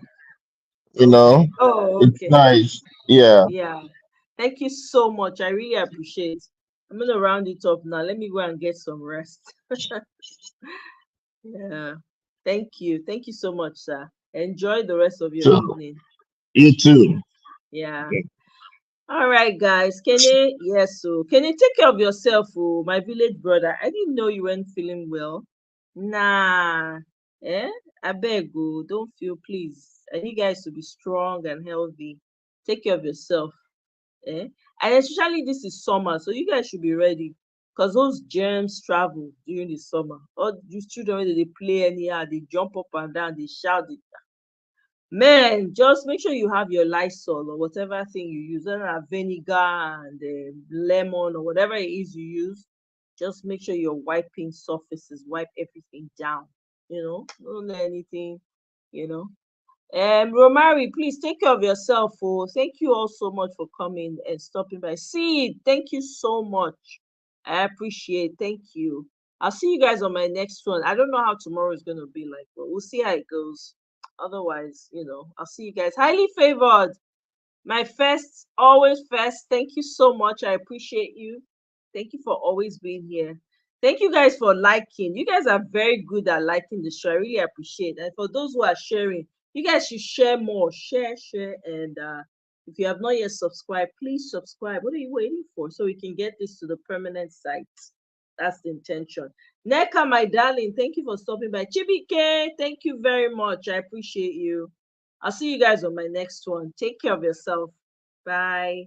You know, Okay. Oh, it's okay. nice. Yeah. Yeah. Thank you so much. I really appreciate. I'm gonna round it up now. Let me go and get some rest. Yeah. Thank you. Thank you so much, sir. Enjoy the rest of your So evening. you too. Yeah. All right, guys. Kenny, yes, so Kenny, take care of yourself, oh, my village brother. I didn't know you weren't feeling well. Nah. Eh? I beg you, don't feel, please. I need you guys to be strong and healthy. Take care of yourself. Eh? And especially this is summer, so you guys should be ready. Because those germs travel during the summer. All these children, when they play anyhow, they jump up and down, they shout, man, just make sure you have your Lysol or whatever thing you use, whether have vinegar and lemon or whatever it is you use. Just make sure you're wiping surfaces, wipe everything down. Don't let anything, you know. Romari, please take care of yourself. Oh, thank you all so much for coming and stopping by. See, thank you so much. I appreciate. Thank you. I'll see you guys on my next one. I don't know how tomorrow is gonna be like, but we'll see how it goes. Otherwise, I'll see you guys. Highly favored. My first, always first. Thank you so much. I appreciate you. Thank you for always being here. Thank you guys for liking. You guys are very good at liking the show. I really appreciate it. And for those who are sharing, you guys should share more. Share, share. And if you have not yet subscribed, please subscribe. What are you waiting for? So we can get this to the permanent site. That's the intention. Neka, my darling, thank you for stopping by. Chibike, thank you very much. I appreciate you. I'll see you guys on my next one. Take care of yourself. Bye.